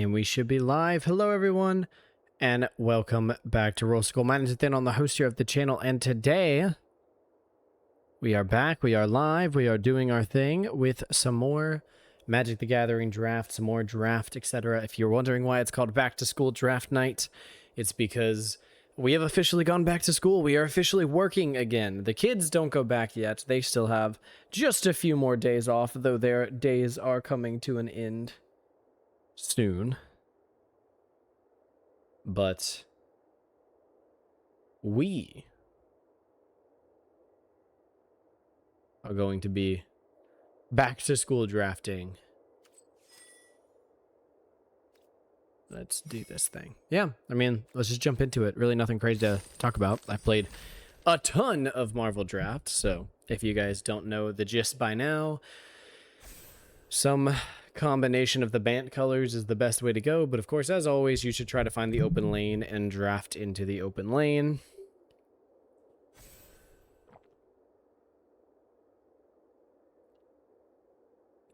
And we should be live. Hello, everyone, and welcome back to Roll School. My name is Nathaniel, I'm the host here of the channel, and today we are back, we are live, we are doing our thing with some more Magic the Gathering draft, some more draft, etc. If you're wondering why it's called Back to School Draft Night, it's because we have officially gone back to school. We are officially working again. The kids don't go back yet. They still have just a few more days off, though their days are coming to an end soon. But we are going to be back to school drafting. Let's do this thing. Yeah, I mean, let's just jump into it. Really nothing crazy to talk about. I played a ton of Marvel Draft, so if you guys don't know the gist by now, some combination of the Bant colors is the best way to go, but of course, as always, you should try to find the open lane and draft into the open lane.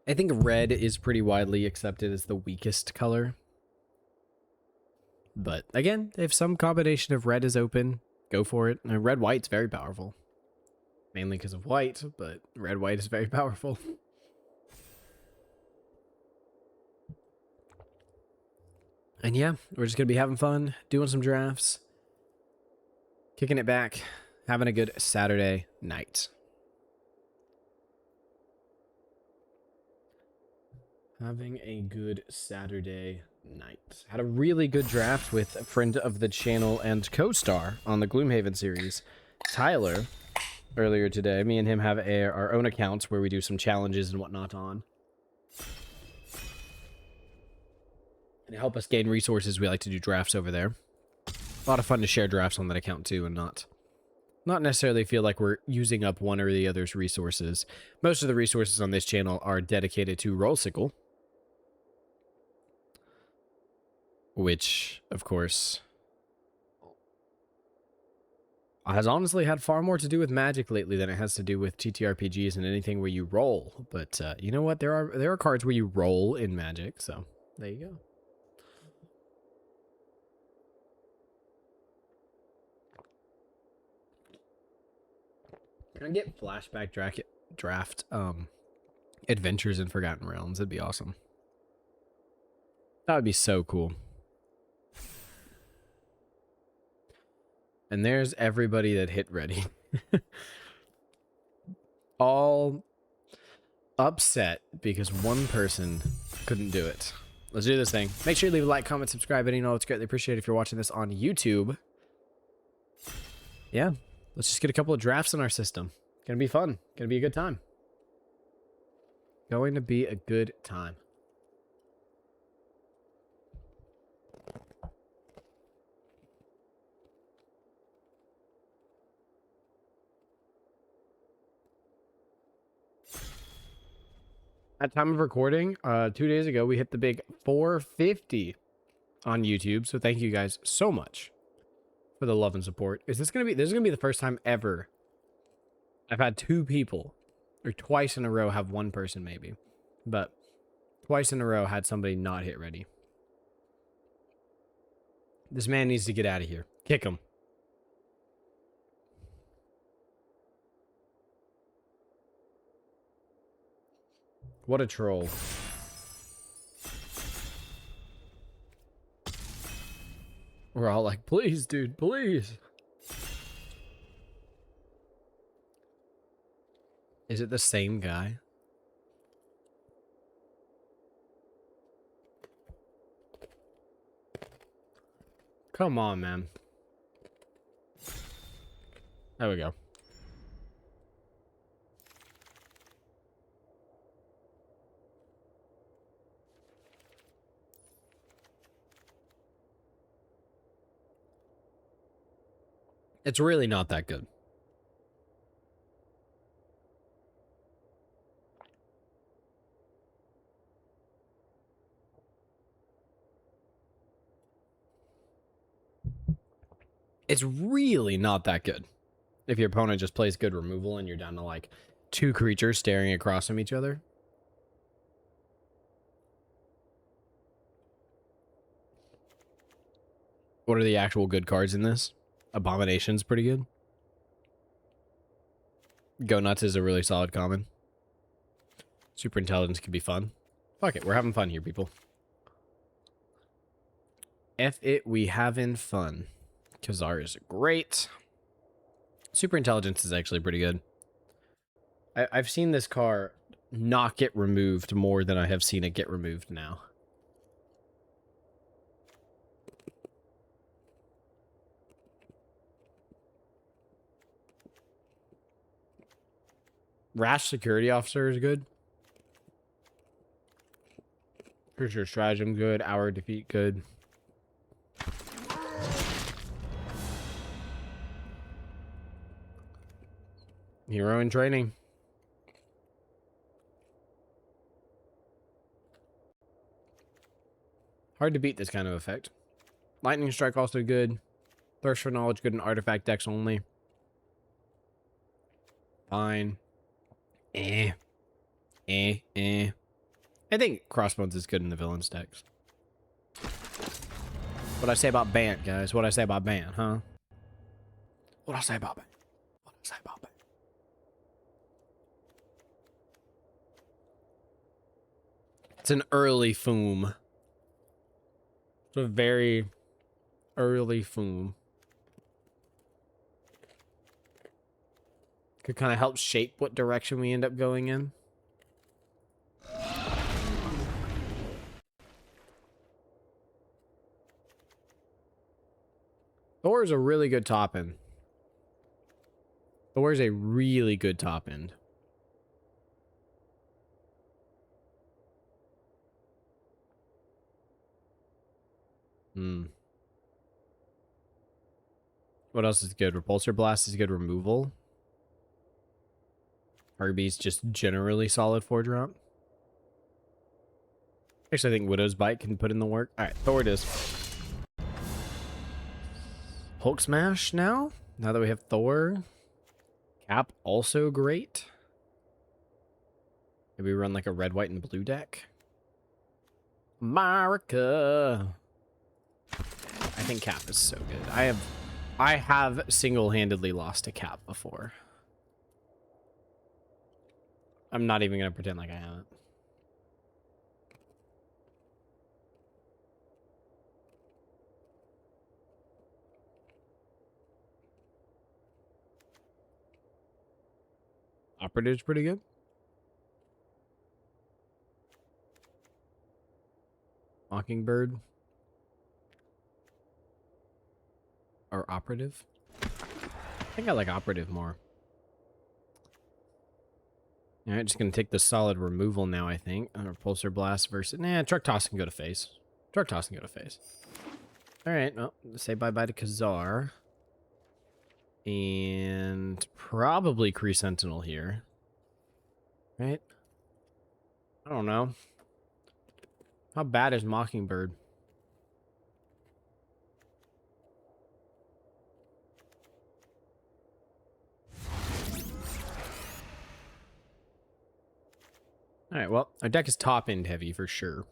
I think red is pretty widely accepted as the weakest color. But again, if some combination of red is open, go for it. And red-white's very powerful. Mainly because of white, but red-white is very powerful. And yeah, we're just going to be having fun, doing some drafts, kicking it back, having a good Saturday night. Having a good Saturday night. Had a really good draft with a friend of the channel and co-star on the Gloomhaven series, Tyler, earlier today. Me and him have our own accounts where we do some challenges and whatnot on. And to help us gain resources, we like to do drafts over there. A lot of fun to share drafts on that account too, and not necessarily feel like we're using up one or the other's resources. Most of the resources on this channel are dedicated to Rollsicle, which, of course, has honestly had far more to do with Magic lately than it has to do with TTRPGs and anything where you roll. But you know what? There are cards where you roll in Magic, so there you go. Can I get flashback draft Adventures in Forgotten Realms? That'd be awesome. That would be so cool. And there's everybody that hit ready. All upset because one person couldn't do it. Let's do this thing. Make sure you leave a like, comment, subscribe, and you know it's greatly appreciated if you're watching this on YouTube. Yeah, let's just get a couple of drafts in our system. Gonna be fun. Gonna be a good time. Going to be a good time. At time of recording, 2 days ago, we hit the big 450 on YouTube. So thank you guys so much for the love and support. This is gonna be the first time ever I've had two people, or twice in a row, have one person maybe, but twice in a row had somebody not hit ready. This man needs to get out of here. Kick him. What a troll. We're all like, please, dude, please. Is it the same guy? Come on, man. There we go. It's really not that good. It's really not that good. If your opponent just plays good removal and you're down to like two creatures staring across from each other. What are the actual good cards in this? Abomination's pretty good. Go Nuts is a really solid common. Super Intelligence could be fun. Fuck it, we're having fun here, people. F it, we having fun. Kazar is great. Super Intelligence is actually pretty good. I've seen this car not get removed more than I have seen it get removed now. Rash Security Officer is good. For sure, Stratagem good. Hour Defeat good. Hero in Training. Hard to beat this kind of effect. Lightning Strike also good. Thirst for Knowledge good in Artifact decks only. Fine. I think Crossbones is good in the villains decks. What I say about Bant, guys? What I say about Bant, huh? What I say about Bant? What I say about Bant? It's an early foom. It's a very early foom. Could kind of help shape what direction we end up going in. Thor is a really good top end. Thor is a really good top end. What else is good? Repulsor Blast is good removal. Herbie's just generally solid 4-drop. Actually, I think Widow's Bite can put in the work. Alright, Thor it is. Hulk Smash now? Now that we have Thor. Cap also great. Maybe run like a red, white, and blue deck. America. I think Cap is so good. I have single-handedly lost to Cap before. I'm not even gonna pretend like I haven't. Operative's pretty good. Mockingbird. Or Operative. I think I like Operative more. Alright, just gonna take the solid removal now, I think. Repulsor Blast versus... Nah, Truck Toss can go to face. Truck Toss can go to face. Alright, well, say bye-bye to Kazar. And probably Kree Sentinel here. Right? I don't know. How bad is Mockingbird? Alright, well, our deck is top-end heavy for sure.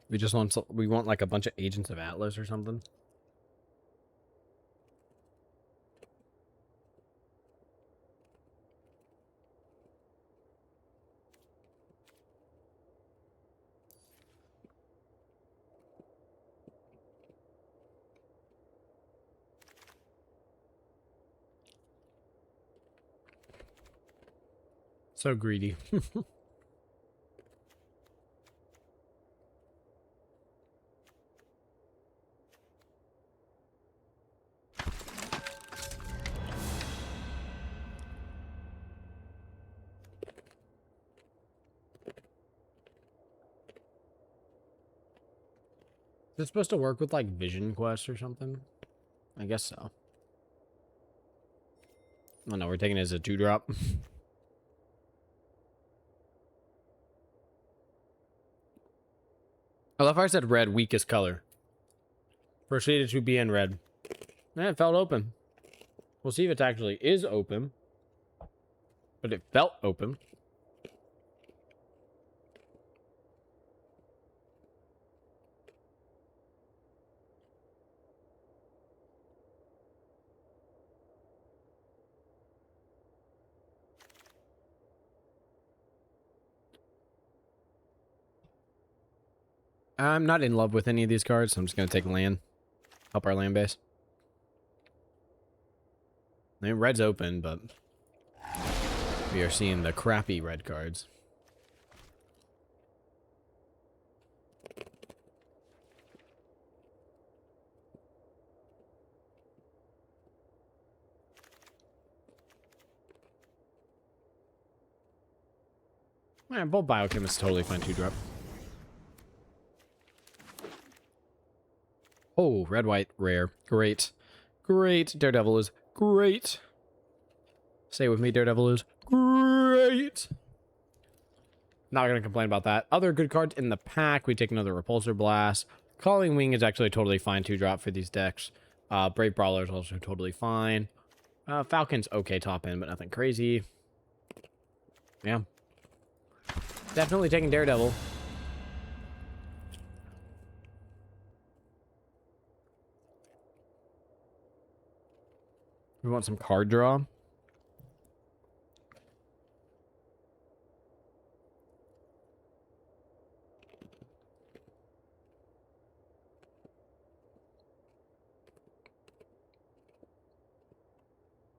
We just want like a bunch of Agents of Atlas or something. So greedy. Is it supposed to work with, like, Vision Quest or something? I guess so. Oh, no, we're taking it as a 2-drop. I love how I said red, weakest color. Proceeded to be in red. And it felt open. We'll see if it actually is open. But it felt open. I'm not in love with any of these cards, so I'm just going to take land. Help our land base. I mean, red's open, but we are seeing the crappy red cards. Man, Bolt Biochem is totally fine 2-drop. Oh, red, white, rare. Great. Great. Daredevil is great. Say it with me, Daredevil is great. Not going to complain about that. Other good cards in the pack. We take another Repulsor Blast. Calling Wing is actually totally fine 2-drop for these decks. Brave Brawler is also totally fine. Falcon's okay top end, but nothing crazy. Yeah. Definitely taking Daredevil. We want some card draw.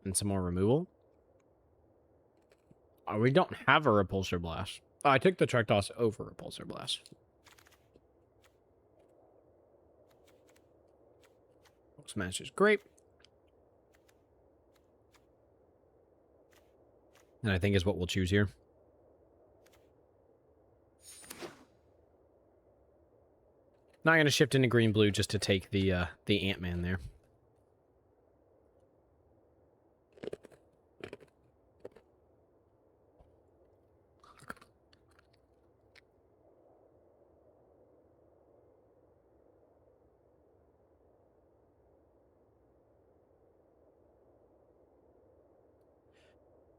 And some more removal. We don't have a Repulsor Blast. Oh, I took the Trek Toss over Repulsor Blast. Smash is great. And I think is what we'll choose here. Not going to shift into green-blue just to take the Ant-Man there.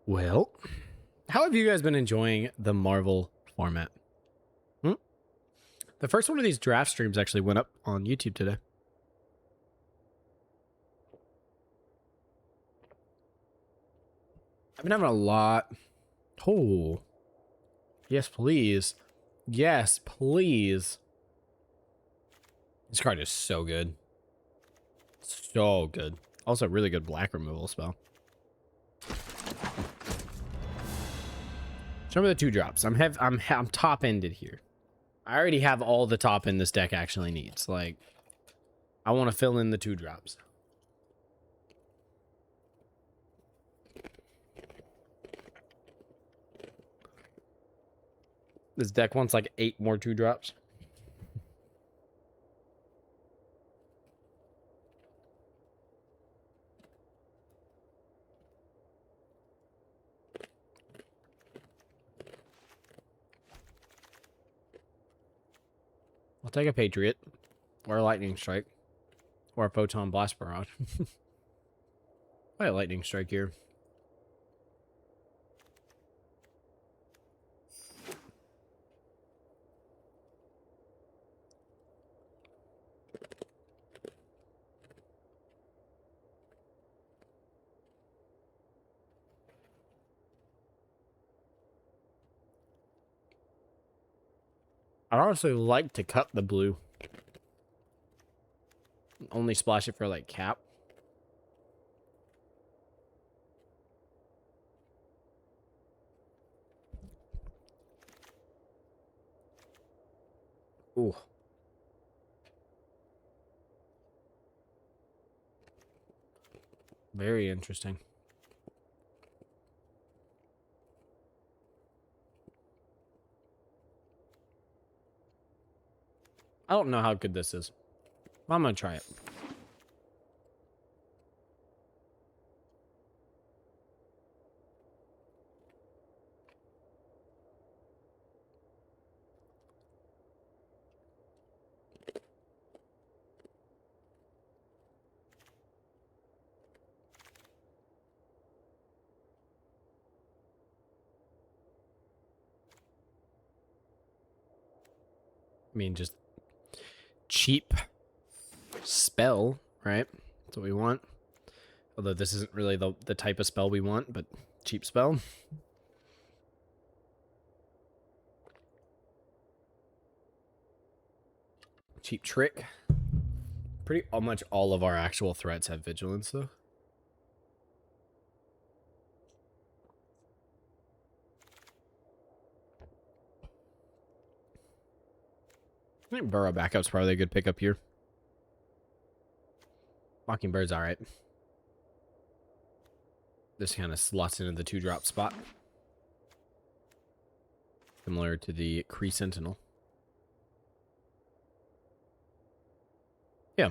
Well, how have you guys been enjoying the Marvel format? The first one of these draft streams actually went up on YouTube today. I've been having a lot. Oh. Yes, please. Yes, please. This card is so good. So good. Also, really good black removal spell. So remember the 2-drops. I'm top-ended here. I already have all the top end this deck actually needs. Like, I want to fill in the 2-drops. This deck wants like 8 more 2-drops. I'll take a Patriot, or a Lightning Strike, or a Photon Blast Barrage. Why a Lightning Strike here? I'd honestly like to cut the blue. Only splash it for, like, cap. Ooh. Very interesting. I don't know how good this is. I'm gonna try it. I mean, just cheap spell, right? That's what we want. Although this isn't really the type of spell we want, but cheap spell. Cheap trick. Pretty much all of our actual threats have vigilance, though. I think Burrow Backup's probably a good pickup here. Mockingbird's alright. This kind of slots into the 2-drop spot. Similar to the Kree Sentinel. Yeah.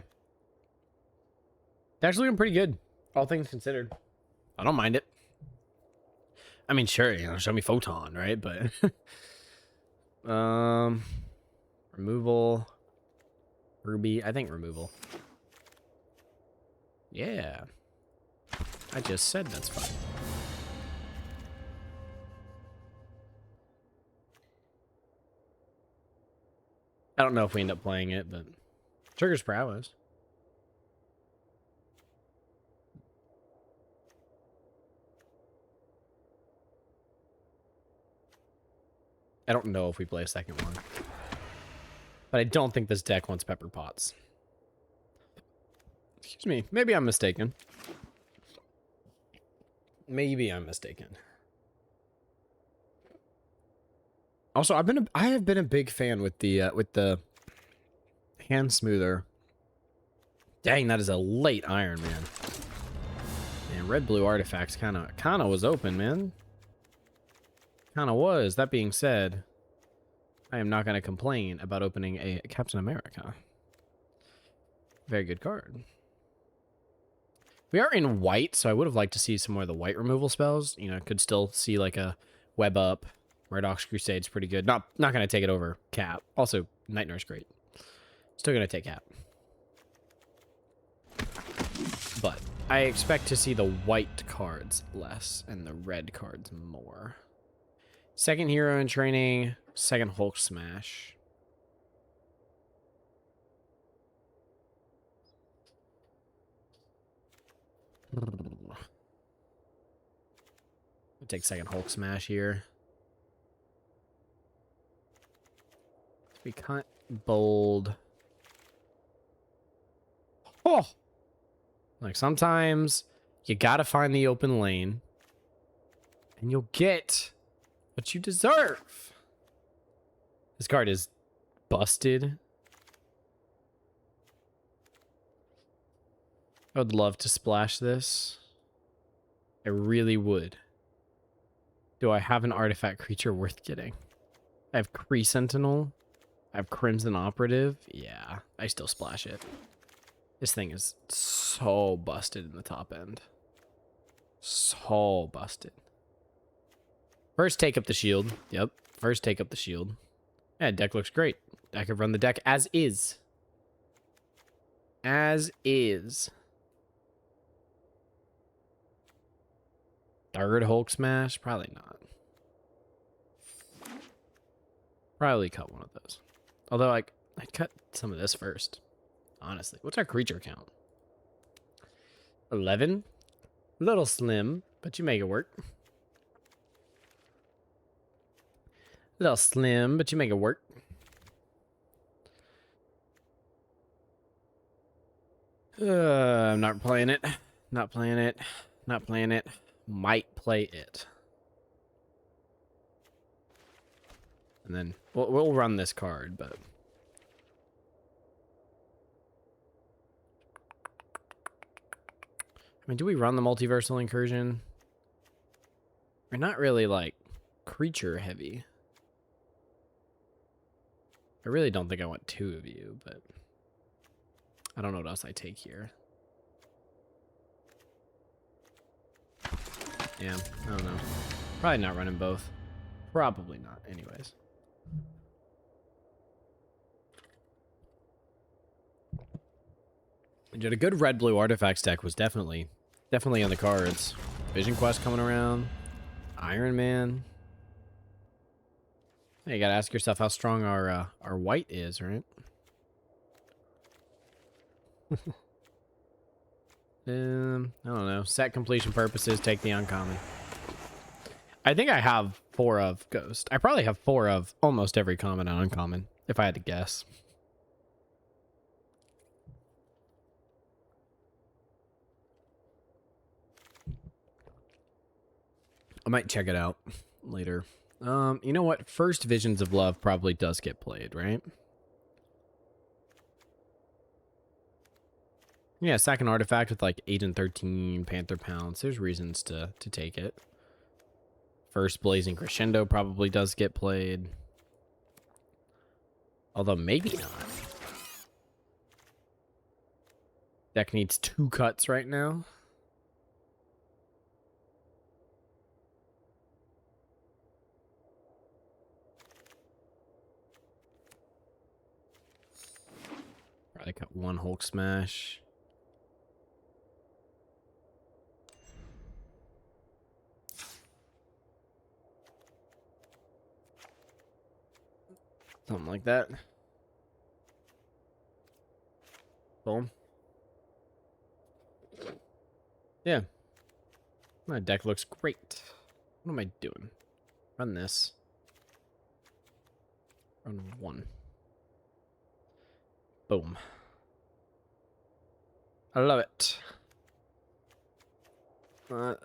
It's actually looking pretty good, all things considered. I don't mind it. I mean, sure, you know, show me Photon, right? But removal. Ruby. I think removal. Yeah. I just said that's fine. I don't know if we end up playing it, but Trigger's prowess. I don't know if we play a second one. But I don't think this deck wants Pepper Pots. Excuse me. Maybe I'm mistaken. Maybe I'm mistaken. Also, I have been a big fan with the hand smoother. Dang, that is a late Iron Man. And red blue artifacts kind of was open, man. Kind of was. That being said, I am not going to complain about opening a Captain America. Very good card. We are in white, so I would have liked to see some more of the white removal spells. You know, could still see like a Web Up. Red Ox Crusade's pretty good. Not going to take it over Cap. Also, Night Nurse great. Still going to take Cap. But I expect to see the white cards less and the red cards more. Second hero in training, second Hulk smash. I'll take second Hulk smash here. We can't bold. Oh! Like sometimes you gotta find the open lane and you'll get what you deserve. This card is busted. I would love to splash this. I really would. Do I have an artifact creature worth getting? I have Kree Sentinel. I have Crimson Operative. Yeah, I still splash it. This thing is so busted in the top end. So busted. First, take up the shield. Yep. First, take up the shield. Yeah, deck looks great. I could run the deck as is. As is. Third Hulk smash? Probably not. Probably cut one of those. Although, I'd cut some of this first. Honestly. What's our creature count? 11? A little slim, but you make it work. A little slim, but you make it work. I'm not playing it. Not playing it. Not playing it. Might play it. And then we'll run this card, but I mean, do we run the multiversal incursion? We're not really like creature heavy. I really don't think I want two of you, but I don't know what else I take here. Yeah, I don't know. Probably not running both. Probably not, anyways. A good red-blue artifacts deck was definitely on the cards. Vision Quest coming around. Iron Man. Hey, you gotta ask yourself how strong our white is, right? I don't know. Set completion purposes, take the uncommon. I think I have 4 of Ghost. I probably have 4 of almost every common and uncommon, if I had to guess. I might check it out later. You know what? First Visions of Love probably does get played, right? Yeah, second artifact with like 8 and 13, Panther Pounce. There's reasons to take it. First Blazing Crescendo probably does get played. Although maybe not. Deck needs 2 cuts right now. Probably cut 1 Hulk Smash. Something like that. Boom. Yeah. My deck looks great. What am I doing? Run this. Run 1. Boom. I love it.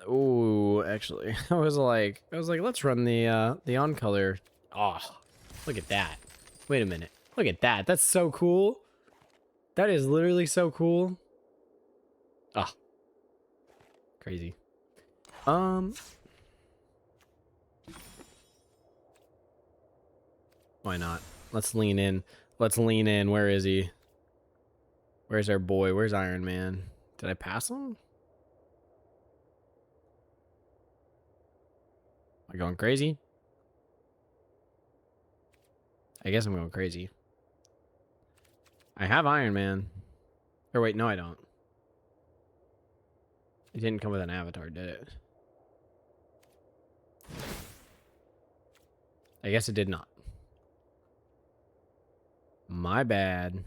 Ooh, actually, I was like, let's run the on color. Oh, look at that. Wait a minute. Look at that. That's so cool. That is literally so cool. Ah, crazy. Why not? Let's lean in. Let's lean in. Where is he? Where's our boy? Where's Iron Man? Did I pass him? Am I going crazy? I guess I'm going crazy. I have Iron Man. Or wait, no I don't. It didn't come with an avatar, did it? I guess it did not. My bad.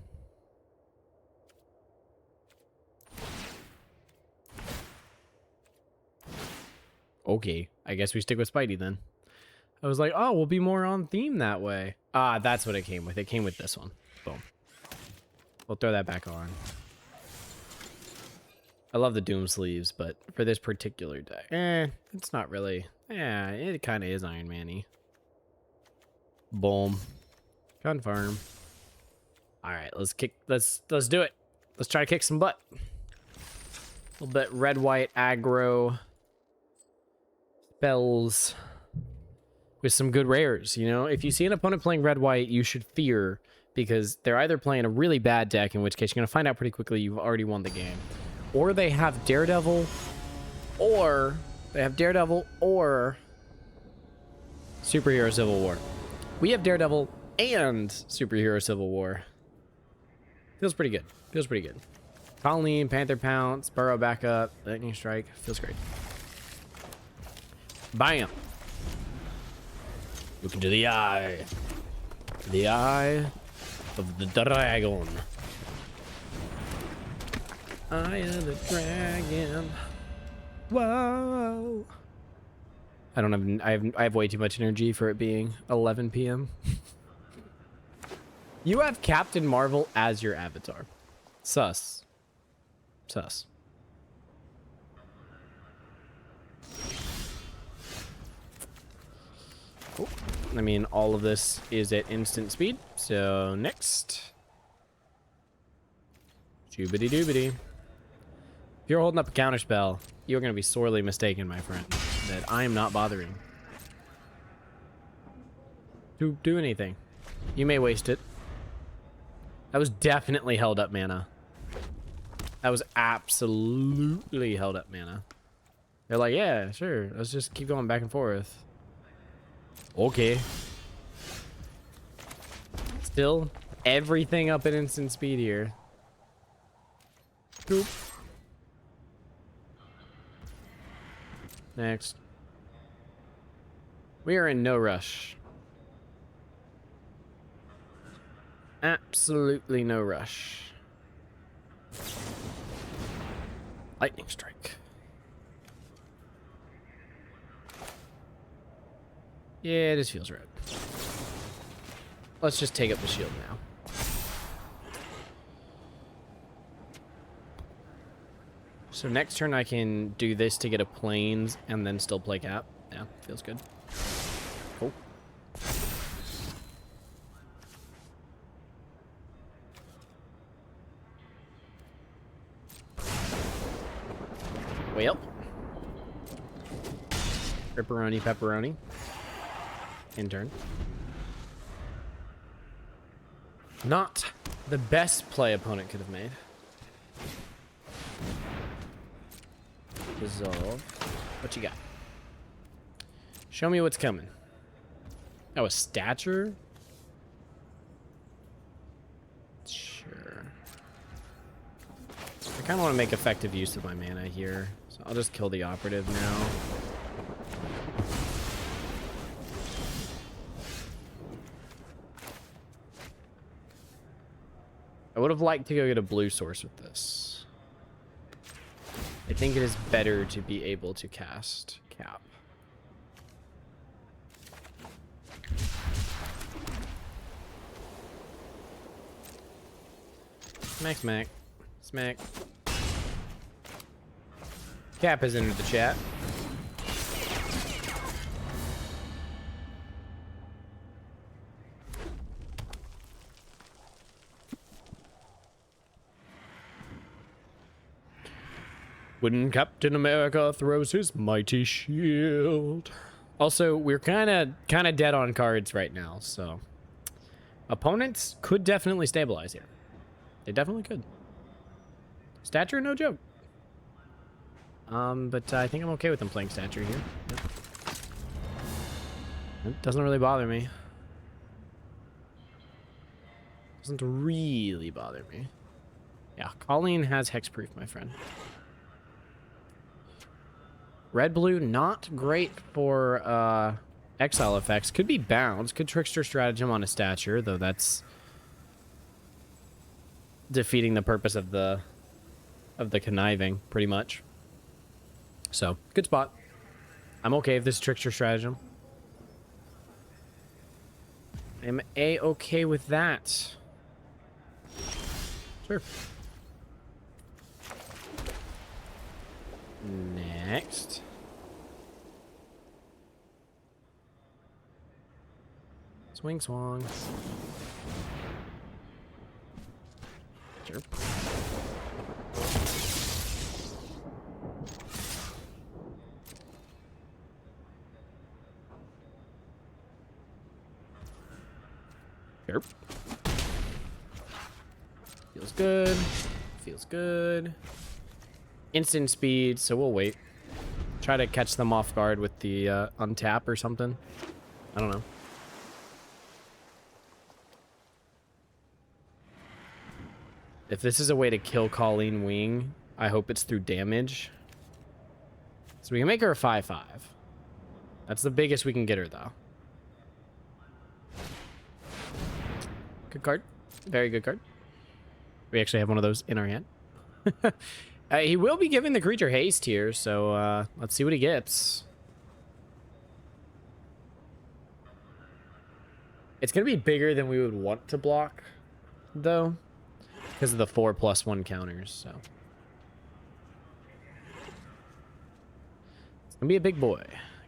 Okay, I guess we stick with Spidey then. I was like, oh, we'll be more on theme that way. Ah, that's what it came with. It came with this one. Boom. We'll throw that back on. I love the Doom sleeves, but for this particular deck, it's not really. Yeah, it kind of is Iron Man-y. Boom. Confirm. All right, let's do it. Let's try to kick some butt. A little bit red-white aggro spells with some good rares. You know, if you see an opponent playing red-white, you should fear, because they're either playing a really bad deck, in which case you're gonna find out pretty quickly you've already won the game, or they have Daredevil, or Superhero Civil War. We have Daredevil and Superhero Civil War. Feels pretty good. Feels pretty good. Colleen, Panther Pounce, Burrow back up, Lightning Strike. Feels great. Bam! Look into the eye. The eye of the dragon. Eye of the dragon. Whoa! I don't have. I have way too much energy for it being 11 p.m. You have Captain Marvel as your avatar. Sus. Sus. Oh, I mean, all of this is at instant speed. So next. Shoobity doobity. If you're holding up a counterspell, you're going to be sorely mistaken, my friend, that I am not bothering to do anything. You may waste it. That was definitely held up mana. That was absolutely held up mana. They're like, yeah, sure. Let's just keep going back and forth. Okay. Still, everything up at instant speed here. Coop. Next. We are in no rush. Absolutely no rush. Lightning Strike. Yeah, this feels right. Let's just take up the shield now. So next turn I can do this to get a planes and then still play Cap. Yeah, feels good. Cool. Well. Pepperoni, pepperoni. In turn. Not the best play opponent could have made. Dissolve. What you got? Show me what's coming. Oh, a stature? Sure. I kind of want to make effective use of my mana here. So I'll just kill the operative now. I would have liked to go get a blue source with this. I think it is better to be able to cast Cap. Smack, smack. Smack. Cap has entered the chat. When Captain America throws his mighty shield. Also, we're kind of dead on cards right now, so opponents could definitely stabilize here. They definitely could. Stature, no joke. But I think I'm okay with them playing Stature here. Yep. It doesn't really bother me. Doesn't really bother me. Yeah, Colleen has hexproof, my friend. Red blue, not great for exile effects. Could be bounds. Could trickster stratagem on a stature, though that's defeating the purpose of the conniving, pretty much. So, good spot. I'm okay if this is trickster stratagem. I'm A-okay with that. Sure. Next. Swing swong. Sure. Sure. Feels good. Feels good. Instant speed, so we'll wait. Try to catch them off guard with the untap or something. I don't know. If this is a way to kill Colleen Wing, I hope it's through damage. So we can make her a 5/5. That's the biggest we can get her, though. Good card. Very good card. We actually have one of those in our hand. He will be giving the creature haste here, so let's see what he gets. It's going to be bigger than we would want to block, though, because of the 4+1 counters, so. It's going to be a big boy.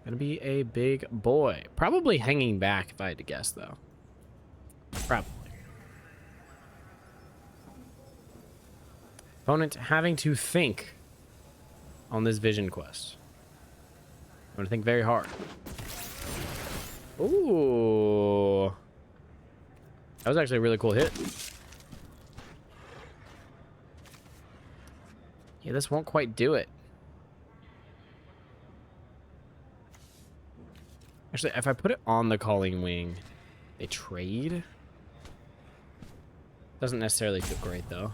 Going to be a big boy. Probably hanging back, if I had to guess, though. Probably. Opponent having to think on this vision quest. I'm going to think very hard. Ooh. That was actually a really cool hit. Yeah, this won't quite do it. Actually, if I put it on the Calling Wing, they trade? Doesn't necessarily feel great, though.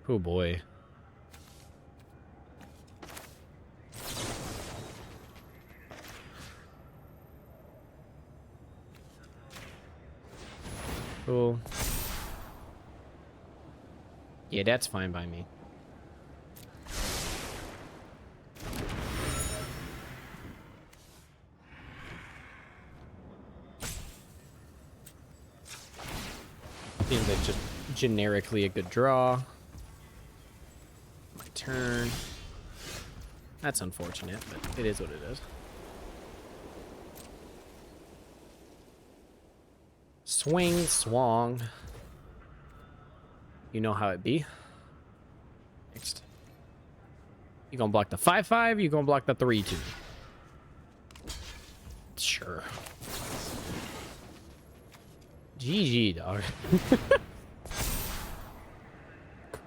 Oh boy. Cool. Yeah, that's fine by me. Seems like just generically a good draw. Might turn. That's unfortunate, but it is what it is. Swing, swong. You know how it be. Next. You gonna block the 5/5? You gonna block the 3/2? Sure. GG, dog.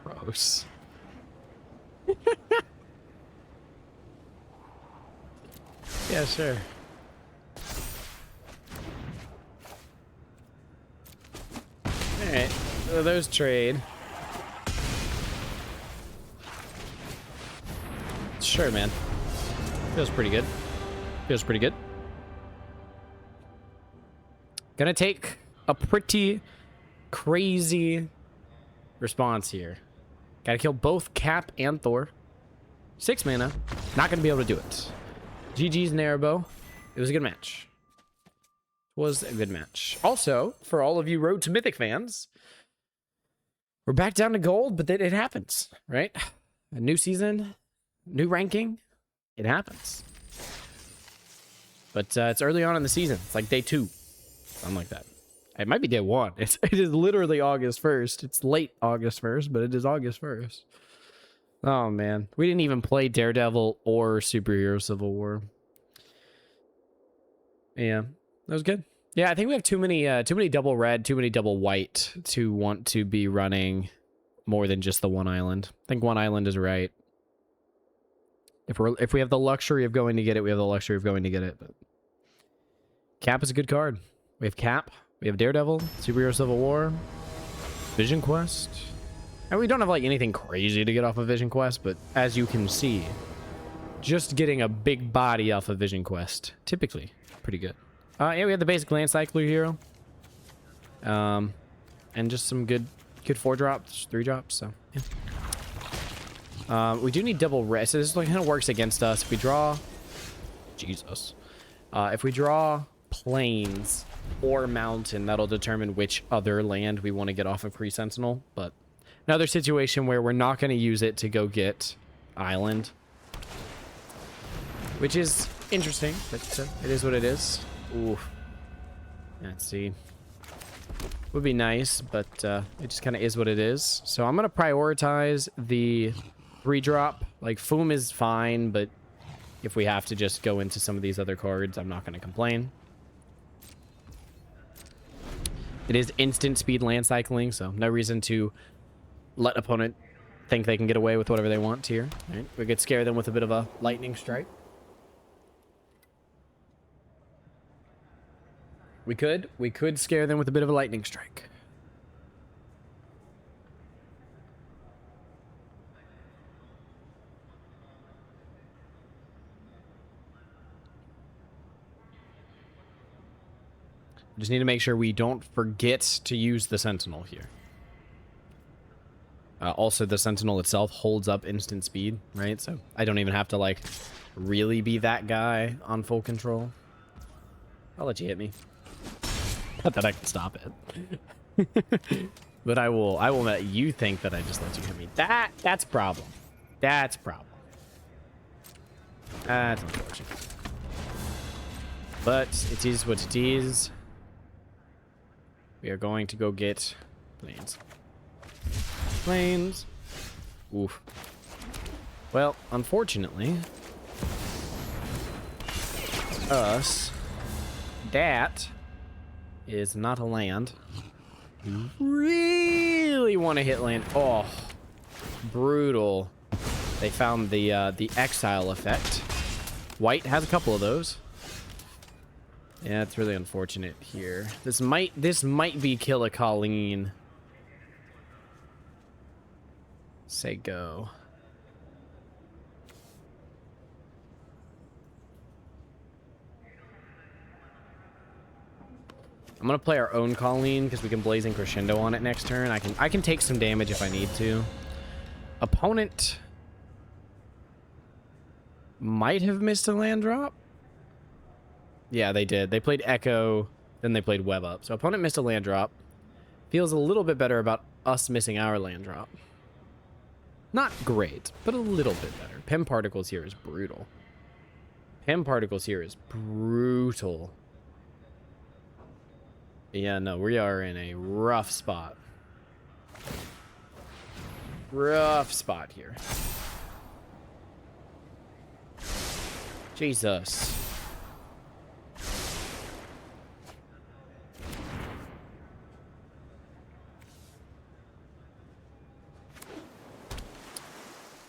Gross. Yeah, sure. Alright, so those trade. Sure, man. Feels pretty good. Feels pretty good. Gonna take a pretty crazy response here. Gotta kill both Cap and Thor. 6 mana. Not gonna be able to do it. GG's Narrowbow. It was a good match. It was a good match. Also, for all of you Road to Mythic fans, we're back down to gold, but it happens, right? A new season, new ranking. It happens. But it's early on in the season. It's like day 2. Something like that. It might be day 1. It is literally August 1st. It's late August 1st, but it is August 1st. Oh, man. We didn't even play Daredevil or Superhero Civil War. Yeah, that was good. Yeah, I think we have too many double red, too many double white to want to be running more than just the one island. I think one island is right. If we have the luxury of going to get it, we have the luxury of going to get it. But Cap is a good card. We have Cap, we have Daredevil, Superhero Civil War, Vision Quest. And we don't have like anything crazy to get off of Vision Quest, but as you can see, just getting a big body off of Vision Quest, typically pretty good. Yeah, we have the basic Land Cycler hero. And just some good 4-drops, 3-drops, so yeah. We do need double red, so this like kind of works against us. If we draw Jesus. If we draw plains or mountain, that'll determine which other land we want to get off of pre-sentinel. But another situation where we're not going to use it to go get island, which is interesting, but it is what it is. Ooh, let's see. Would be nice, but it just kind of is what it is. So I'm going to prioritize the 3-drop. Like Foom is fine, but if we have to just go into some of these other cards, I'm not going to complain. It is instant speed land cycling, so no reason to let opponent think they can get away with whatever they want here. Right? We could scare them with a bit of a lightning strike. We could scare them with a bit of a lightning strike. Just need to make sure we don't forget to use the Sentinel here. Also, the Sentinel itself holds up instant speed, right? So I don't even have to, like, really be that guy on full control. I'll let you hit me. Not that I can stop it. But I will let you think that I just let you hit me. That's a problem. That's a problem. That's unfortunate. But it is what it is. We are going to go get planes. Planes. Oof. Well, unfortunately, that is not a land. You really want to hit land. Oh, brutal. They found the exile effect. White has a couple of those. Yeah, it's really unfortunate here. This might be Kill a Colleen. Say go. I'm gonna play our own Colleen because we can Blazing Crescendo on it next turn. I can take some damage if I need to. Opponent might have missed a land drop. Yeah, they did. They played Echo, then they played Web Up. So opponent missed a land drop. Feels a little bit better about us missing our land drop. Not great, but a little bit better. Pem particles here is brutal. Pem particles here is brutal. Yeah, no, we are in a rough spot. Rough spot here. Jesus.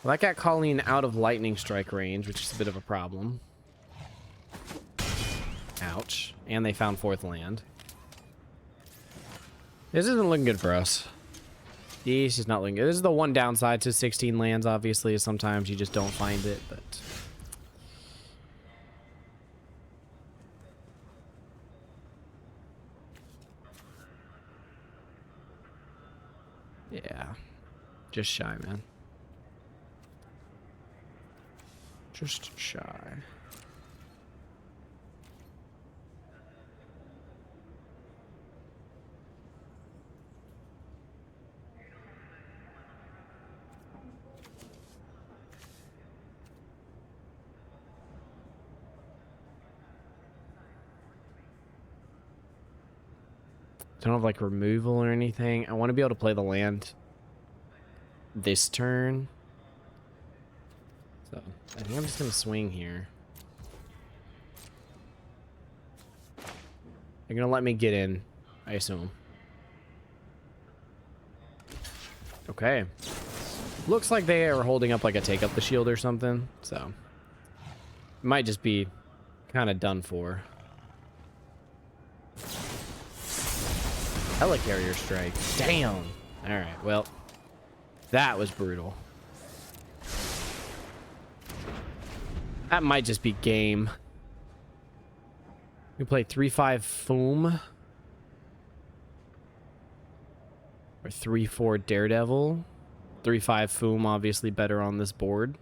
Well, that got Colleen out of lightning strike range, which is a bit of a problem. Ouch. And they found fourth land. This isn't looking good for us. This is not looking good. This is the one downside to 16 lands, obviously, is sometimes you just don't find it, but... yeah. Just shy, man. Just shy. Don't have like removal or anything. I want to be able to play the land this turn. So I think I'm just gonna swing here. They're gonna let me get in, I assume. Okay. Looks like they are holding up like a take up the shield or something, so it might just be kind of done for. Helicarrier strike. Damn. All right. Well, that was brutal. That might just be game. We play 3/5 Foom. Or 3/4 Daredevil. 3/5 Foom, obviously better on this board.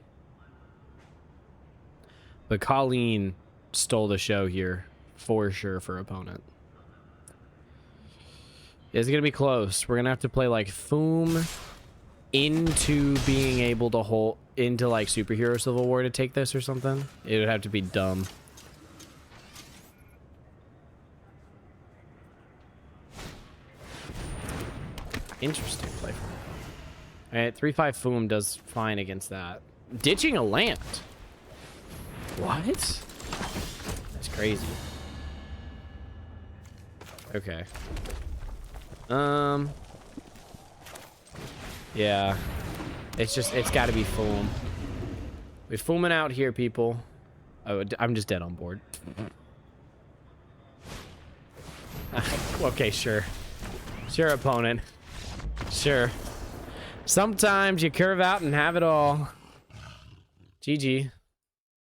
But Colleen stole the show here. For sure for opponent. It's going to be close. We're going to have to play like Foom into being able to hold into like Superhero Civil War to take this or something. It would have to be dumb. Interesting play from him. Alright, 3/5 Foom does fine against that. Ditching a land. What? That's crazy. Okay. Yeah. It's got to be Foom. We're Fooming out here, people. Oh, I'm just dead on board. Okay, sure. Sure, opponent. Sure. Sometimes you curve out and have it all. GG.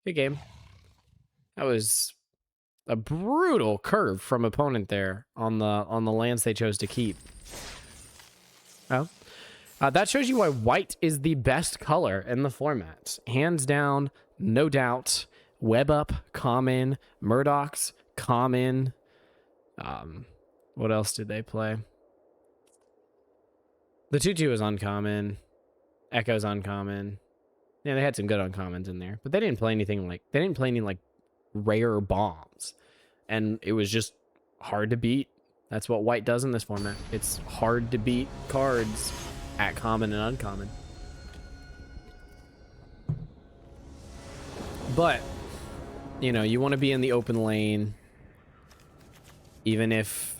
Good game. That was a brutal curve from opponent there on the lands they chose to keep. Oh. That shows you why white is the best color in the format. Hands down, no doubt. Web Up, common. Murdoch's, common. What else did they play? The 2/2 is uncommon. Echo's uncommon. Yeah, they had some good uncommons in there. But they didn't play anything like... They didn't play any, like, rare bombs. And it was just hard to beat. That's what white does in this format. It's hard to beat cards at common and uncommon. But, you know, you want to be in the open lane. Even if,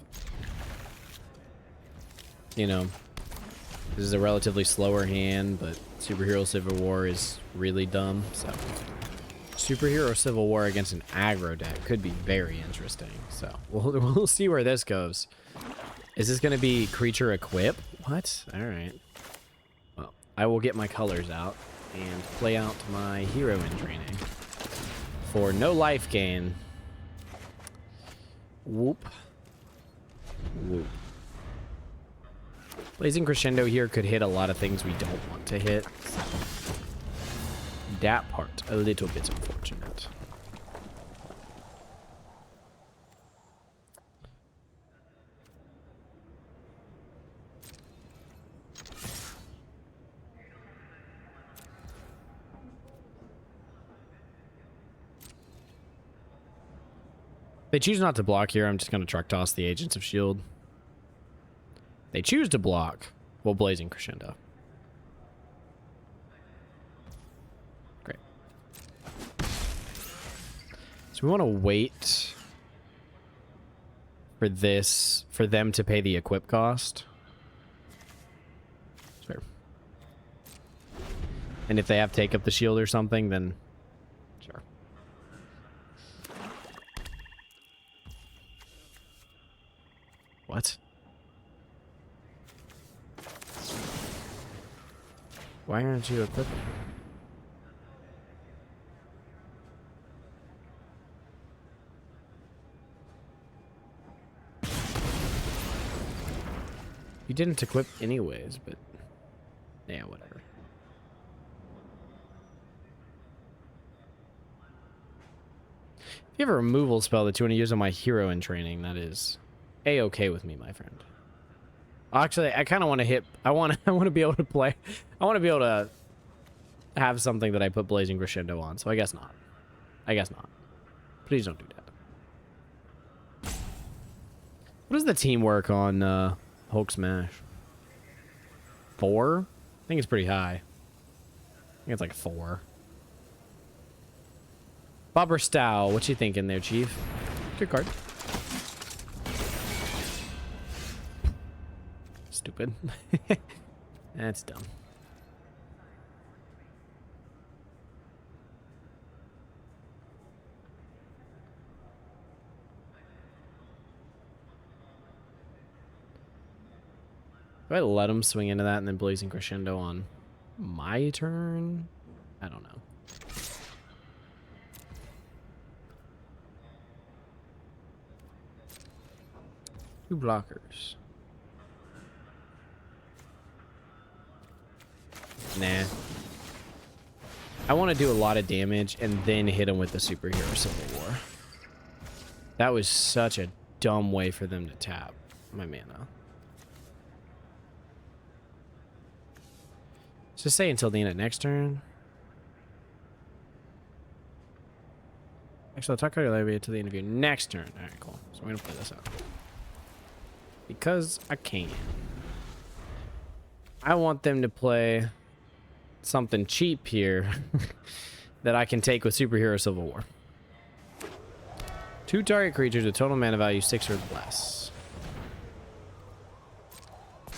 you know, this is a relatively slower hand, but Superhero Civil War is really dumb, so... Superhero Civil War against an aggro deck could be very interesting. So we'll see where this goes. Is this going to be creature equip? What? All right. Well, I will get my colors out and play out my hero in training for no life gain. Whoop. Whoop. Blazing Crescendo here could hit a lot of things we don't want to hit. So. That part, a little bit unfortunate. They choose not to block here. I'm just going to truck toss the Agents of S.H.I.E.L.D. They choose to block. Well, Blazing Crescendo. Great. So we want to wait for this, for them to pay the equip cost. Sure. And if they have take up the shield or something, then sure. What? Why aren't you equipping? You didn't equip anyways, but yeah, whatever. If you have a removal spell that you want to use on my hero in training, that is A-okay with me, my friend. Actually, I kind of want to hit. I want to be able to play. I want to be able to have something that I put Blazing Crescendo on. So I guess not. I guess not. Please don't do that. What is the teamwork on Hulk Smash? 4? I think it's pretty high. I think it's like 4. Bobber Stow, what you thinking there, Chief? Good card. Stupid. That's dumb. Do I let him swing into that and then Blazing Crescendo on my turn? I don't know. Two blockers. Nah. I want to do a lot of damage and then hit him with the Superhero Civil War. That was such a dumb way for them to tap my mana. Just say until the end of next turn. Actually, I'll talk about your until the end of your next turn. Alright, cool. So we're going to play this out. Because I can. I want them to play something cheap here that I can take with Superhero Civil War. 2 target creatures with total mana value 6 or less.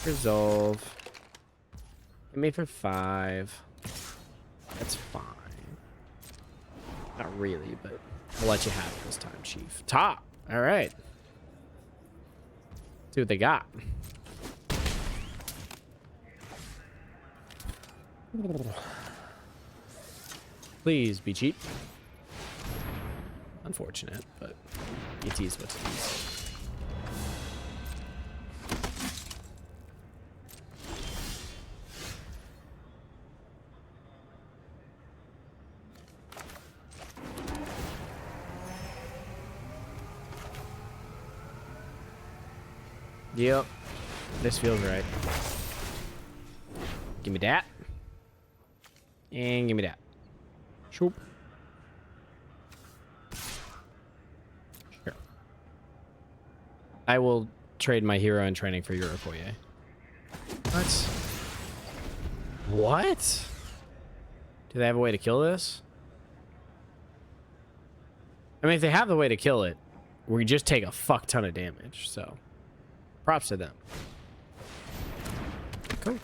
Resolve. Hit me for 5. That's fine. Not really, but I'll let you have it this time, Chief. Top! Alright. See what they got. Please be cheap. Unfortunate, but it is what it is. Yep. This feels right. Give me that. And give me that. Shoop. Sure. I will trade my hero in training for Europoye. What? What? Do they have a way to kill this? I mean, if they have the way to kill it, we just take a fuck ton of damage, so props to them. Cool.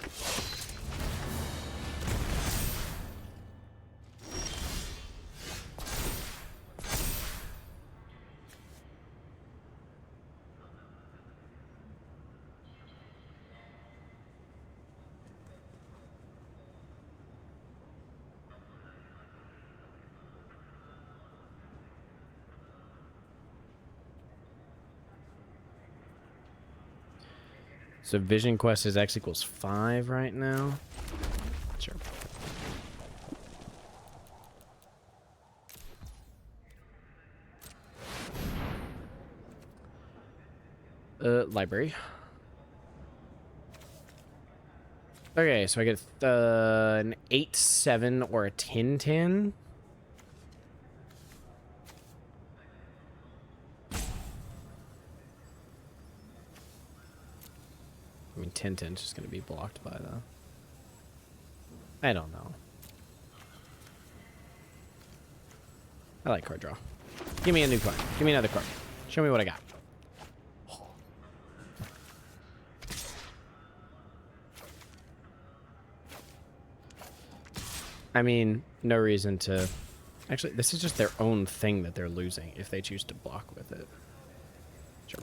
So Vision Quest is X equals 5 right now. Sure. Library. Okay, so I get an 8/7 or a 10/10. think Tintin's just going to be blocked by the... I don't know. I like card draw. Give me a new card. Give me another card. Show me what I got. I mean, no reason to... Actually, this is just their own thing that they're losing if they choose to block with it. Sure.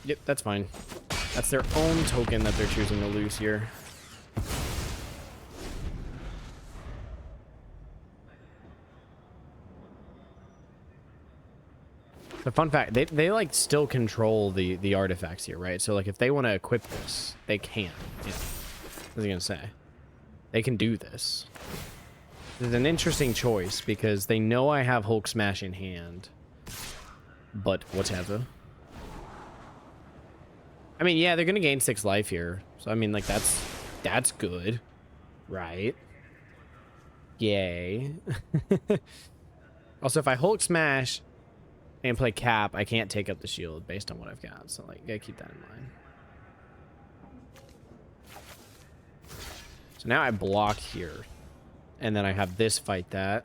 Yep, that's fine. That's their own token that they're choosing to lose here. The fun fact, they like still control the artifacts here, right? So like if they want to equip this, they can. Yeah. What was I gonna say? They can do this. It's an interesting choice because they know I have Hulk Smash in hand, but whatever. I mean, yeah, they're gonna gain 6 life here, so I mean, like that's good, right? Yay. Also, if I Hulk Smash and play Cap, I can't take up the shield based on what I've got, so like, gotta keep that in mind. So now I block here, and then I have this fight that.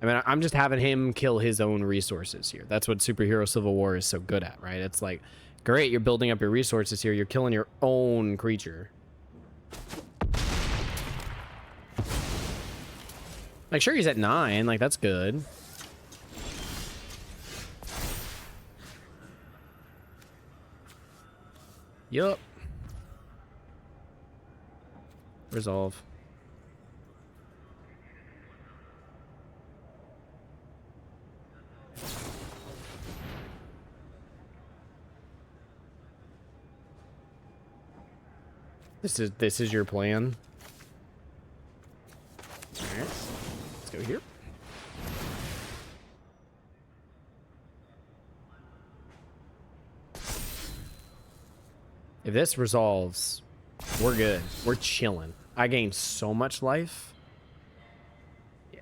I mean, I'm just having him kill his own resources here. That's what Superhero Civil War is so good at, right? It's like, great, you're building up your resources here. You're killing your own creature. Like, sure, he's at 9. Like, that's good. Yup. Resolve. This is your plan. All right. Let's go here. If this resolves, we're good. We're chilling. I gained so much life. Yeah.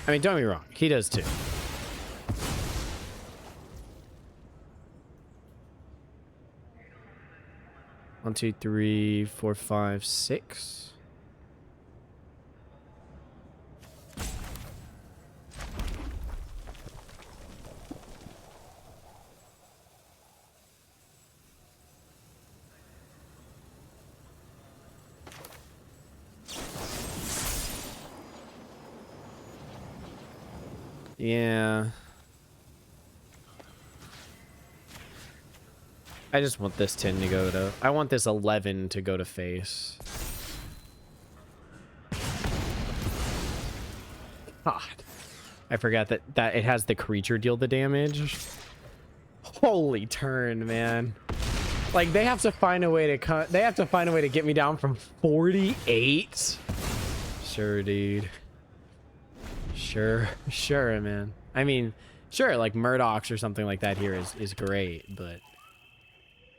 I mean, don't get me wrong. He does too. One, two, three, four, five, six. Yeah. I just want this 10 to go to... I want this 11 to go to face. God. I forgot that it has the creature deal the damage. Holy turn, man. Like, they have to find a way to cut... They have to find a way to get me down from 48? Sure, dude. Sure, man. I mean, sure, like Murdoch's or something like that here is great, but...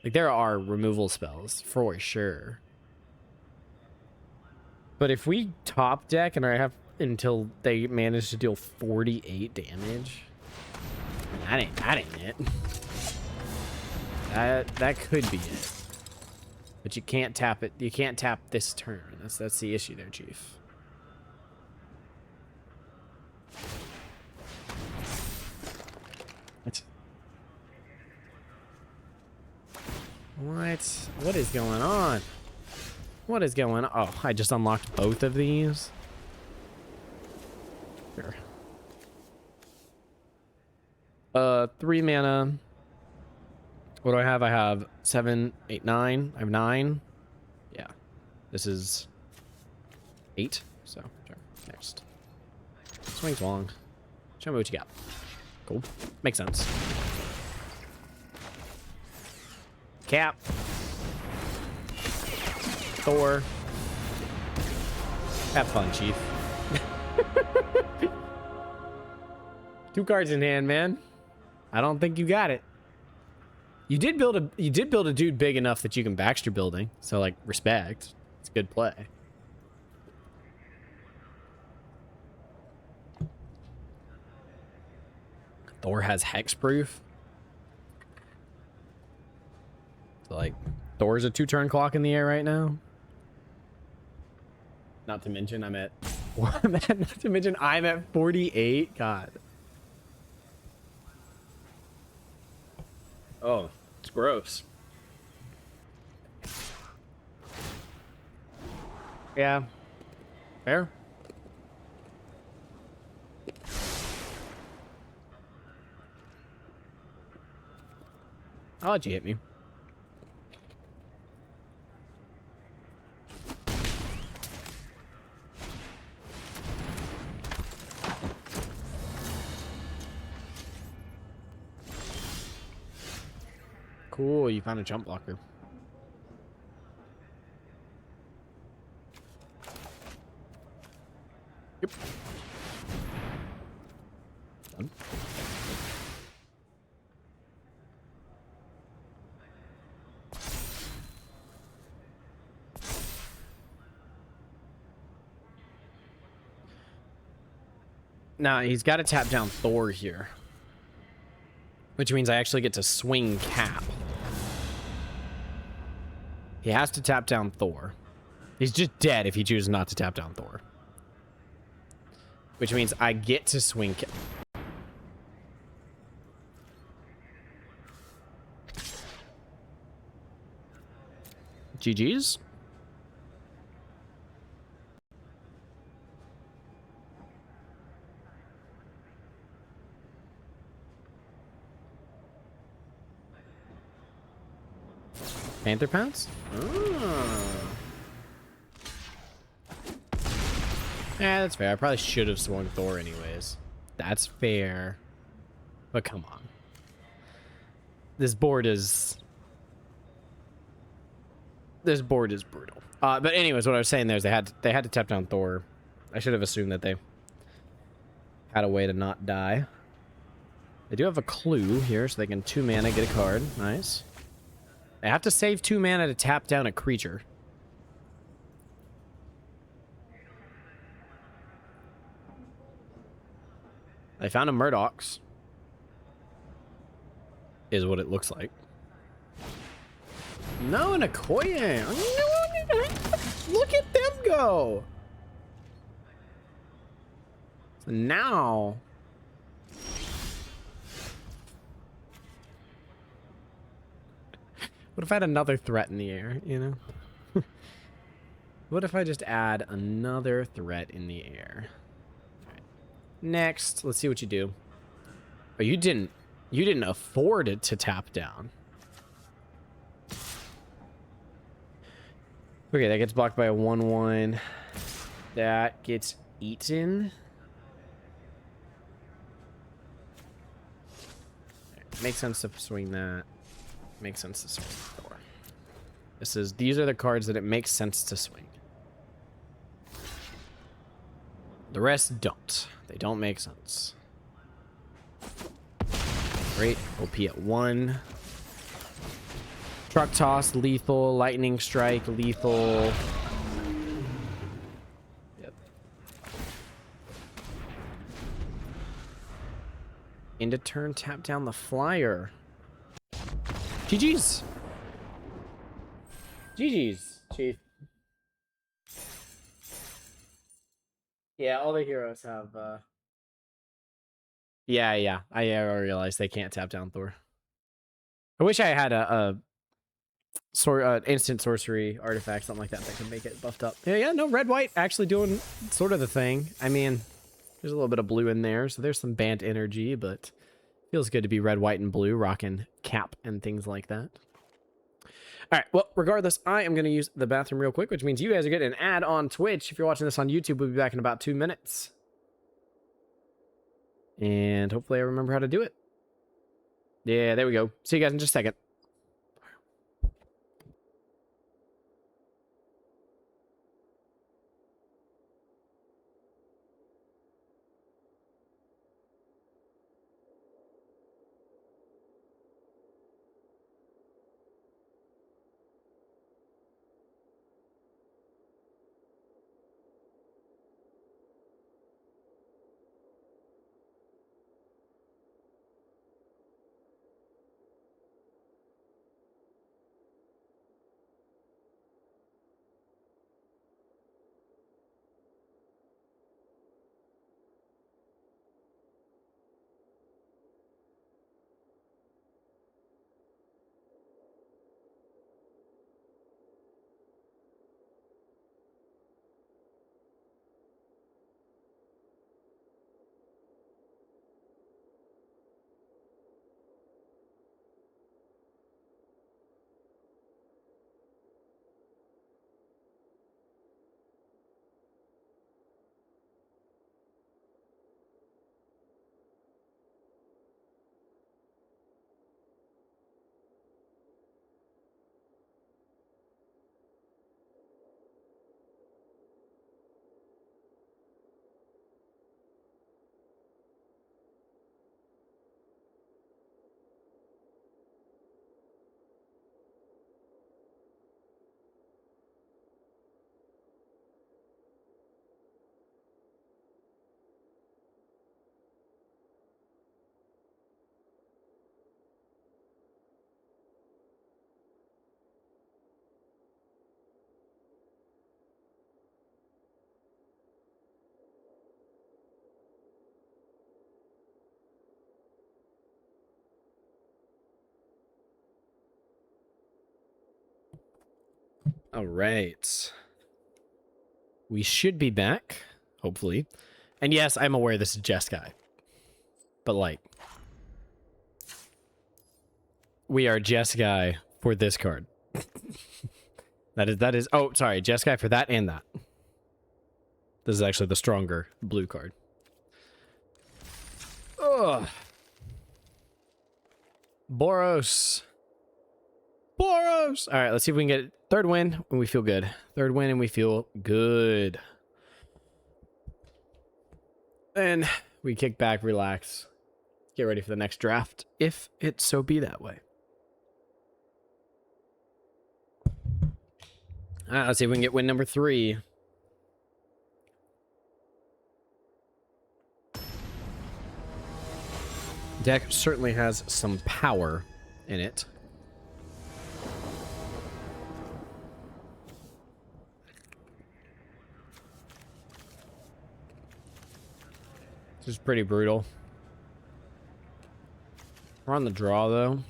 Like, there are removal spells, for sure. But if we top deck and I have until they manage to deal 48 damage, that ain't it. That could be it. But you can't tap it. You can't tap this turn. That's the issue there, Chief. What is going on? What is going on? Oh, I just unlocked both of these. Sure. 3 mana. What do I have? I have 7, 8, 9. I have 9. Yeah. This is 8. So, sure. Next. Swings long. Show me what you got. Cool. Makes sense. Cap. Thor. Have fun, Chief. 2 cards in hand, man. I don't think you got it. You did build a dude big enough that you can Baxter building. So like respect. It's a good play. Thor has hexproof. So like Thor's a 2-turn clock in the air right now. Not to mention I'm at not to mention I'm at 48. God. Oh, it's gross. Yeah. Fair. I'll let you hit me. Cool, you found a jump blocker. Yep. Done. Now, he's got to tap down Thor here. Which means I actually get to swing Cap. He has to tap down Thor. He's just dead if he chooses not to tap down Thor. Which means I get to swing Cap. GG's. Panther Pounce? Oh. Yeah, that's fair. I probably should have swung Thor anyways. That's fair. But come on. This board is brutal. But anyways, what I was saying there is they had to tap down Thor. I should have assumed that they had a way to not die. They do have a clue here, so they can 2 mana get a card. Nice. They have to save 2 mana to tap down a creature. They found a Murdoch's. Is what it looks like. No, an Okoye. Look at them go. So now... What if I had another threat in the air, you know? What if I just add another threat in the air? All right. Next, let's see what you do. Oh, you didn't afford it to tap down. Okay, that gets blocked by a 1/1. That gets eaten. Right. Makes sense to swing that. Makes sense to swing Thor. These are the cards that it makes sense to swing. The rest don't. They don't make sense. Great. OP at 1. Truck toss, lethal. Lightning strike, lethal. Yep. End of turn, tap down the flyer. GG's. GG's, Chief. Yeah, all the heroes have, Yeah, I realized they can't tap down Thor. I wish I had a instant sorcery artifact, something like that could make it buffed up. Yeah, no, red-white actually doing sort of the thing. I mean, there's a little bit of blue in there, so there's some Bant energy, but feels good to be red, white, and blue, rocking Cap and things like that. All right, well, regardless, I am going to use the bathroom real quick, which means you guys are getting an ad on Twitch. If you're watching this on YouTube, we'll be back in about 2 minutes. And hopefully I remember how to do it. Yeah, there we go. See you guys in just a second. All right. We should be back, hopefully. And yes, I'm aware this is Jeskai. But like, we are Jeskai for this card. that is oh, sorry, Jeskai for that and that. This is actually the stronger blue card. Ugh. Boros. Boros! Alright, let's see if we can get third win and we feel good. Third win and we feel good. Then we kick back, relax, get ready for the next draft, if it so be that way. Alright, let's see if we can get win number 3. Deck certainly has some power in it. This is pretty brutal. We're on the draw, though.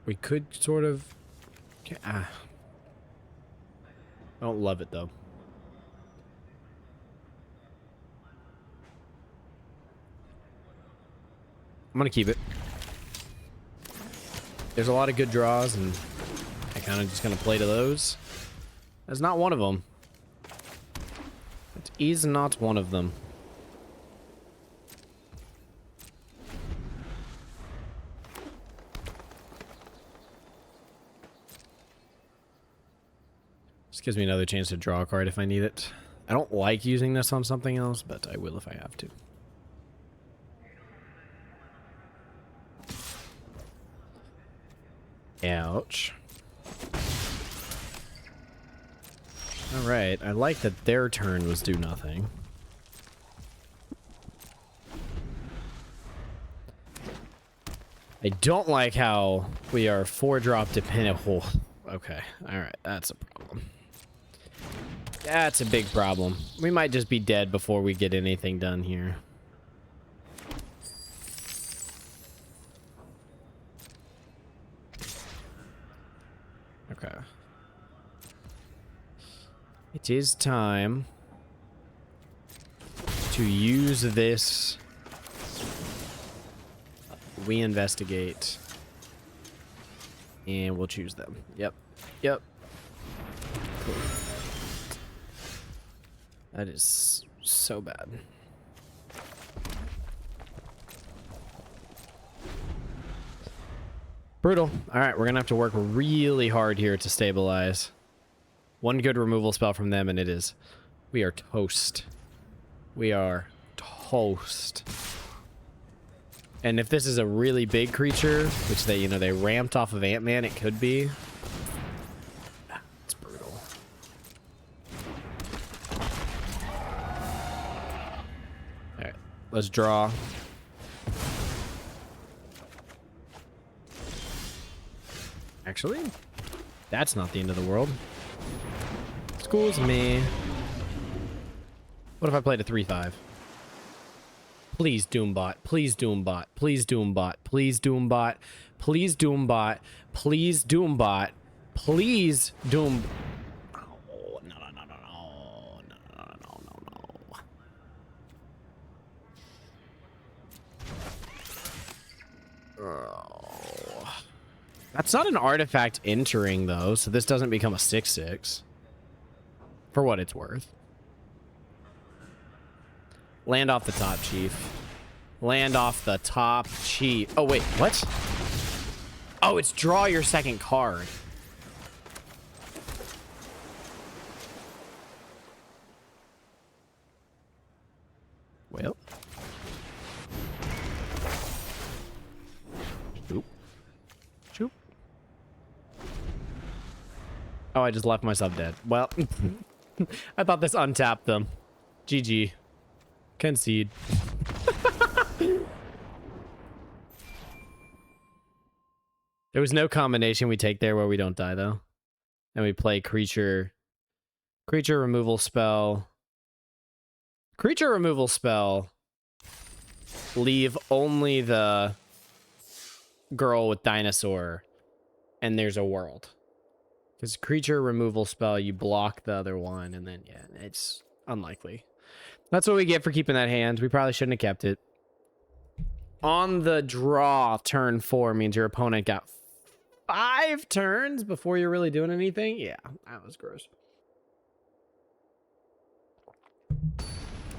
We could sort of... I don't love it, though. I'm going to keep it. There's a lot of good draws, and I kind of just going to play to those. That's not one of them. It is not one of them. This gives me another chance to draw a card if I need it. I don't like using this on something else, but I will if I have to. Ouch. Alright, I like that their turn was do nothing. I don't like how we are 4-drop dependent. Oh, okay, alright, that's a problem. That's a big problem. We might just be dead before we get anything done here. Okay. It is time to use this. We investigate. And we'll choose them. Yep. Yep. Cool. That is so bad. Brutal. Alright, we're gonna have to work really hard here to stabilize. One good removal spell from them and it is... We are toast. We are toast. And if this is a really big creature, which they, you know, they ramped off of Ant-Man, it could be. It's brutal. Alright, let's draw. Actually, that's not the end of the world. Excuse me. What if I played a 3/5? Please, Doombot. Please, Doombot. Please, Doombot. Please, Doombot. Please, Doombot. Please, Doombot. Please, Doom... Oh, no, no, no, no, no. No, no, no, no. Oh. That's not an artifact entering, though, so this doesn't become a 6/6. For what it's worth. Land off the top, Chief. Land off the top, Chief. Oh, wait, what? Oh, it's draw your second card. Well. Shoop. Shoop. Oh, I just left myself dead. Well, I thought this untapped them. GG. Concede. There was no combination we take there where we don't die, though. And we play creature removal spell. Creature removal spell. Leave only the girl with dinosaur. and there's a world. Because creature removal spell, you block the other one, and then, yeah, it's unlikely. That's what we get for keeping that hand. We probably shouldn't have kept it. On the draw, turn 4 means your opponent got 5 turns before you're really doing anything. Yeah, that was gross.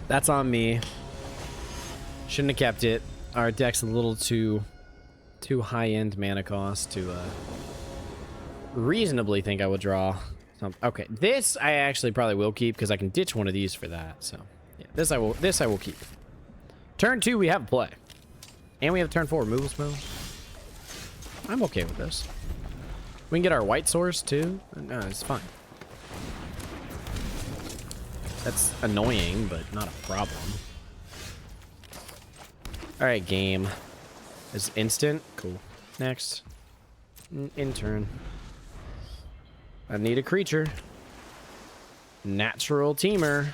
That's on me. Shouldn't have kept it. Our deck's a little too high-end mana cost to reasonably think I would draw something. Okay, this I actually probably will keep because I can ditch one of these for that. So yeah, this I will keep. Turn 2 we have play, and we have turn 4 removal spell. I'm okay with this. We can get our white source too. No, it's fine. That's annoying, but not a problem. All right, game. Is instant. Cool. Next. In turn. I need a creature. Natural teamer.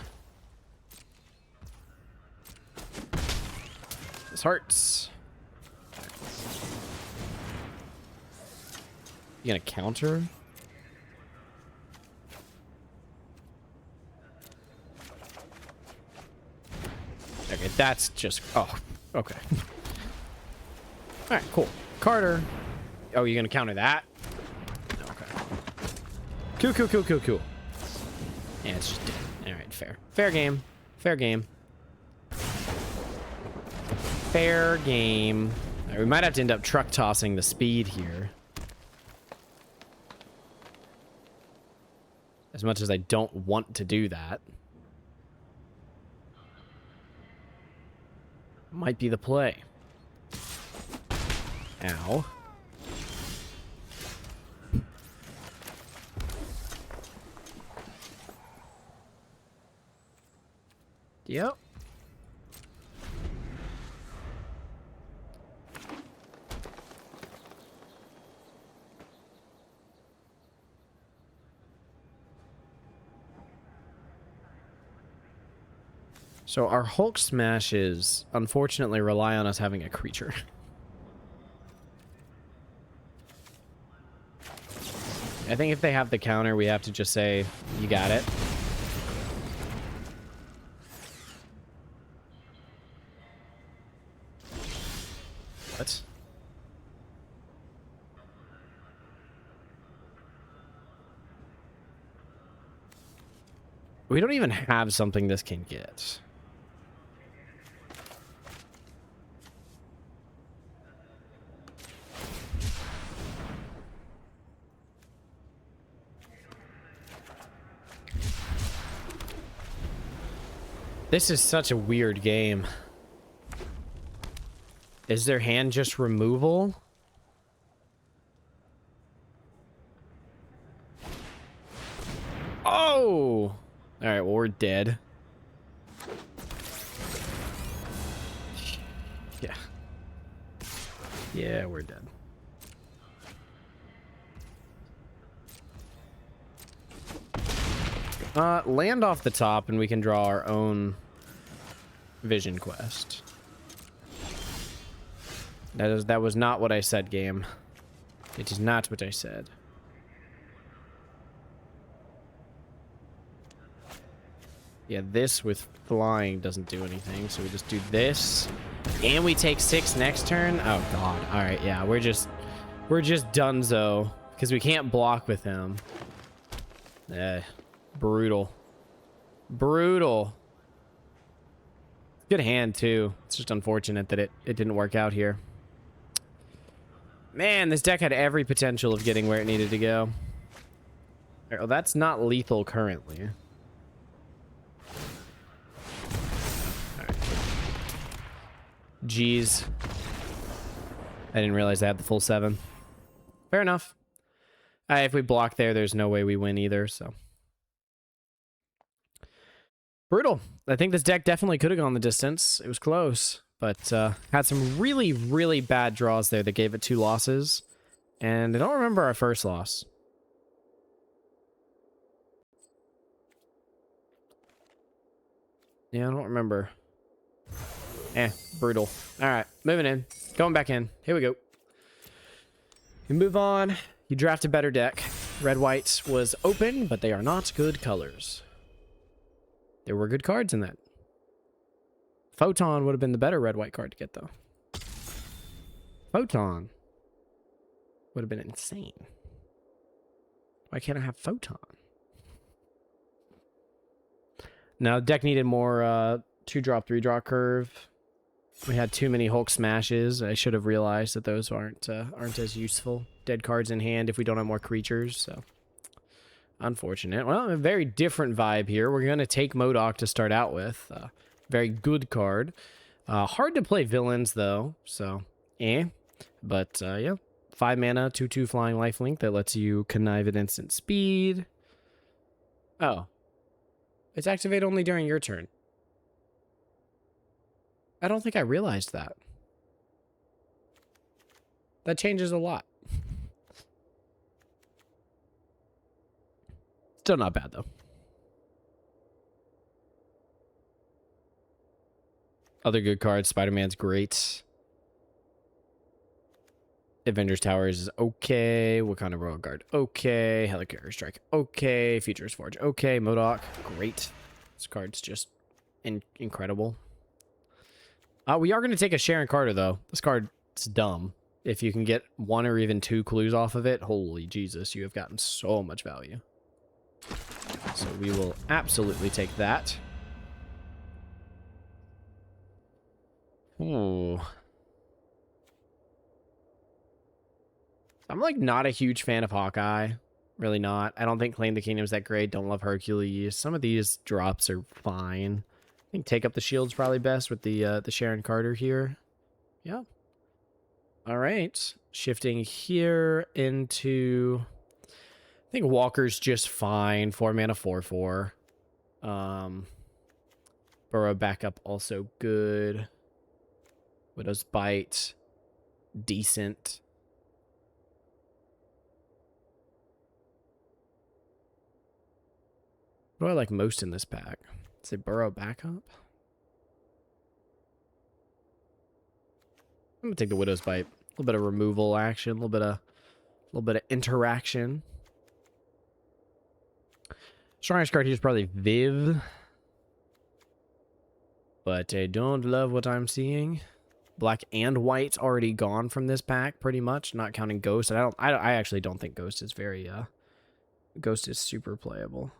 This hurts. You gonna counter? Okay, that's just... Oh, okay. Alright, cool. Carter. Oh, you're gonna counter that? Okay. Cool. Yeah, it's just dead. Alright, fair. Fair game. Fair game. Fair game. Right, we might have to end up truck tossing the speed here. As much as I don't want to do that. Might be the play. Ow. Yep. So our Hulk smashes, unfortunately, rely on us having a creature. I think if they have the counter, we have to just say, you got it. What? We don't even have something this can get. This is such a weird game. Is their hand just removal? Oh! Alright, well, we're dead. Yeah. Yeah, we're dead. Land off the top and we can draw our own vision quest. That was not what I said, game. It is not what I said. Yeah, this with flying doesn't do anything, so we just do this. And we take 6 next turn? Oh god. Alright, yeah, we're just donezo. Because we can't block with him. Brutal. Brutal. Good hand, too. It's just unfortunate that it didn't work out here. Man, this deck had every potential of getting where it needed to go. Right, well, that's not lethal currently. Alright. Jeez. I didn't realize I had the full 7. Fair enough. If we block there, there's no way we win either, so... Brutal. I think this deck definitely could have gone the distance. It was close, but had some really, really bad draws there that gave it 2 losses. And I don't remember our first loss. Yeah, I don't remember. Brutal. All right, moving in. Going back in. Here we go. We move on. You draft a better deck. Red-white was open, but they are not good colors. There were good cards in that. Photon would have been the better red-white card to get, though. Photon would have been insane. Why can't I have Photon? Now, deck needed more 2-drop, 3-drop curve. We had too many Hulk smashes. I should have realized that those aren't as useful. Dead cards in hand if we don't have more creatures, so unfortunate. Well, a very different vibe here. We're going to take MODOK to start out with. Very good card. Hard to play villains, though, so But, yeah. 5 mana, 2/2 flying lifelink that lets you connive at instant speed. Oh. It's activate only during your turn. I don't think I realized that. That changes a lot. Still not bad, though. Other good cards. Spider-Man's great. Avengers Towers is okay. Wakanda Royal Guard, okay. Helicarrier Strike, okay. Futurist Forge, okay. MODOK, great. This card's just incredible. We are going to take a Sharon Carter, though. This card's dumb. If you can get 1 or even 2 clues off of it, holy Jesus, you have gotten so much value. So we will absolutely take that. Ooh. I'm, like, not a huge fan of Hawkeye. Really not. I don't think Claim the Kingdom's that great. Don't love Hercules. Some of these drops are fine. I think Take Up the Shield's probably best with the Sharon Carter here. Yeah. All right. Shifting here into... I think Walker's just fine. 4 mana, 4/4. Burrow Backup also good. Widow's Bite. Decent. What do I like most in this pack? Say Burrow Backup? I'm gonna take the Widow's Bite. A little bit of removal action, a little bit of interaction. Strongest card here is probably Viv. But I don't love what I'm seeing. Black and white's already gone from this pack, pretty much, not counting Ghost. I actually don't think Ghost is very Ghost is super playable.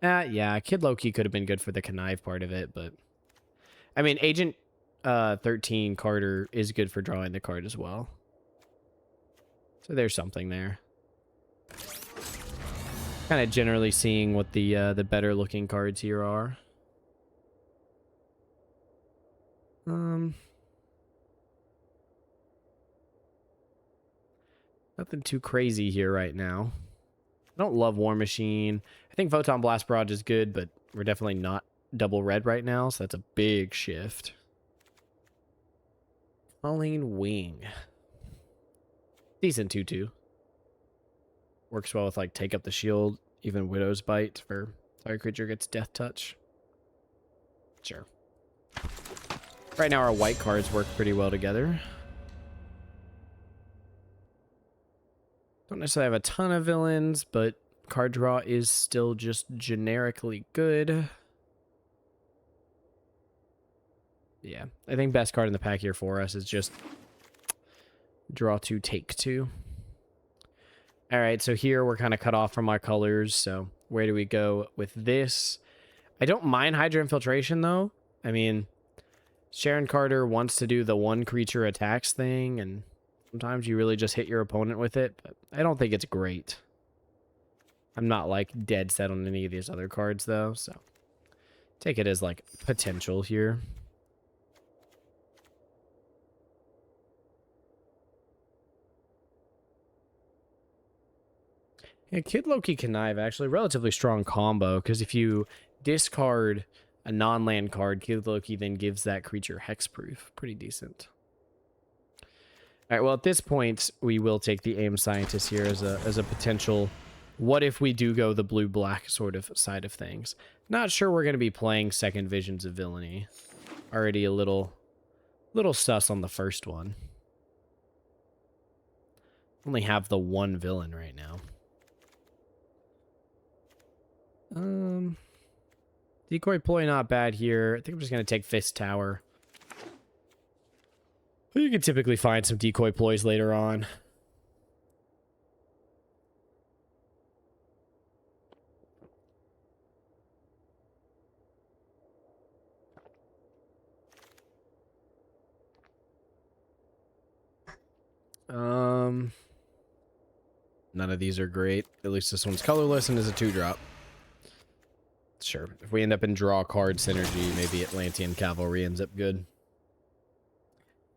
Yeah, Kid Loki could have been good for the connive part of it, but I mean, Agent 13 Carter is good for drawing the card as well. So there's something there. Kind of generally seeing what the better looking cards here are. Nothing too crazy here right now. I don't love War Machine. I think Photon Blast Barrage is good, but we're definitely not double red right now, so that's a big shift. Falling Wing. Decent 2/2. Works well with, like, Take Up the Shield, even Widow's Bite for target creature gets Death Touch. Sure. Right now our white cards work pretty well together. Don't necessarily have a ton of villains, but card draw is still just generically good. Yeah, I think best card in the pack here for us is just draw 2, take 2. All right, so here we're kind of cut off from our colors, so where do we go with this? I don't mind Hydra Infiltration, though. I mean, Sharon Carter wants to do the 1 creature attacks thing, and sometimes you really just hit your opponent with it, but I don't think it's great. I'm not, like, dead set on any of these other cards, though, so take it as, like, potential here. Yeah, Kid Loki Connive, actually, relatively strong combo, because if you discard a non-land card, Kid Loki then gives that creature hexproof. Pretty decent. All right, well, at this point, we will take the Aim Scientist here as a potential, what if we do go the blue-black sort of side of things. Not sure we're going to be playing Second Visions of Villainy. Already a little sus on the first one. Only have the one villain right now. Decoy ploy not bad here. I think I'm just gonna take Fist Tower. You can typically find some decoy ploys later on. None of these are great. At least this one's colorless and is a 2-drop. Sure. If we end up in draw card synergy, maybe Atlantean Cavalry ends up good.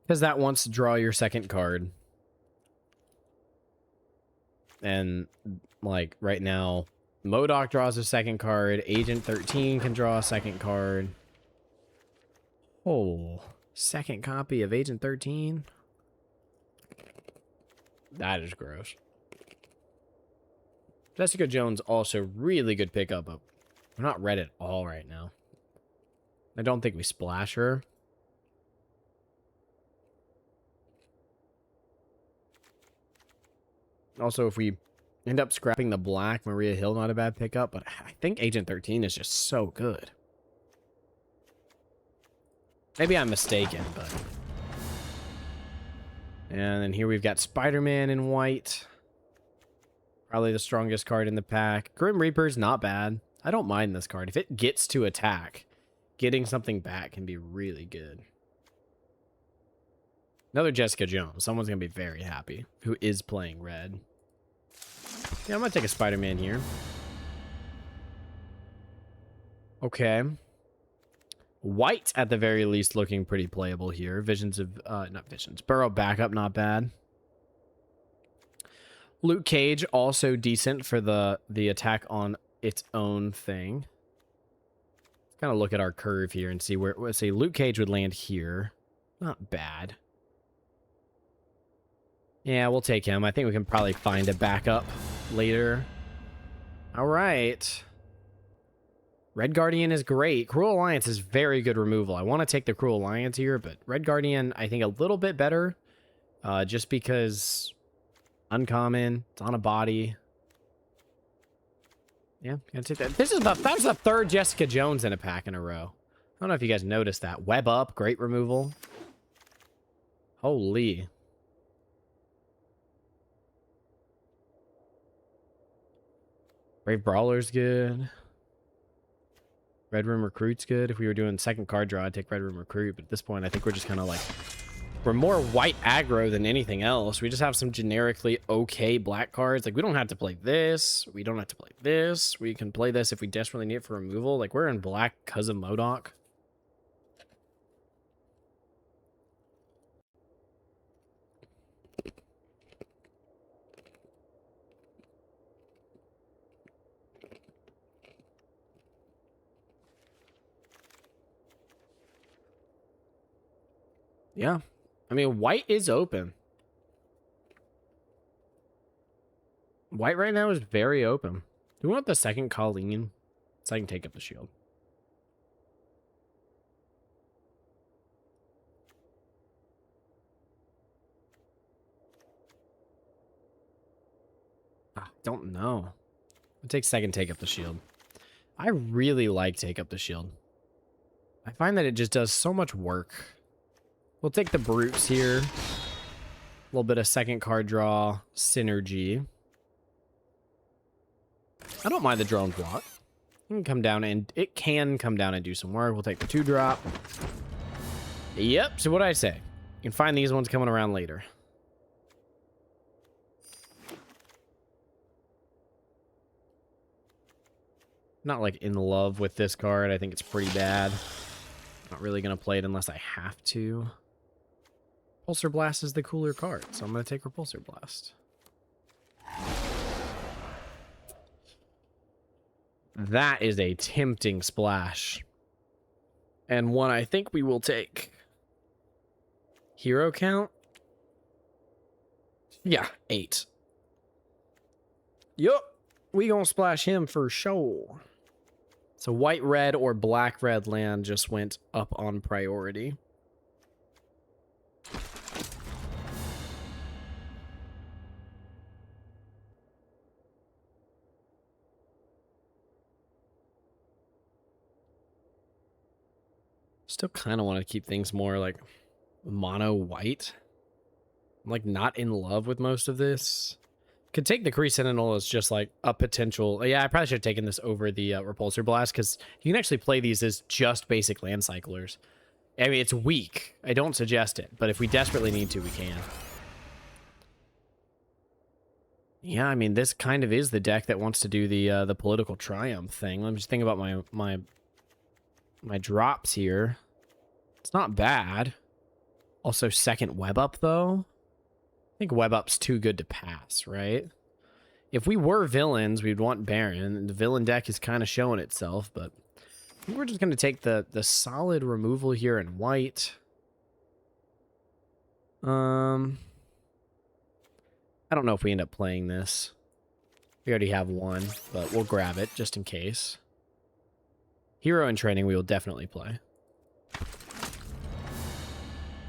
Because that wants to draw your second card. And, like, right now, MODOK draws a second card. Agent 13 can draw a second card. Oh, second copy of Agent 13? That is gross. Jessica Jones also really good pickup, but we're not red at all right now. I don't think we splash her. Also, if we end up scrapping the black, Maria Hill, not a bad pickup, but I think Agent 13 is just so good. Maybe I'm mistaken, but... And then here we've got Spider-Man in white. Probably the strongest card in the pack. Grim Reaper's not bad. I don't mind this card. If it gets to attack, getting something back can be really good. Another Jessica Jones. Someone's going to be very happy who is playing red. Yeah, I'm going to take a Spider-Man here. Okay. White, at the very least, looking pretty playable here. Visions of... not Visions. Burrow backup, not bad. Luke Cage, also decent for the attack on its own thing. Let's kind of look at our curve here and see where... Let's say Luke Cage would land here. Not bad. Yeah, we'll take him. I think we can probably find a backup later. All right. Red Guardian is great. Cruel Alliance is very good removal. I want to take the Cruel Alliance here, but Red Guardian, I think, a little bit better. Just because... Uncommon. It's on a body. Yeah, gonna take that. That was the third Jessica Jones in a pack in a row. I don't know if you guys noticed that. Web up, great removal. Holy. Brave Brawler's good. Red Room Recruit's good. If we were doing second card draw, I'd take Red Room Recruit. But at this point, I think we're just kind of like... We're more white aggro than anything else. We just have some generically okay black cards. Like, we don't have to play this. We don't have to play this. We can play this if we desperately need it for removal. Like, we're in black because of MODOK. Yeah. I mean, white is open. White right now is very open. Do we want the second Colleen? So I can take up the shield. Don't know. I'll take second, take up the shield. I really like take up the shield. I find that it just does so much work. We'll take the brutes here. A little bit of second card draw synergy. I don't mind the drone block. It can come down and do some work. We'll take the 2-drop. Yep. So what did I say? You can find these ones coming around later. Not like in love with this card. I think it's pretty bad. Not really gonna play it unless I have to. Repulsor Blast is the cooler card, so I'm going to take Repulsor Blast. That is a tempting splash. And one I think we will take. Hero count? Yeah, 8. Yup, we gonna splash him for sure. So white red or black red land just went up on priority. Still kind of want to keep things more like mono white. I'm like not in love with most of this. Could take the Kree Sentinel as just like a potential. Yeah, I probably should have taken this over the Repulsor Blast because you can actually play these as just basic land cyclers. I mean, it's weak. I don't suggest it, but if we desperately need to, we can. Yeah, I mean, this kind of is the deck that wants to do the political triumph thing. Let me just think about my drops here. It's not bad. Also, second web up though. I think web up's too good to pass, right? If we were villains, we'd want Baron. The villain deck is kind of showing itself, but I think we're just going to take the solid removal here in white. I don't know if we end up playing this. We already have one, but we'll grab it just in case. Hero in training we will definitely play.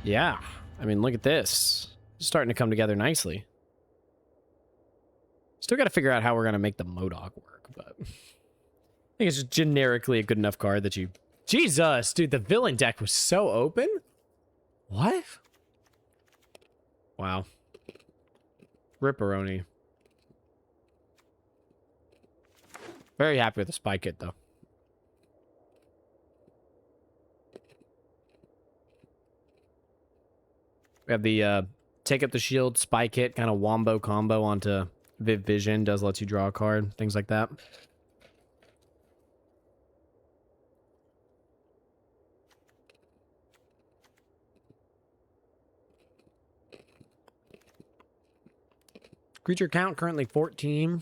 Yeah. I mean, look at this. It's starting to come together nicely. Still got to figure out how we're going to make the MODOK work, but I think it's just generically a good enough card that you... Jesus, dude, the villain deck was so open? What? Wow. Ripperoni. Very happy with the spy kit, though. We have the take up the shield spy kit kind of wombo combo onto Viv Vision. Does let you draw a card, things like that. Creature count currently 14.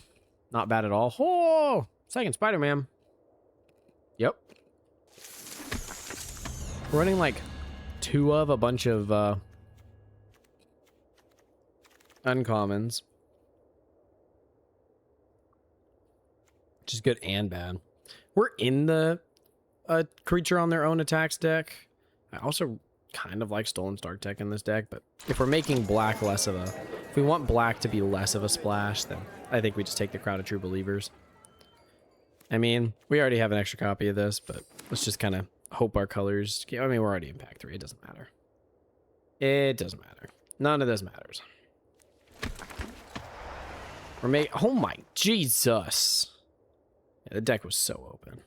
Not bad at all. Oh, second Spider-Man. Yep. We're running like two of a bunch of uncommons. Which is good and bad. We're in the creature on their own attacks deck. I also kind of like Stolen Stark Tech in this deck, but if we're making black less of a... If we want black to be less of a splash, then I think we just take the Crowd of True Believers. I mean, we already have an extra copy of this, but let's just kind of hope our colors... I mean, we're already in pack 3. It doesn't matter. It doesn't matter. None of this matters. We're making... Oh my Jesus! Yeah, the deck was so open.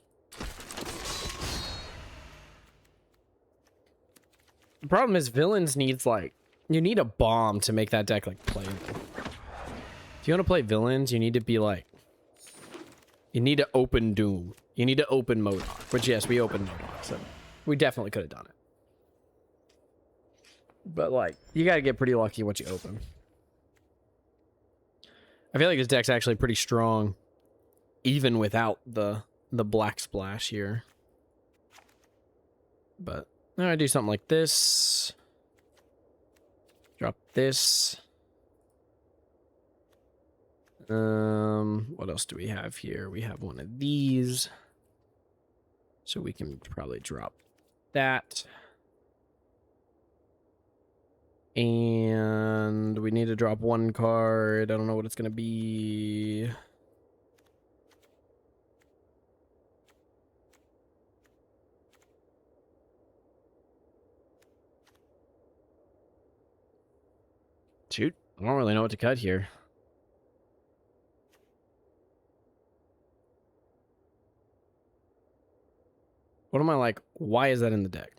The problem is villains needs like... You need a bomb to make that deck like playable. If you want to play villains, you need to be like... You need to open Doom. You need to open MODOK. Which yes, we opened MODOK, so we definitely could have done it. But like, you gotta get pretty lucky what you open. I feel like this deck's actually pretty strong, even without the black splash here. But I'm gonna do something like this. Drop this. What else do we have here? We have one of these. So we can probably drop that. And we need to drop one card. I don't know what it's going to be. Shoot, I don't really know what to cut here. What am I like? Why is that in the deck?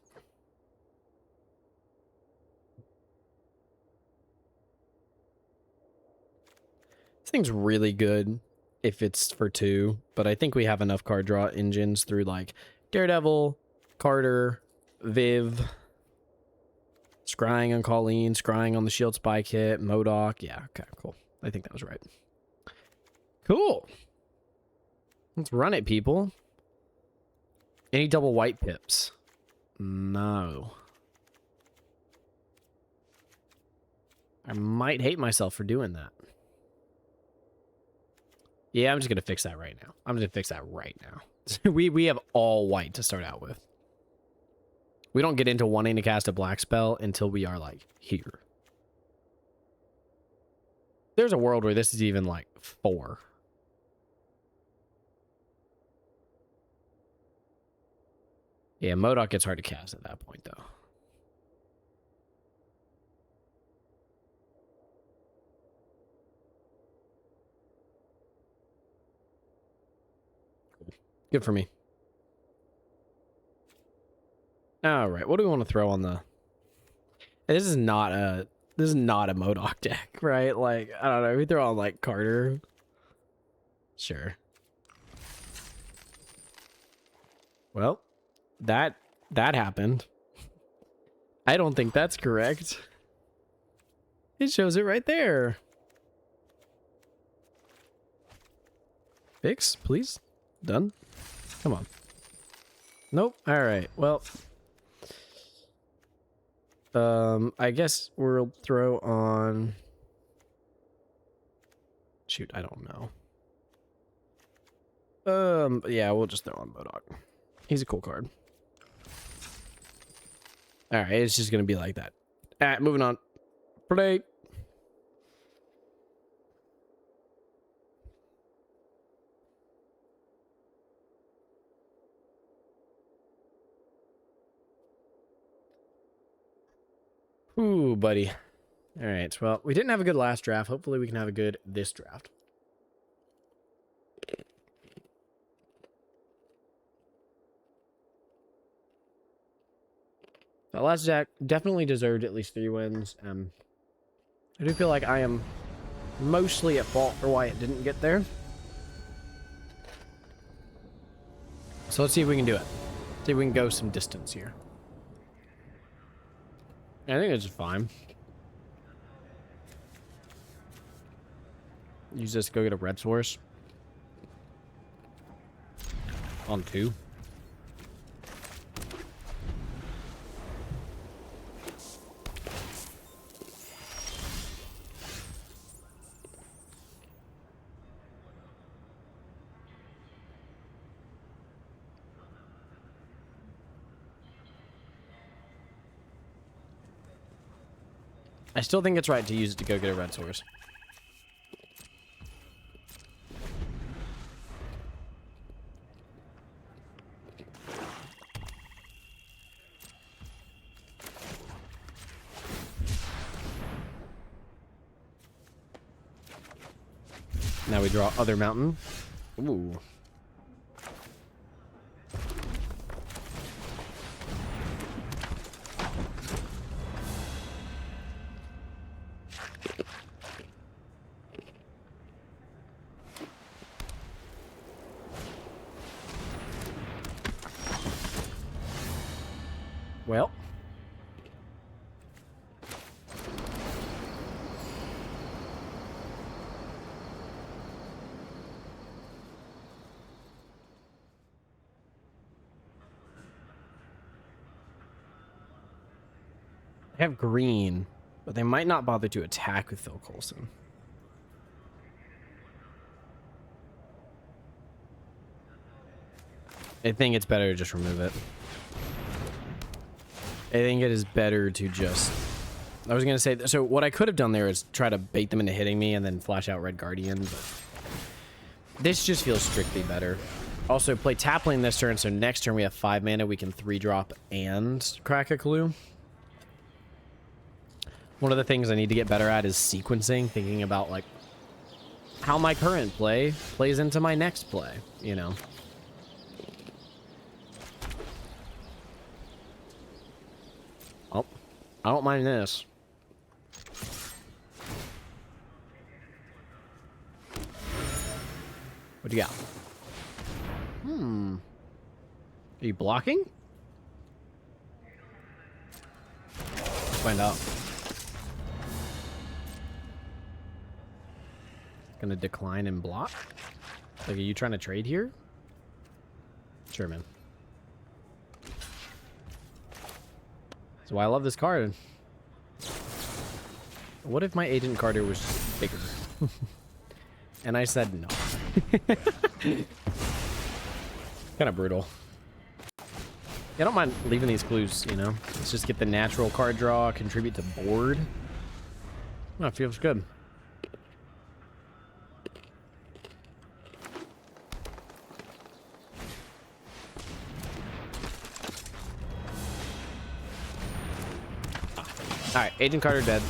This thing's really good if it's for 2, but I think we have enough card draw engines through like Daredevil, Carter, Viv, Scrying on Colleen, Scrying on the Shield Spy Kit, MODOK. Yeah, okay, cool. I think that was right. Cool. Let's run it, people. Any double white pips? No. I might hate myself for doing that. Yeah, I'm just going to fix that right now. I'm going to fix that right now. we have all white to start out with. We don't get into wanting to cast a black spell until we are, like, here. There's a world where this is even, like, 4. Yeah, Modok gets hard to cast at that point, though. Good for me. All right, what do we want to throw on the... This is not a Modok deck, right? Like, I don't know. We throw on, like, Carter. Sure. Well, that happened. I don't think that's correct. It shows it right there. Fix, please. Done. Come on. Nope. All right. Well, I guess we'll throw on... Shoot, I don't know. Yeah, we'll just throw on Modok. He's a cool card. All right, it's just gonna be like that. All right, moving on. Play. Ooh, buddy. All right, well, we didn't have a good last draft. Hopefully we can have a good this draft. The last deck definitely deserved at least 3 wins. I do feel like I am mostly at fault for why it didn't get there. So let's see if we can do it. See if we can go some distance here. I think it's fine. Use this to go get a red source. On 2. I still think it's right to use it to go get a red source. Now we draw other mountain. Ooh. Well. They have green, but they might not bother to attack with Phil Coulson. I think it's better to just remove it. I think it is better to just... I was going to say... So what I could have done there is try to bait them into hitting me and then flash out Red Guardian, but... This just feels strictly better. Also, play tap lane this turn, so next turn we have 5 mana. We can 3-drop and crack a clue. One of the things I need to get better at is sequencing, thinking about, like, how my current play plays into my next play, you know? Oh, I don't mind this. What do you got? Are you blocking? Let's find out. Gonna decline and block? Like, are you trying to trade here? Sure, man. That's why I love this card. What if my Agent Carter was just bigger? And I said no. Kind of brutal. I don't mind leaving these clues, you know? Let's just get the natural card draw, contribute to board. Oh, it feels good. Alright, Agent Carter dead.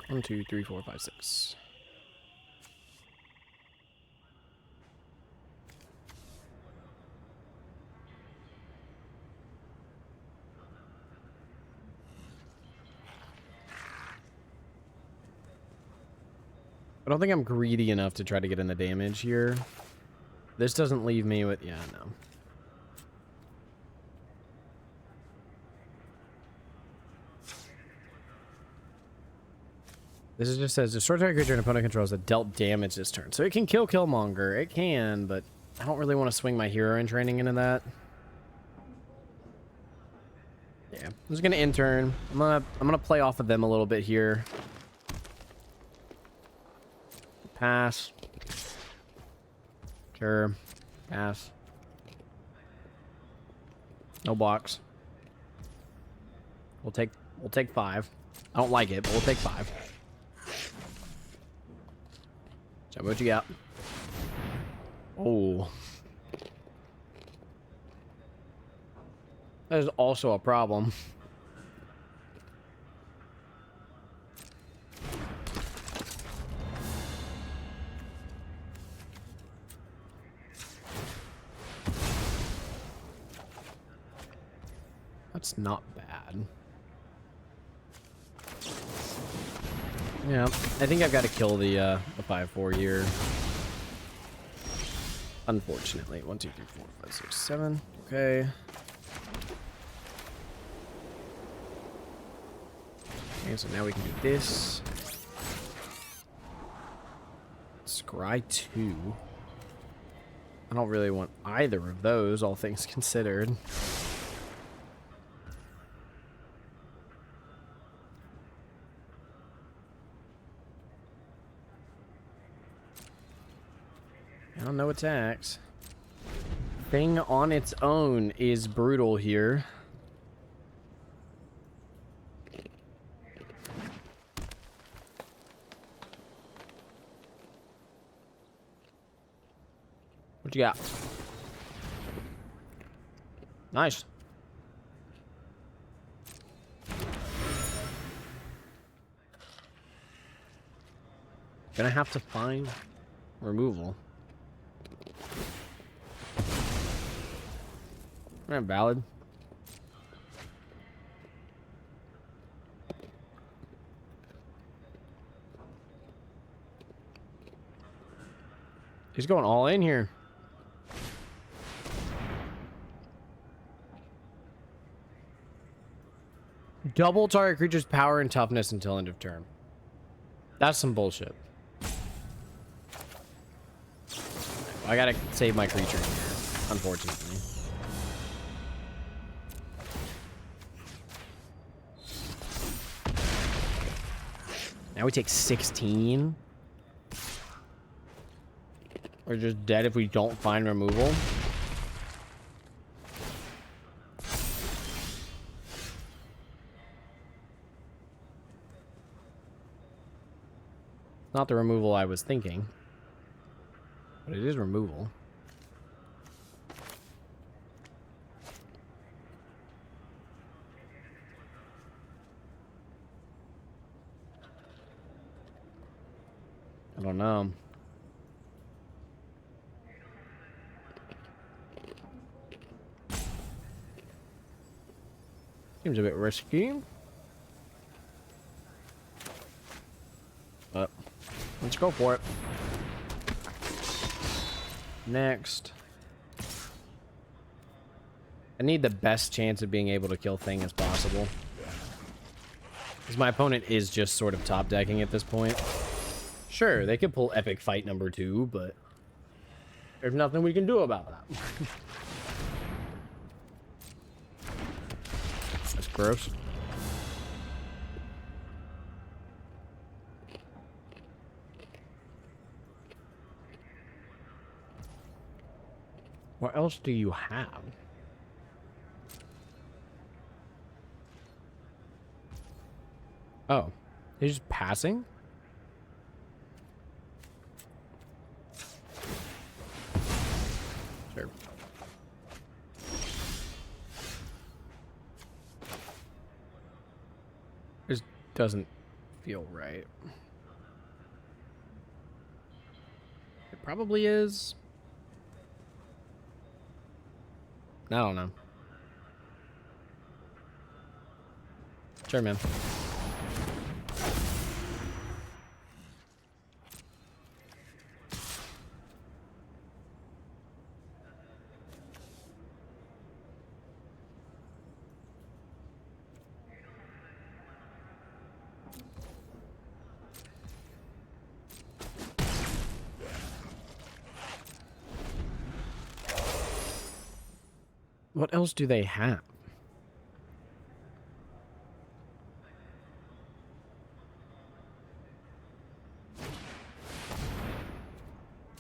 One, two, three, four, five, six. I don't think I'm greedy enough to try to get in the damage here. This doesn't leave me with... Yeah, no. This just says, destroy target creature an opponent controls that dealt damage this turn. So it can kill Killmonger. It can, but I don't really want to swing my hero in training into that. Yeah, I'm just gonna intern. I'm gonna play off of them a little bit here. Pass. Sure. Pass. No blocks. We'll take 5. I don't like it, but we'll take 5. So what you got? Oh. That is also a problem. That's not bad. Yeah, I think I've got to kill the 5/4 here. Unfortunately. 1, 2, 3, 4, 5, 6, 7. Okay. Okay, so now we can do this. Scry 2. I don't really want either of those, all things considered. I don't know attacks. Thing on its own is brutal here. What you got? Nice. Gonna have to find removal. Not valid. He's going all in here. Double target creature's power and toughness until end of turn. That's some bullshit. I gotta save my creature here, unfortunately. Now we take 16. We're just dead if we don't find removal. Not the removal I was thinking, but it is removal. I don't know. Seems a bit risky. But let's go for it. Next. I need the best chance of being able to kill Thing as possible. Because my opponent is just sort of top decking at this point. Sure, they could pull Epic Fight number 2, but there's nothing we can do about that. That's gross. What else do you have? Oh, he's just passing? doesn't feel right. It probably is. I don't know. Sure, man. What else do they have?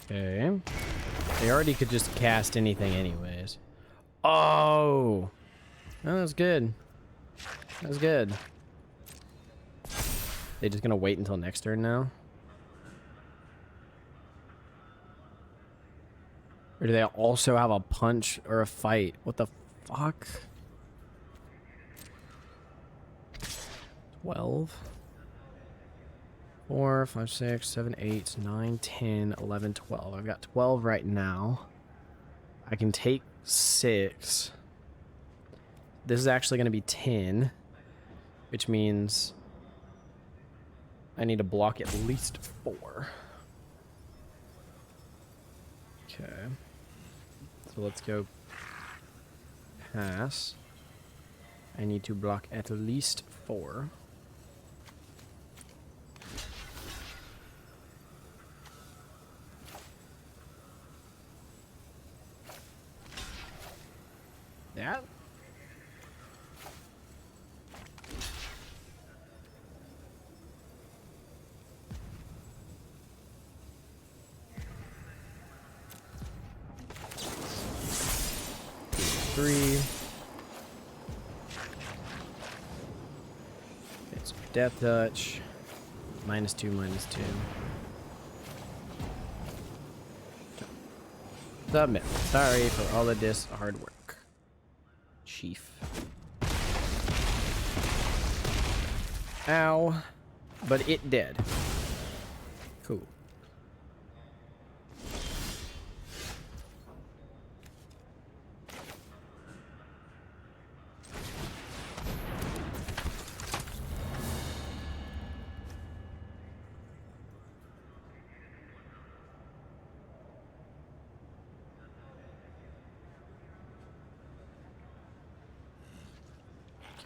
Okay. They already could just cast anything anyways. Oh! Oh, that's good. That's good. They just gonna wait until next turn now? Or do they also have a punch or a fight? What the fuck? 12? 4, 5, 6, 7, 8, 9, 10, 11, 12. I've got 12 right now. I can take 6. This is actually going to be 10, which means I need to block at least 4. Okay. So let's go pass. I need to block at least 4. That? Three. It's death touch. -2, -2. Submit. Sorry for all of this hard work, Chief. Ow. But it did. Cool.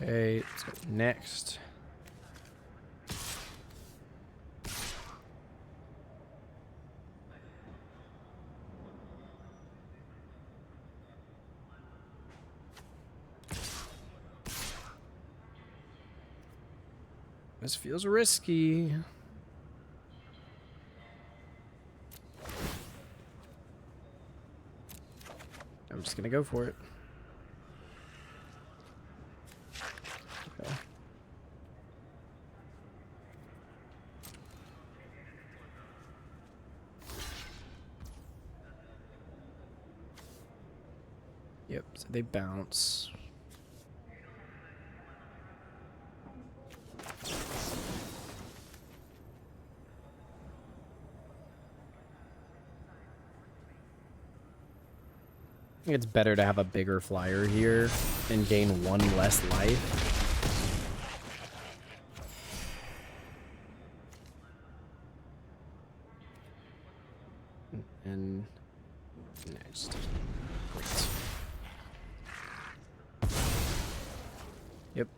Okay, so next. This feels risky. I'm just gonna go for it. Okay. Yep, so they bounce. I think it's better to have a bigger flyer here and gain 1 less life. And next. Great. Yep.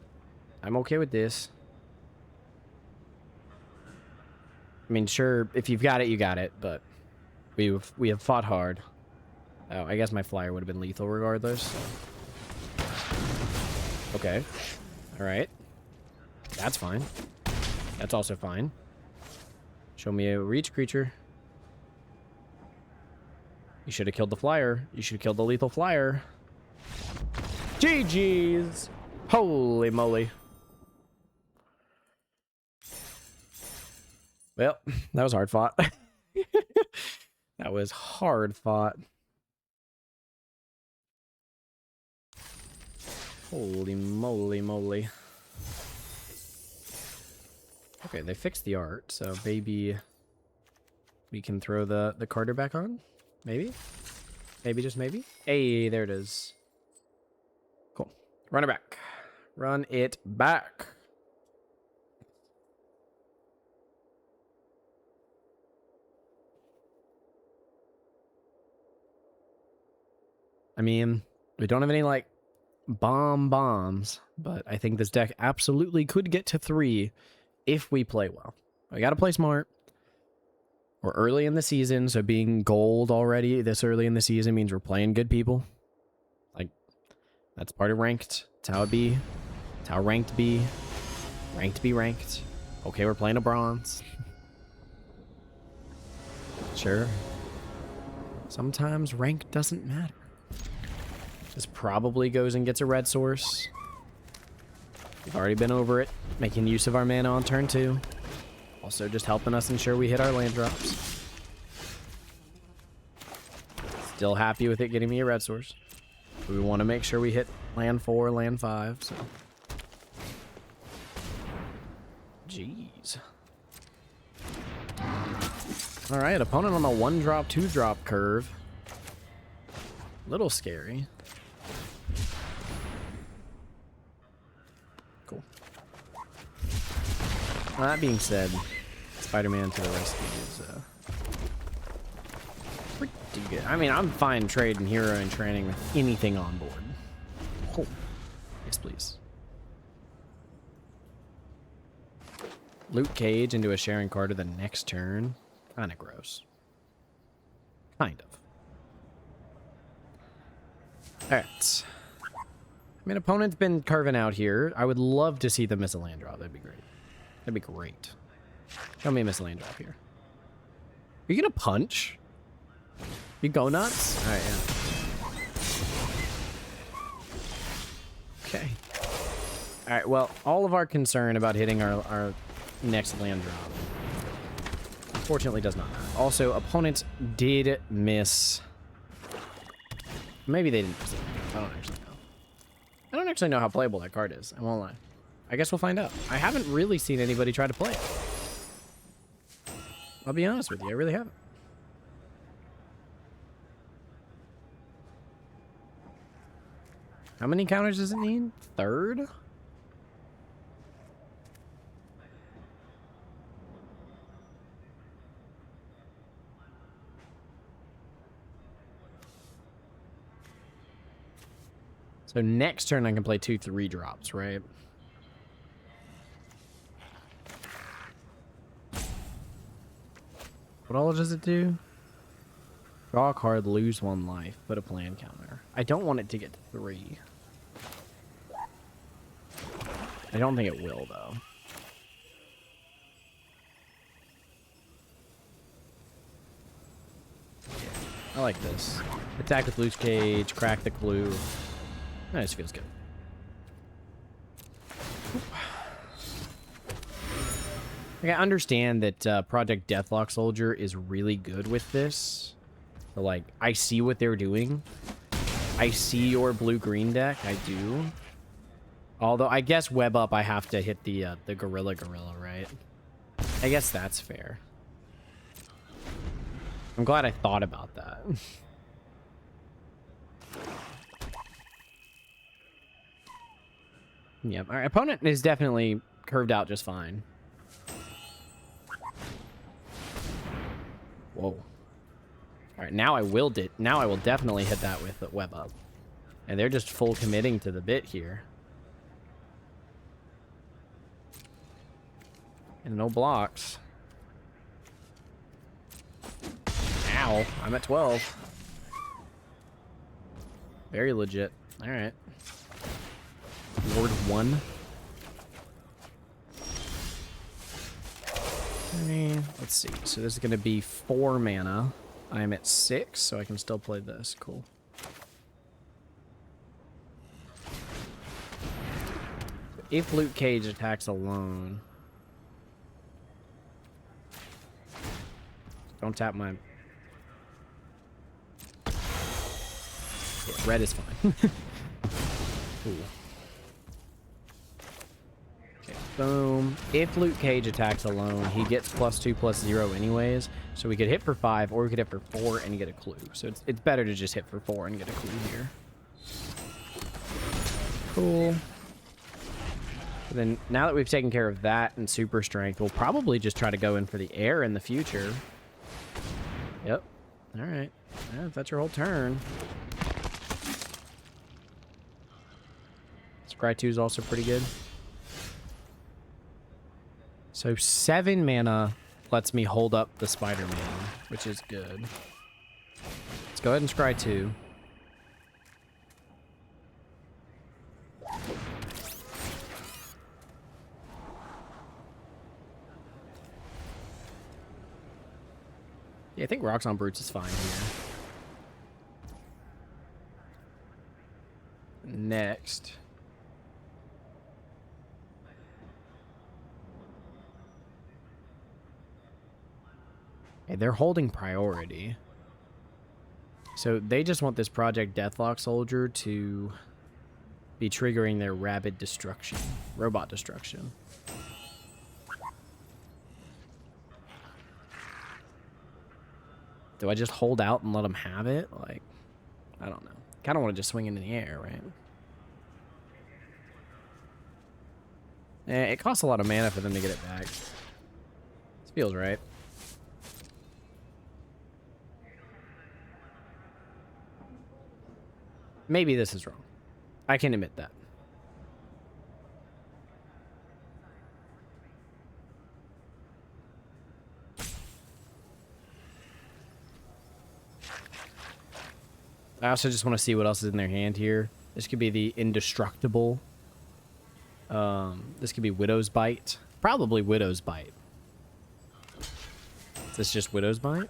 I'm okay with this. I mean, sure, if you've got it, you got it, but we have fought hard. Oh, I guess my flyer would have been lethal regardless. So. Okay. All right. That's fine. That's also fine. Show me a reach creature. You should have killed the flyer. You should have killed the lethal flyer. GG's. Holy moly. Well, that was hard fought. That was hard fought. Holy moly moly. Okay, they fixed the art, so maybe we can throw the Carter back on? Maybe? Maybe, just maybe? Hey, there it is. Cool. Run it back. Run it back. I mean, we don't have any, like, bombs, but I think this deck absolutely could get to 3 if we play well. We gotta play smart. We're early in the season, so being gold already this early in the season means we're playing good people. Like, that's part of ranked. It's how it be. It's how ranked be. Ranked be ranked. Okay, we're playing a bronze. Sure. Sometimes rank doesn't matter. This probably goes and gets a red source. We've already been over it, making use of our mana on turn 2. Also just helping us ensure we hit our land drops. Still happy with it getting me a red source. We want to make sure we hit land 4, land 5, so. Jeez. Alright, opponent on the 1-drop, 2-drop curve. Little scary. Cool. Well, that being said, Spider-Man to the rescue is pretty good. I mean, I'm fine trading hero and training with anything on board. Oh, yes, please. Luke Cage into a Sharing Carter the next turn. Kind of gross. Kind of. Alright. I mean, opponent's been carving out here. I would love to see the miss a land drop. That'd be great. That'd be great. Show me a miss a land drop here. Are you gonna punch? You go nuts? Alright, yeah. Okay. Alright, well, all of our concern about hitting our next land drop unfortunately does not matter. Also, opponents did miss. Maybe they didn't miss it. I don't actually know. I don't actually know how playable that card is. I won't lie. I guess we'll find out. I haven't really seen anybody try to play it. I'll be honest with you. I really haven't. How many counters does it need? 3rd? So next turn I can play 2 3-drops, right? What all does it do? Draw a card, lose 1 life, put a plan counter. I don't want it to get to 3. I don't think it will, though. I like this. Attack with Luke Cage, crack the clue. That just feels good. Like, I understand that Project Deathlock Soldier is really good with this. But, like, I see what they're doing. I see your blue-green deck. I do. Although, I guess web up, I have to hit the Gorilla, right? I guess that's fair. I'm glad I thought about that. Yep, our opponent is definitely curved out just fine. Whoa. Alright, now I will definitely hit that with the web up. And they're just full committing to the bit here. And no blocks. Ow, I'm at 12. Very legit. Alright. Ward 1. Let's see. So this is going to be 4 mana. I'm at 6, so I can still play this. Cool. If Luke Cage attacks alone... Don't tap my... Yeah, red is fine. Ooh. Okay. Boom. If Luke Cage attacks alone, he gets +2/+0 anyways. So we could hit for 5, or we could hit for 4 and get a clue. So it's better to just hit for 4 and get a clue here. Cool. And then now that we've taken care of that and super strength, we'll probably just try to go in for the air in the future. Yep. All right. Yeah, if that's your whole turn. Scry 2 is also pretty good. So 7 mana lets me hold up the Spider-Man, which is good. Let's go ahead and scry 2. Yeah, I think Rocks on Brutes is fine here. Next. Okay, they're holding priority. So they just want this Project Deathlock Soldier to be triggering their rabid destruction. Robot destruction. Do I just hold out and let them have it? Like, I don't know. Kind of want to just swing it in the air, right? It costs a lot of mana for them to get it back. This feels right. Maybe this is wrong. I can admit that. I also just want to see what else is in their hand here. This could be the Indestructible. This could be Widow's Bite. Probably Widow's Bite. Is this just Widow's Bite?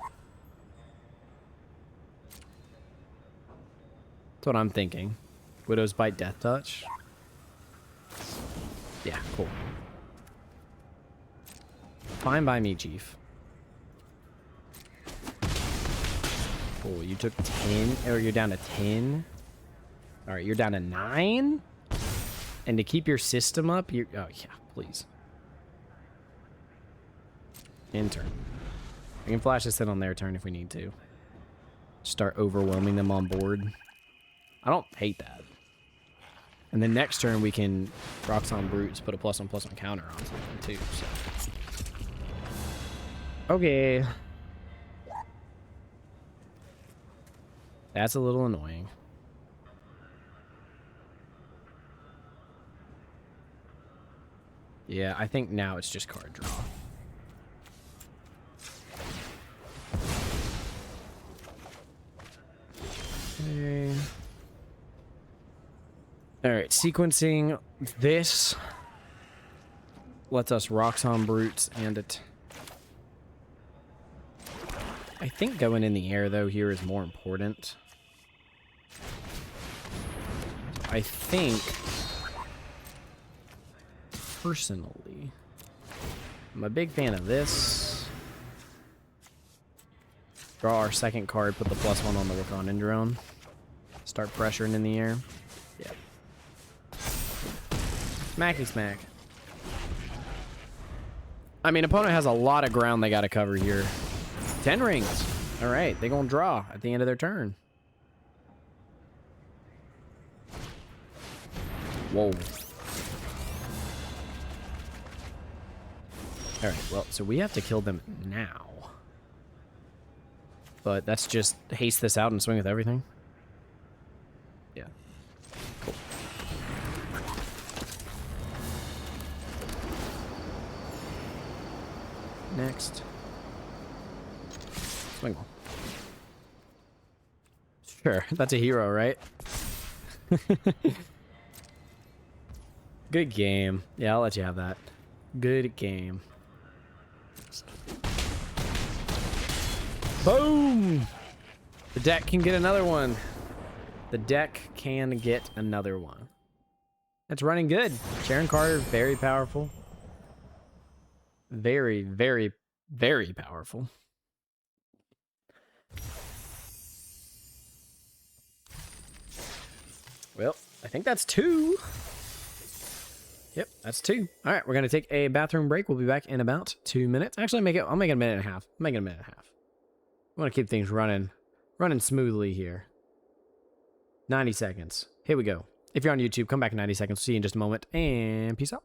That's what I'm thinking. Widow's Bite, Death Touch. Yeah, cool. Fine by me, Chief. Cool, you took 10, or you're down to 10. All right, you're down to 9. And to keep your system up, you're... Oh, yeah, please. In turn. We can flash this in on their turn if we need to. Start overwhelming them on board. I don't hate that. And then next turn, we can Rocks on Brutes, put a +1/+1 counter on something, too, so... Okay. That's a little annoying. Yeah, I think now it's just card draw. Okay. Alright, sequencing this lets us Rocks on Brutes and it. I think going in the air, though, here is more important. I think, personally, I'm a big fan of this. Draw our second card, put the +1 on the Wakandan drone. Start pressuring in the air. Yep. Smacky smack. I mean, opponent has a lot of ground they got to cover here. 10 rings. All right, they're going to draw at the end of their turn. Whoa. All right, well, so we have to kill them now. But that's just haste this out and swing with everything. Yeah. Cool. Next. Swing ball. Sure, that's a hero, right? Good game. Yeah, I'll let you have that. Good game. Boom! The deck can get another one. The deck can get another one. That's running good. Sharon Carter, very powerful. Very, very, very powerful. Well, I think that's 2. Yep, that's 2. All right, we're going to take a bathroom break. We'll be back in about 2 minutes. Actually, I'll make it a minute and a half. I'm making a minute and a half. I want to keep things running smoothly here. 90 seconds. Here we go. If you're on YouTube, come back in 90 seconds. See you in just a moment, and peace out.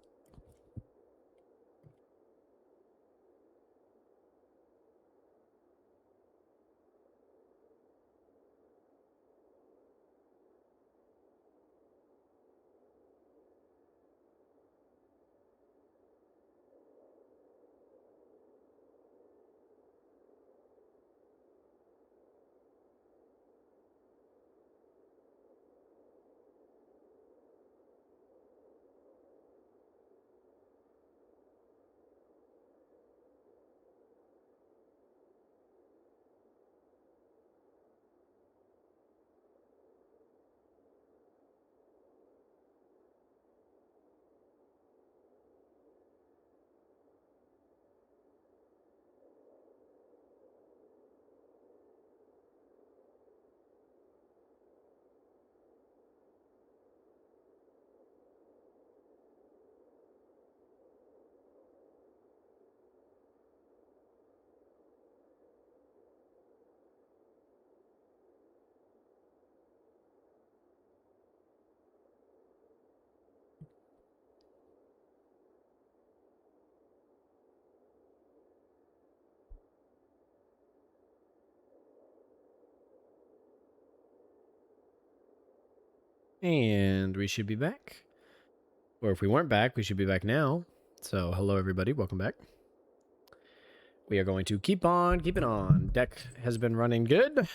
And we should be back. Or if we weren't back, we should be back now. So, hello everybody, welcome back. We are going to keep on keeping on. Deck has been running good.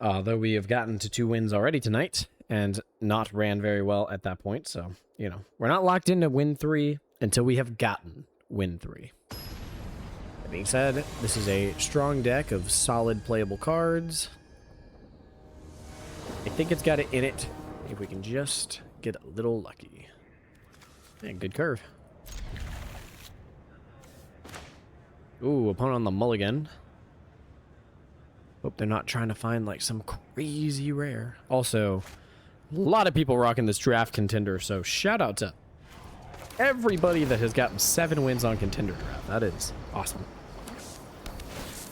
Though we have gotten to 2 wins already tonight, and not ran very well at that point. So, you know, we're not locked into win 3 until we have gotten win 3. That being said, this is a strong deck of solid playable cards. I think it's got it in it if we can just get a little lucky. Yeah, good curve. Ooh, opponent on the mulligan. Hope they're not trying to find like some crazy rare. Also, a lot of people rocking this draft contender, so shout out to everybody that has gotten 7 wins on contender draft. That is awesome.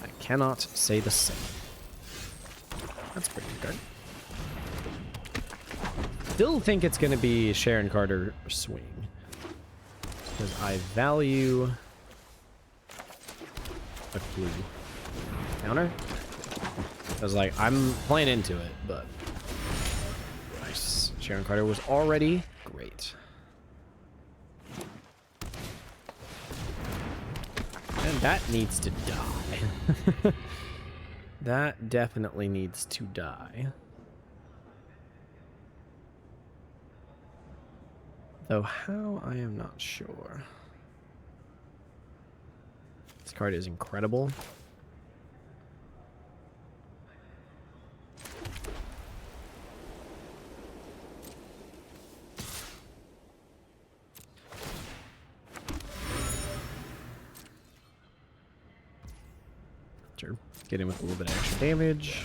I cannot say the same. That's pretty good. Still think it's going to be Sharon Carter swing. Because I value a clue. Counter? I was like, I'm playing into it, but nice. Sharon Carter was already great. And that needs to die. That definitely needs to die. Though how, I am not sure. This card is incredible. Sure. Get in with a little bit of extra damage.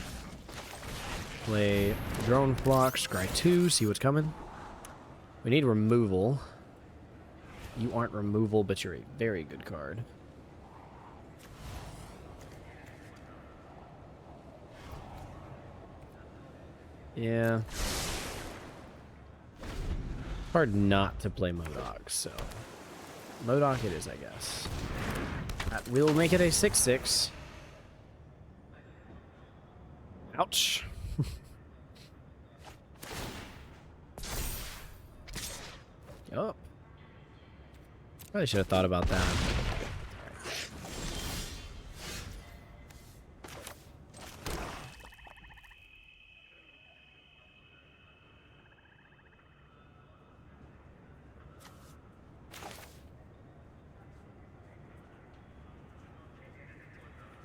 Play Drone Flock, scry 2, see what's coming. We need removal. You aren't removal, but you're a very good card. Yeah. Hard not to play Modok, so Modok it is, I guess. That will make it a 6/6. Ouch. Oh. Probably should have thought about that.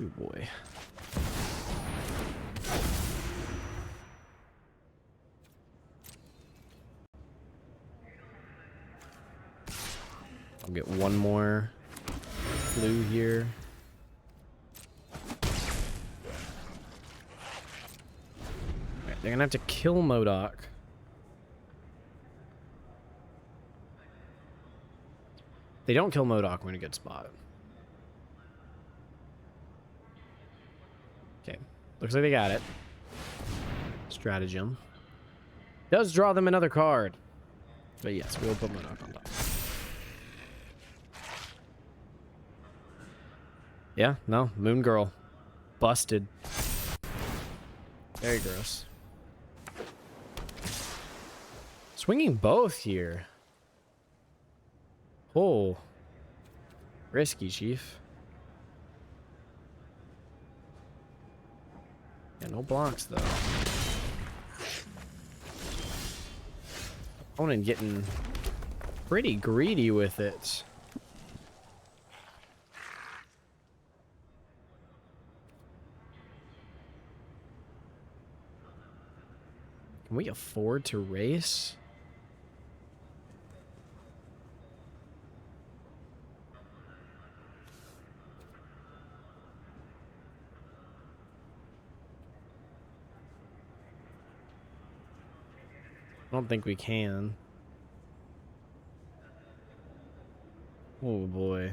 Oh boy. I'll get one more clue here. Right, they're gonna have to kill Modok. They don't kill MODOK, we're in a good spot. Okay. Looks like they got it. Stratagem. Does draw them another card. But yes, we'll put MODOK on top. Yeah, no. Moon Girl. Busted. Very gross. Swinging both here. Oh. Risky, Chief. Yeah, no blocks, though. Opponent getting pretty greedy with it. Can we afford to race? I don't think we can. Oh boy.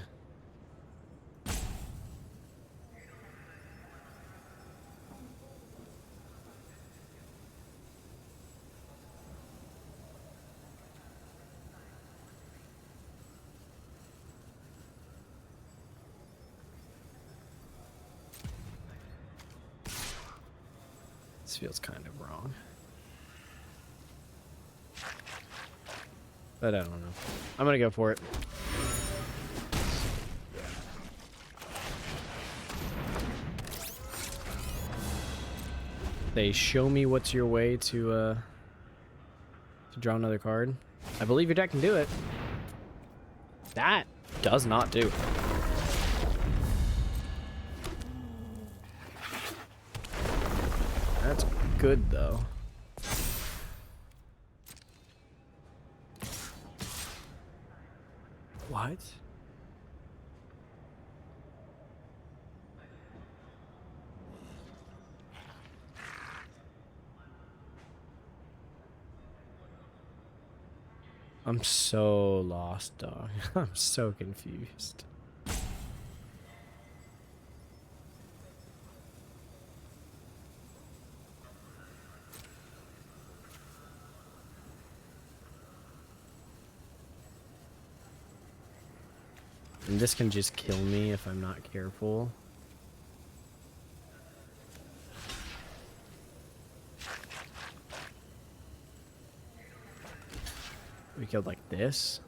This feels kind of wrong. But I don't know. I'm gonna go for it. They show me what's your way to draw another card. I believe your deck can do it. That does not do it. That's good though. What? I'm so lost, dog. I'm so confused. And this can just kill me if I'm not careful. We killed like this.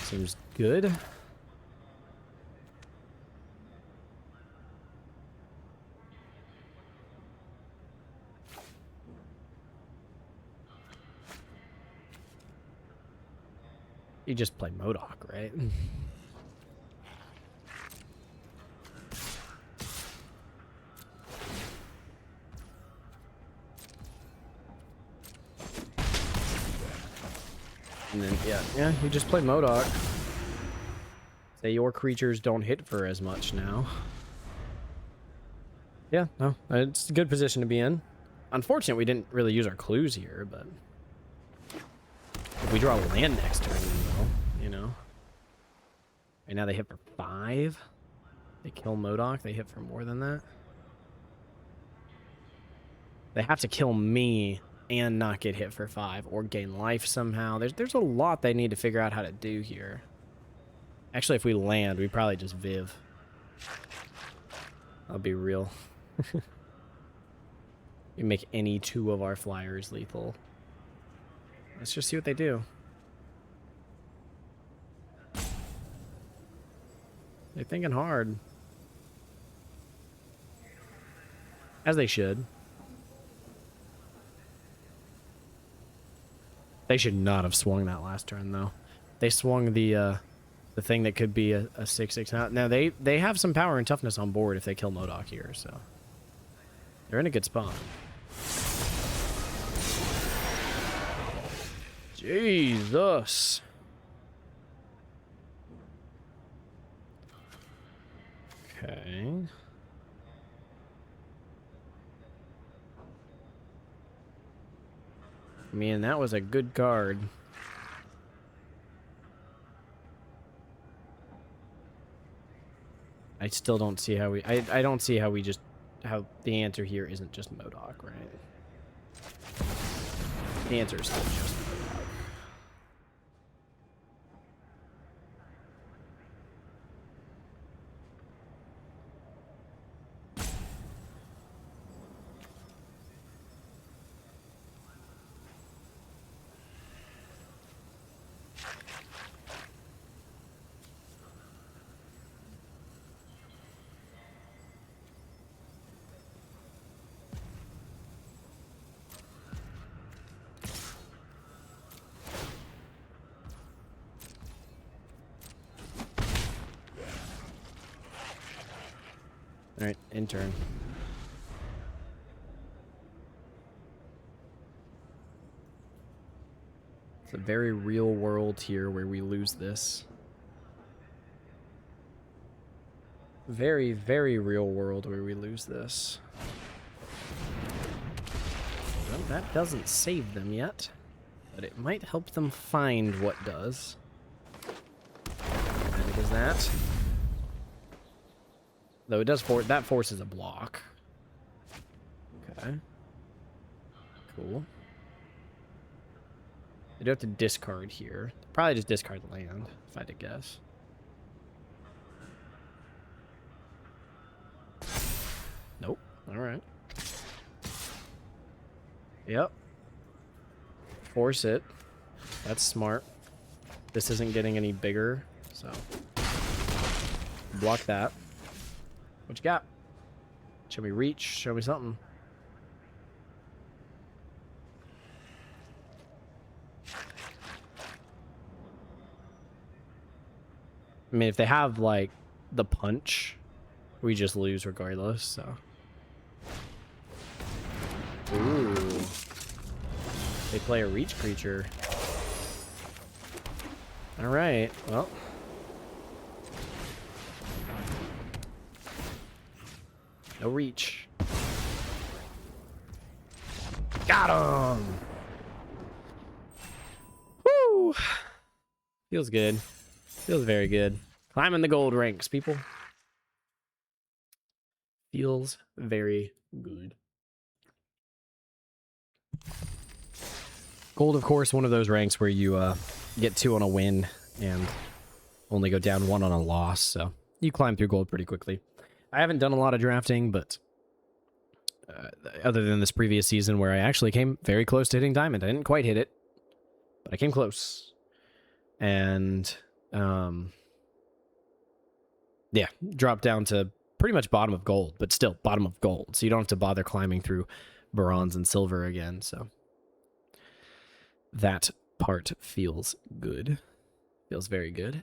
Seems good. You just play MODOK, right? And then, yeah, you just play MODOK. Say your creatures don't hit for as much now. Yeah, no, it's a good position to be in. Unfortunate we didn't really use our clues here, but... If we draw land next turn, though, you know. Right now they hit for 5. They kill MODOK, they hit for more than that. They have to kill me and not get hit for 5 or gain life somehow. There's a lot they need to figure out how to do here. Actually, if we land, we probably just Viv. I'll be real. You make any 2 of our flyers lethal. Let's just see what they do. They're thinking hard. As they should. They should not have swung that last turn, though. They swung the thing that could be a 6/6. Now they have some power and toughness on board if they kill MODOK here, so they're in a good spot. Jesus. Okay. Man, that was a good card. I still don't see how we... I don't see how we just... How the answer here isn't just MODOK, right? The answer is still just MODOK. Alright, intern. It's a very real world here where we lose this. Very, very real world where we lose this. Well, that doesn't save them yet, but it might help them find what does. And it is that. Though it does that forces a block. Okay. Cool. They do have to discard here. Probably just discard land, if I had to guess. Nope. Alright. Yep. Force it. That's smart. This isn't getting any bigger, so... Block that. What you got? Show me reach. Show me something. I mean, if they have, like, the punch, we just lose regardless, so... Ooh. They play a reach creature. Alright, well... No reach. Got him! Woo! Feels good. Feels very good. Climbing the gold ranks, people. Feels very good. Gold, of course, one of those ranks where you get 2 on a win and only go down 1 on a loss, so you climb through gold pretty quickly. I haven't done a lot of drafting, but other than this previous season where I actually came very close to hitting diamond. I didn't quite hit it, but I came close. And, yeah, dropped down to pretty much bottom of gold, but still bottom of gold. So you don't have to bother climbing through bronze and silver again, so that part feels good. Feels very good.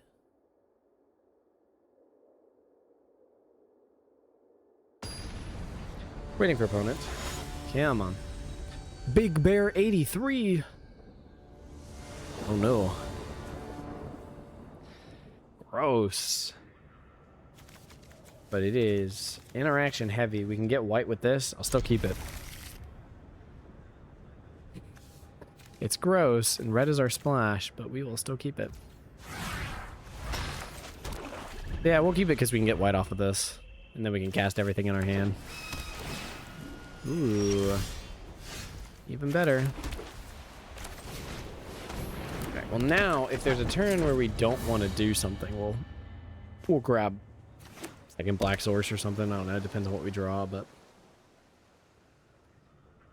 Waiting for opponent. Come on. Big Bear 83. Oh no. Gross. But it is interaction heavy. We can get white with this. I'll still keep it. It's gross, and red is our splash, but we will still keep it. Yeah, we'll keep it because we can get white off of this. And then we can cast everything in our hand. Ooh. Even better. Okay, well now, if there's a turn where we don't want to do something, we'll grab second black source or something. I don't know, it depends on what we draw, but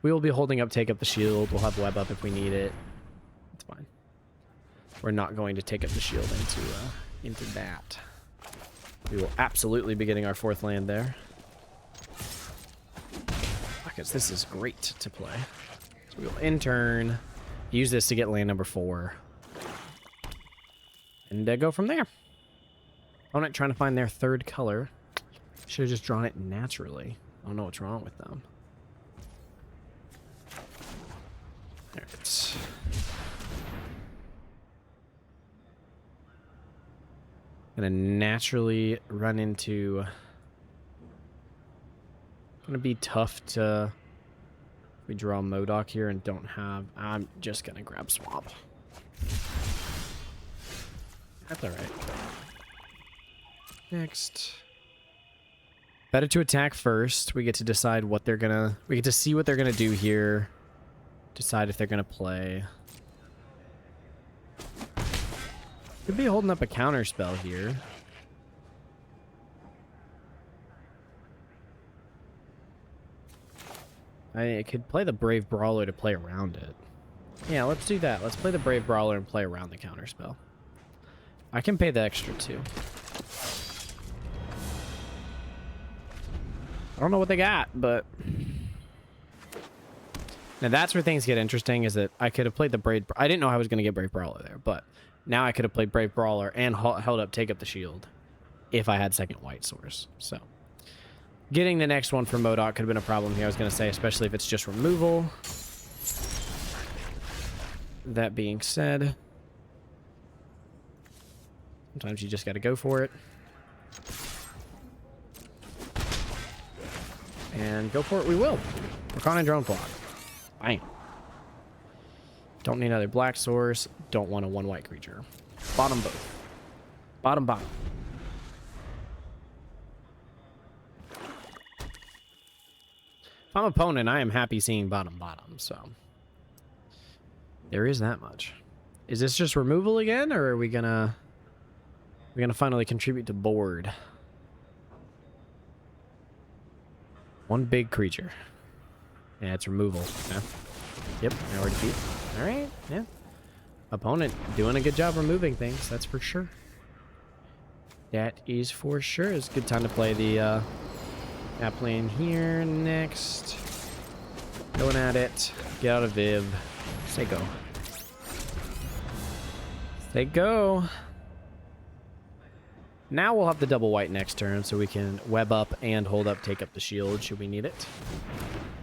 we will be holding up, take up the shield. We'll have web up if we need it. It's fine. We're not going to take up the shield into that. We will absolutely be getting our 4th land there. Because this is great to play. So we will intern, use this to get land number 4, and go from there. Opponent trying to find their 3rd color. Should have just drawn it naturally. I don't know what's wrong with them. Alright. Gonna naturally run into Gonna be tough to... We draw Modok here and don't have... I'm just gonna grab Swamp. That's alright. Next. Better to attack first. We get to decide what they're gonna... We get to see what they're gonna do here. Decide if they're gonna play. Could be holding up a counter spell here. I could play the Brave Brawler to play around it. Yeah, let's do that. Let's play the Brave Brawler and play around the counterspell. I can pay the extra too. I don't know what they got, but... Now that's where things get interesting, is that I could have played the Brave... I didn't know I was going to get Brave Brawler there, but now I could have played Brave Brawler and held up Take Up the Shield if I had second white source, so... Getting the next one for Modok could have been a problem here, I was going to say, especially if it's just removal. That being said, sometimes you just got to go for it. And go for it we will. Arcana Drone Block. Bam. Don't need another black source. Don't want a one white creature. Bottom both. Bottom, bottom. If I'm opponent, I am happy seeing bottom, bottom, so. There is that much. Is this just removal again, or are we gonna... We're gonna finally contribute to board? One big creature. Yeah, it's removal. Yeah. Yep, now we're defeat. Alright, yeah. Opponent doing a good job removing things, that's for sure. That is for sure. It's a good time to play the app lane here next. Going at it. Get out of Viv. Say go. Say go. Now we'll have the double white next turn, so we can web up and hold up, take up the shield should we need it.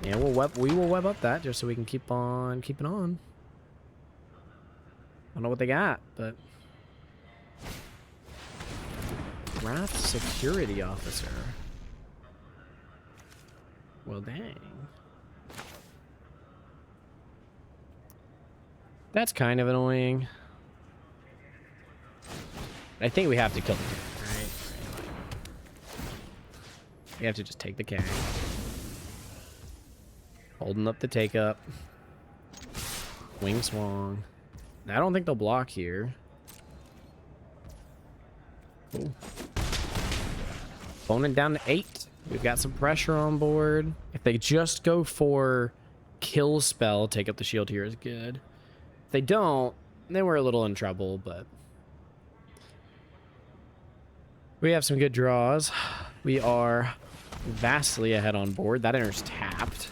And we will web up that just so we can keep on keeping on. I don't know what they got, but Wrath Security Officer. Well, dang. That's kind of annoying. I think we have to kill the king, right? We have to just take the king. Holding up the take up. Wing swung. I don't think they'll block here. Cool. Opponent down to 8. We've got some pressure on board. If they just go for kill spell, take up the shield here is good. If they don't, then we're a little in trouble, but we have some good draws. We are vastly ahead on board. That enters tapped.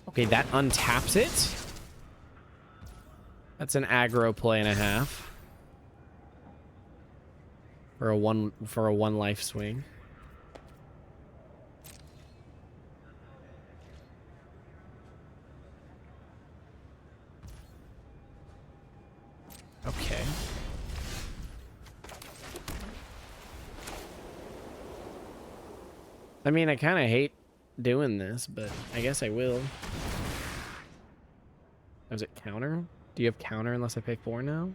Okay, that untaps it. That's an aggro play and a half. For a one life swing. Okay. I mean, I kind of hate doing this, but I guess I will. Oh, is it counter? Do you have counter unless I pay 4 now?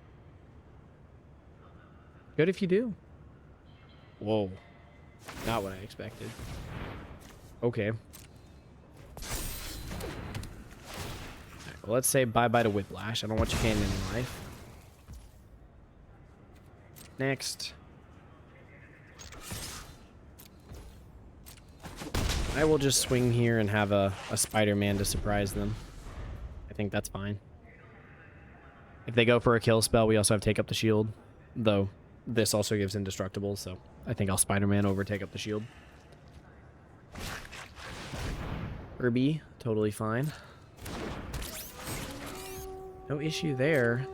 Good if you do. Whoa. Not what I expected. Okay. All right, well, let's say bye-bye to Whiplash. I don't want you gaining any life. Next. I will just swing here and have a Spider-Man to surprise them. I think that's fine. If they go for a kill spell, we also have Take Up the Shield. Though, this also gives Indestructible, so I think I'll Spider-Man over Take Up the Shield. Irby, totally fine. No issue there.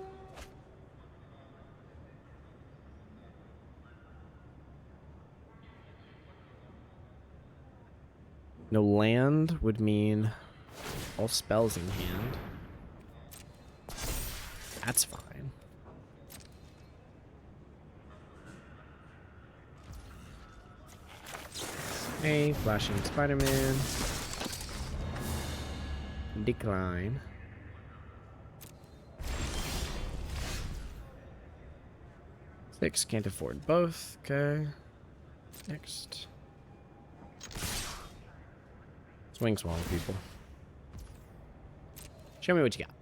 No land would mean all spells in hand. That's fine. A flashing Spider-Man. Decline. Six, can't afford both. Okay. Next. Swing swallow, people. Show me what you got.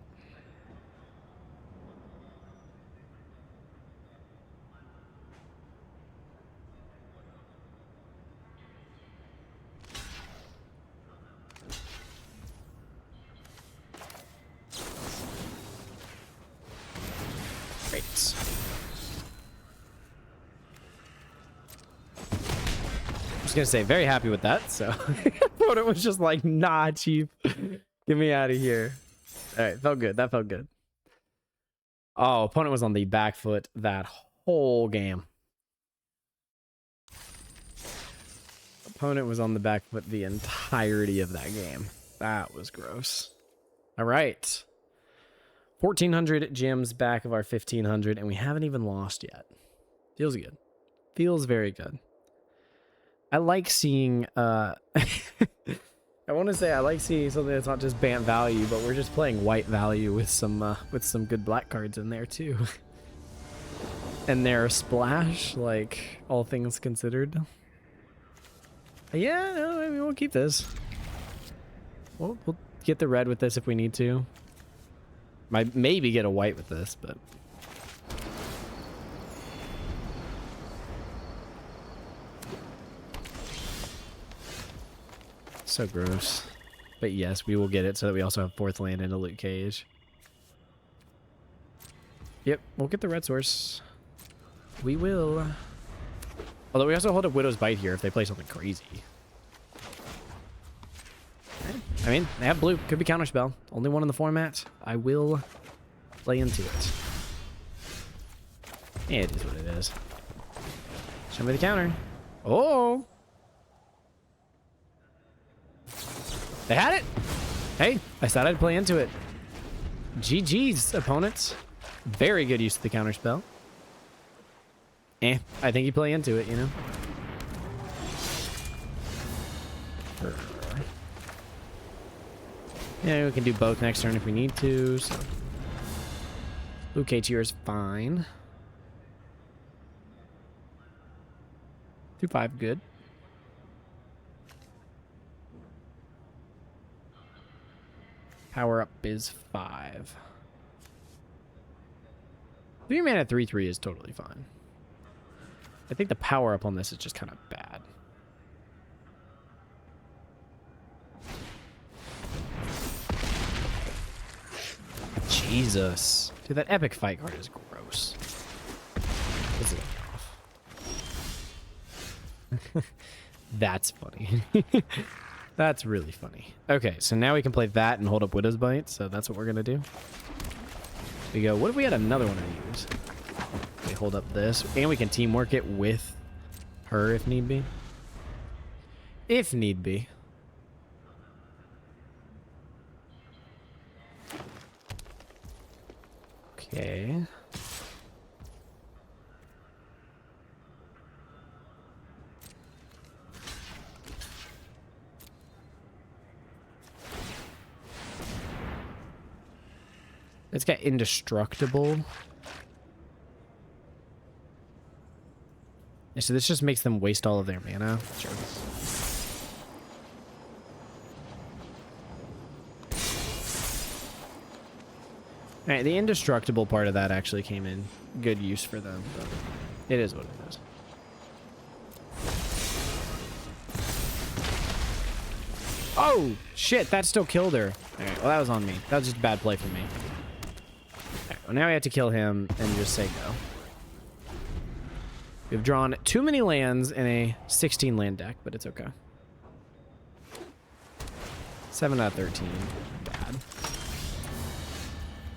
Great. I was gonna say, very happy with that, so but it was just like, nah, chief. Get me out of here. Alright, felt good. That felt good. Oh, opponent was on the back foot that whole game. Opponent was on the back foot the entirety of that game. That was gross. Alright. 1,400 gems back of our 1,500, and we haven't even lost yet. Feels good. Feels very good. I like seeing, I want to say I like seeing something that's not just BANT value, but we're just playing white value with some good black cards in there too. And their splash, like, all things considered. Yeah, no, I mean, we'll keep this. We'll get the red with this if we need to. Might maybe get a white with this, but... So gross. But yes, we will get it so that we also have fourth land in a loot cage. Yep, we'll get the red source. We will. Although we also hold up Widow's Bite here if they play something crazy. I mean, they have blue. Could be Counterspell. Only one in the format. I will play into it. Yeah, it is what it is. Show me the counter. Oh! They had it! Hey, I said I'd play into it. GG's, opponents. Very good use of the counterspell. I think you play into it, you know? Yeah, we can do both next turn if we need to, so... Blue cage here is fine. 2-5, good. Power up is 5. 3 mana 3/3 is totally fine. I think the power up on this is just kind of bad. Jesus. Dude, that epic fight card is gross. This is off. That's funny. That's really funny. Okay, so now we can play that and hold up Widow's Bite, so that's what we're gonna do. We go, what if we had another one of these? We hold up this, and we can teamwork it with her if need be. If need be. Okay. It's got indestructible. Yeah, so this just makes them waste all of their mana. Sure. Alright, the indestructible part of that actually came in good use for them, but it is what it is. Oh, shit, that still killed her. Alright, well, that was on me. That was just a bad play for me. Alright, well, now we have to kill him and just say go. We've drawn too many lands in a 16 land deck, but it's okay. 7 out of 13. Bad.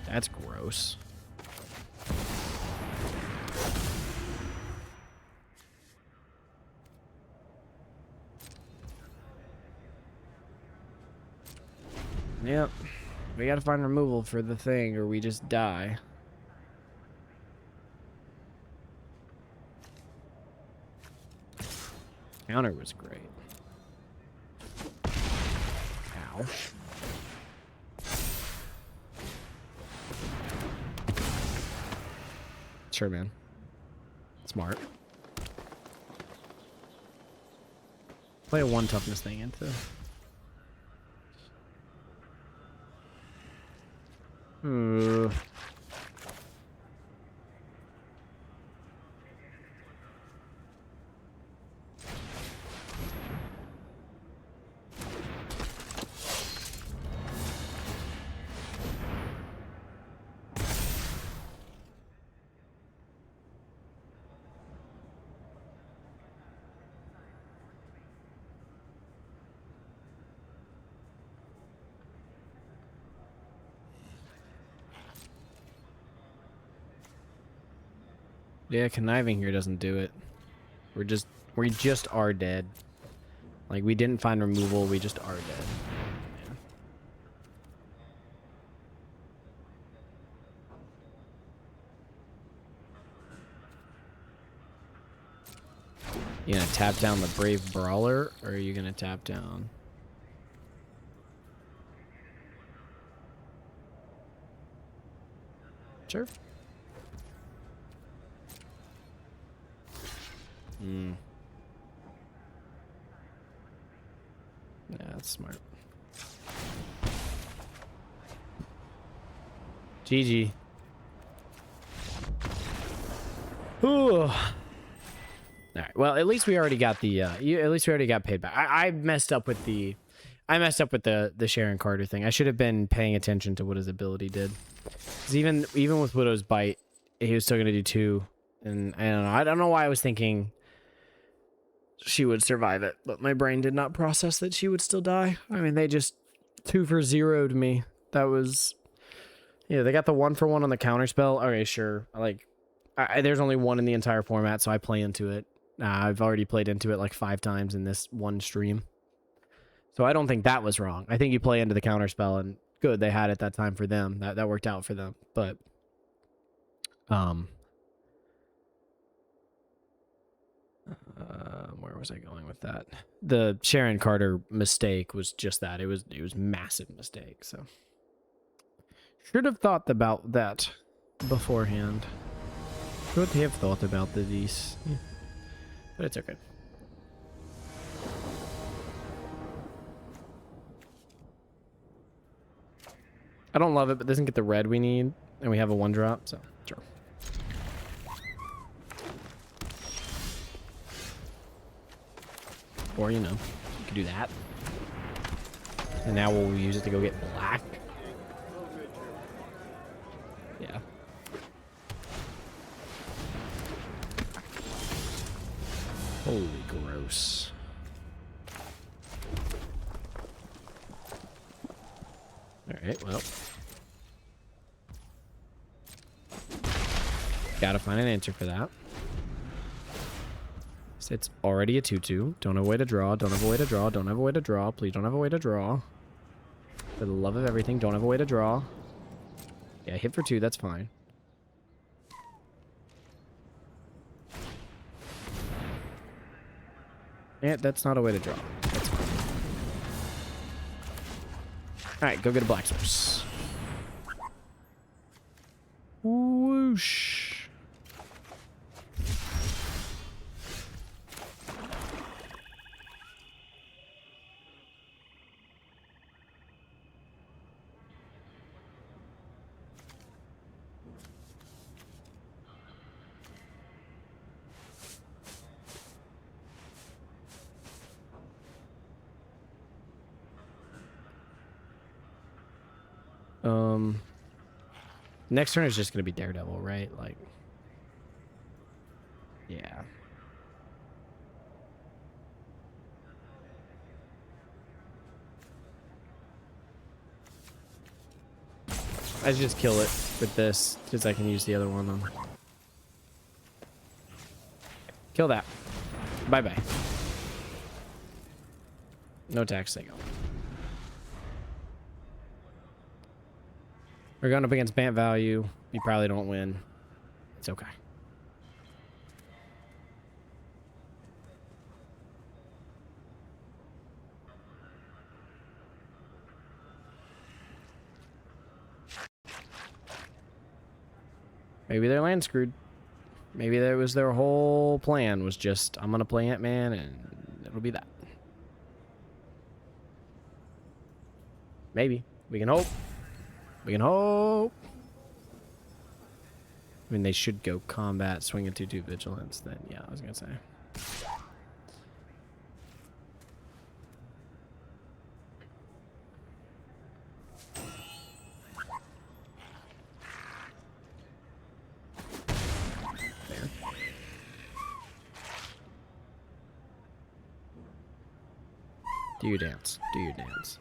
That's gross. Yep. We gotta find removal for the thing or we just die. Counter was great. now. Sure, man. Smart. Play a 1 toughness thing into. Yeah, conniving here doesn't do it. We just are dead. Like, we didn't find removal, we just are dead. Yeah. You gonna tap down the Brave Brawler, or are you gonna tap down? Sure. Yeah, that's smart. GG. Ooh. All right. Well, at least we already got the. At least we already got paid back. I messed up with the. I messed up with the Sharon Carter thing. I should have been paying attention to what his ability did. Because even with Widow's Bite, he was still gonna do 2. And I don't know. I don't know why I was thinking she would survive it, but my brain did not process that she would still die. I mean, they just 2 for 0'd me. That was. Yeah, they got the 1 for 1 on the counter spell. Okay, sure. There's only 1 in the entire format, so I play into it. I've already played into it like 5 times in this one stream. So I don't think that was wrong. I think you play into the counter spell, and good, they had it that time for them. That worked out for them. But where was I going with that? The Sharon Carter mistake was just that. It was massive mistake. So should have thought about that beforehand. Should have thought about these. Yeah. But it's okay. I don't love it, but it doesn't get the red we need, and we have a 1-drop, so sure. Or, you know, you could do that. And now we'll use it to go get black. Yeah. Holy gross. Alright, well. Gotta find an answer for that. So it's already a 2-2. Don't have a way to draw. Don't have a way to draw. Don't have a way to draw. Please don't have a way to draw. For the love of everything, don't have a way to draw. Yeah, hit for 2. That's fine. Yeah, that's not a way to draw. That's fine. Alright, go get a black source. Whoosh. Next turn is just gonna be Daredevil, right? Like, yeah. I just kill it with this because I can use the other one on. Kill that. Bye bye. No tax, they go. We're going up against Bant value. You probably don't win. It's okay. Maybe their land screwed. Maybe that was their whole plan, was just, I'm going to play Ant-Man, and it'll be that. Maybe. We can hope. We can hope. I mean, they should go combat, swing into 2 vigilance, then, yeah, I was going to say. There. Do your dance. Do your dance.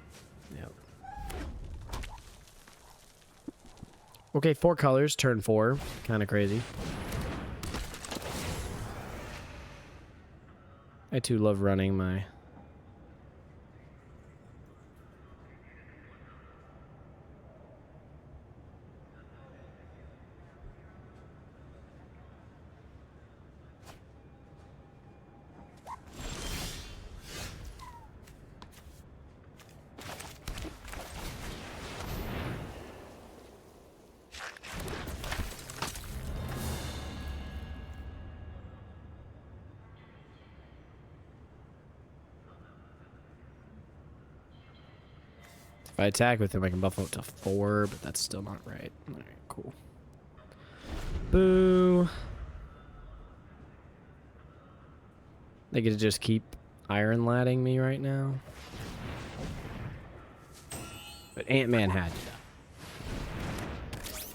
Yep. Okay, 4 colors, turn 4. Kind of crazy. I too love running my... If I attack with him, I can buff him up to 4, but that's still not right. Alright, cool. Boo! They get to just keep iron ladding me right now. But Ant-Man had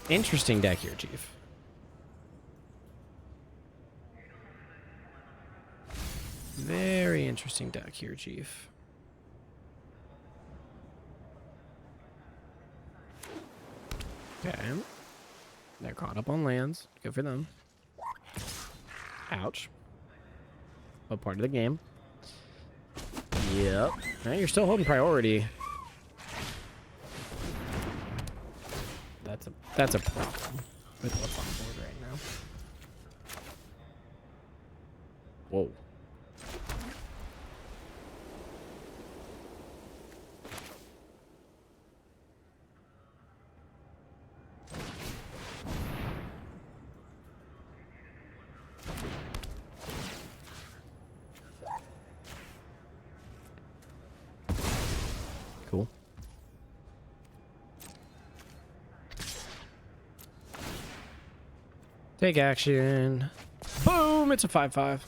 to. Interesting deck here, Chief. Very interesting deck here, Chief. Okay. They're caught up on lands. Good for them. Ouch. But part of the game. Yep. Now you're still holding priority. That's a problem with what's on board right now. Whoa. Cool. Take action. Boom! It's a 5/5.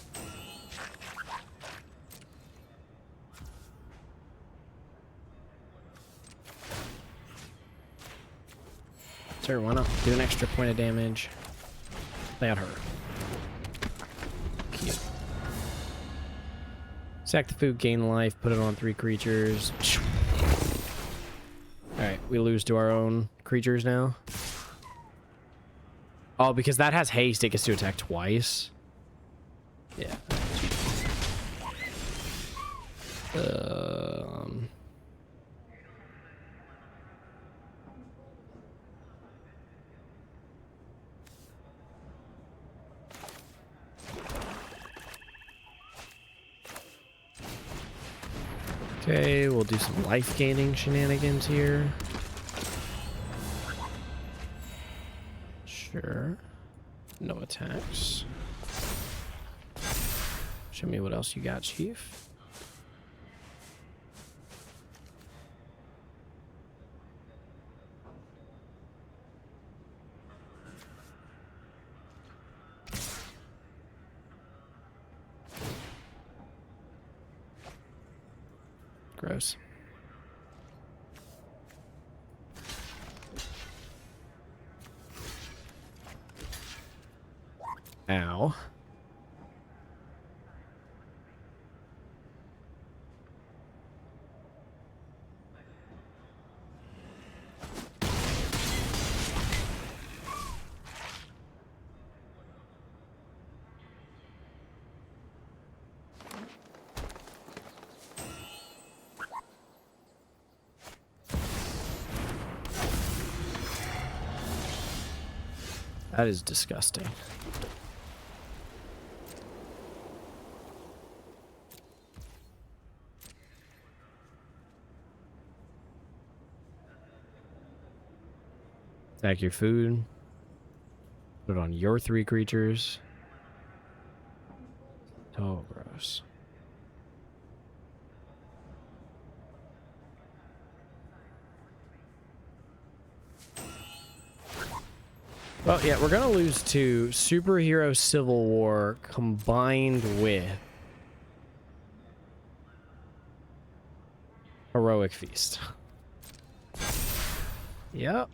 Sure, why not? Do an extra point of damage. Play out her. Cute. Sack the food, gain life, put it on 3 creatures. Alright, we lose to our own creatures now. Oh, because that has haste, it gets to attack twice. Yeah. Okay, we'll do some life gaining shenanigans here. Sure. No attacks. Show me what else you got, Chief. Gross. Ow. That is disgusting. Attack your food. Put it on your 3 creatures. Oh, gross. Well, yeah, we're going to lose to Superhero Civil War combined with Heroic Feast. Yep.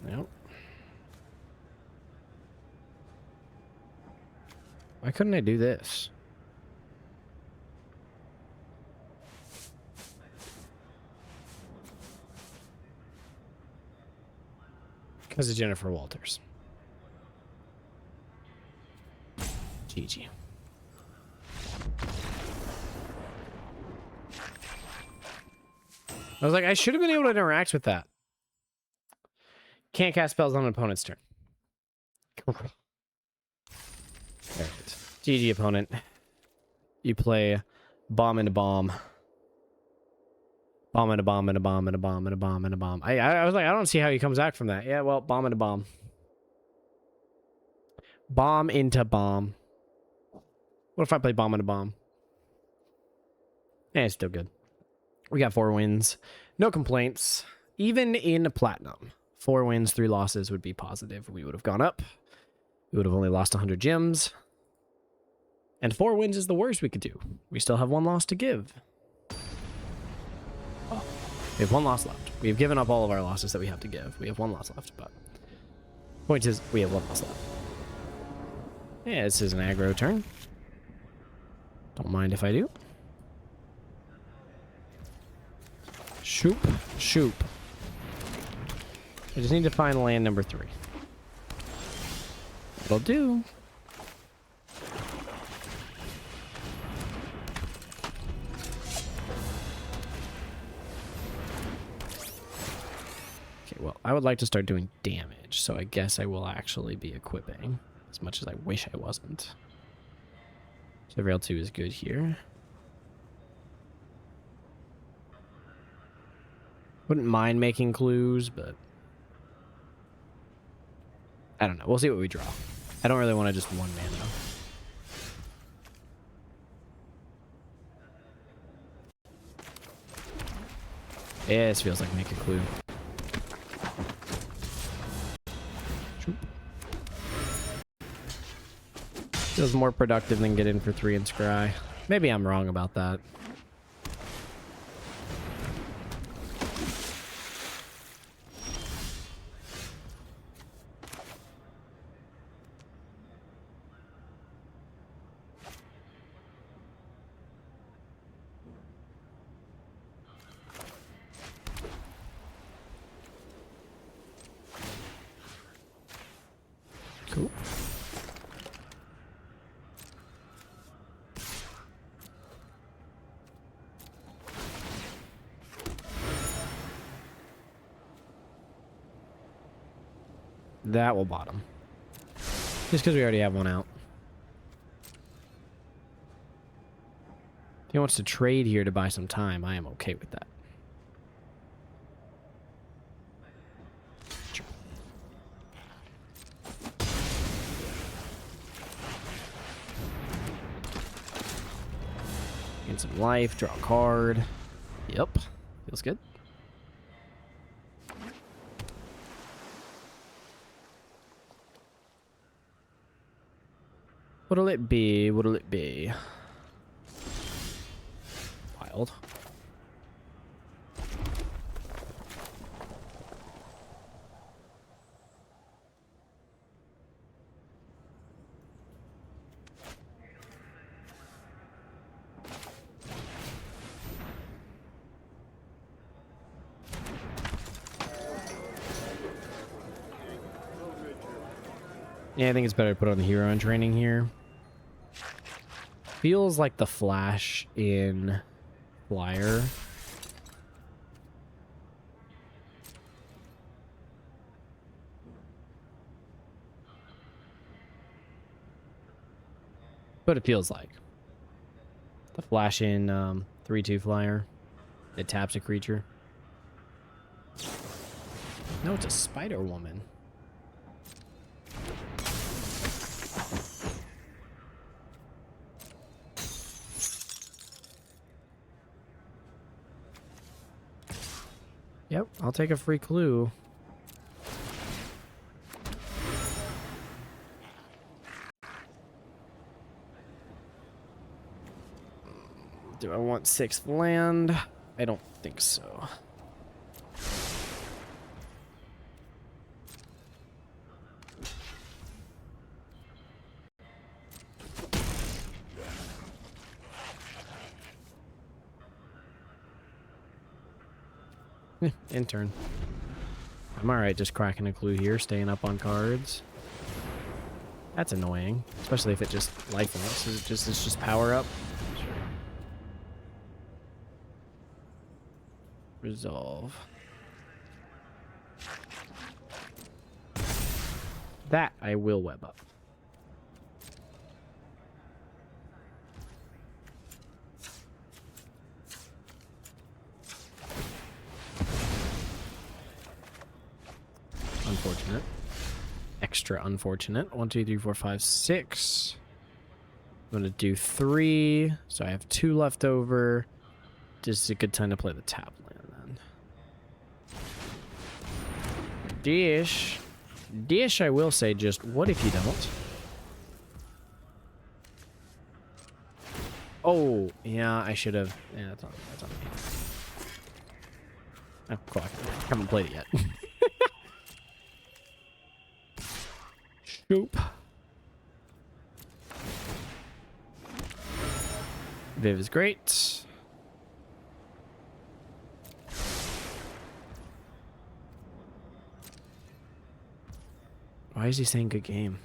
Yep. Why couldn't I do this? Because of Jennifer Walters. GG. I was like, I should have been able to interact with that. Can't cast spells on an opponent's turn. Perfect. GG, opponent. You play bomb and a bomb. Bomb and a bomb and a bomb and a bomb and a bomb and a bomb. I was like, I don't see how he comes back from that. Yeah, well, bomb and a bomb. Bomb into bomb. What if I play bomb and a bomb? It's still good. We got 4 wins. No complaints. Even in platinum. 4 wins, 3 losses would be positive. We would have gone up. We would have only lost 100 gems. And 4 wins is the worst we could do. We still have 1 loss to give. Oh. We have 1 loss left. We have given up all of our losses that we have to give. We have 1 loss left, but point is, we have 1 loss left. Yeah, this is an aggro turn. Don't mind if I do. Shoop, shoop. I just need to find land number 3. That'll do. Okay, well, I would like to start doing damage, so I guess I will actually be equipping, as much as I wish I wasn't. So Rail 2 is good here. Wouldn't mind making clues, but I don't know. We'll see what we draw. I don't really want to just 1 mana. Yeah, this feels like make a clue. Feels more productive than get in for 3 and scry. Maybe I'm wrong about that. Cool. That will bottom. Just because we already have 1 out. If he wants to trade here to buy some time, I am okay with that. Sure. Gain some life, draw a card. Yep. Feels good. What'll it be? What'll it be? Wild. Yeah, I think it's better to put on the hero in training here. Feels like the Flash in flyer. What it feels like. The flash in 3/2 flyer. It taps a creature. No, it's a spider woman. Yep, I'll take a free clue. Do I want 6th land? I don't think so. Intern. I'm alright just cracking a clue here, staying up on cards. That's annoying, especially if it just lifelinks. It's just power up. Sure. Resolve. That I will web up. Unfortunate. Extra unfortunate. 1, 2, 3, 4, 5, 6. I'm gonna do 3. So I have 2 left over. Just a good time to play the tap land then. Dish. Dish, I will say just, what if you don't? Oh, yeah, I should have. Yeah, that's on me. Oh, cool. I haven't played it yet. Shoop. Viv is great. Why is he saying good game?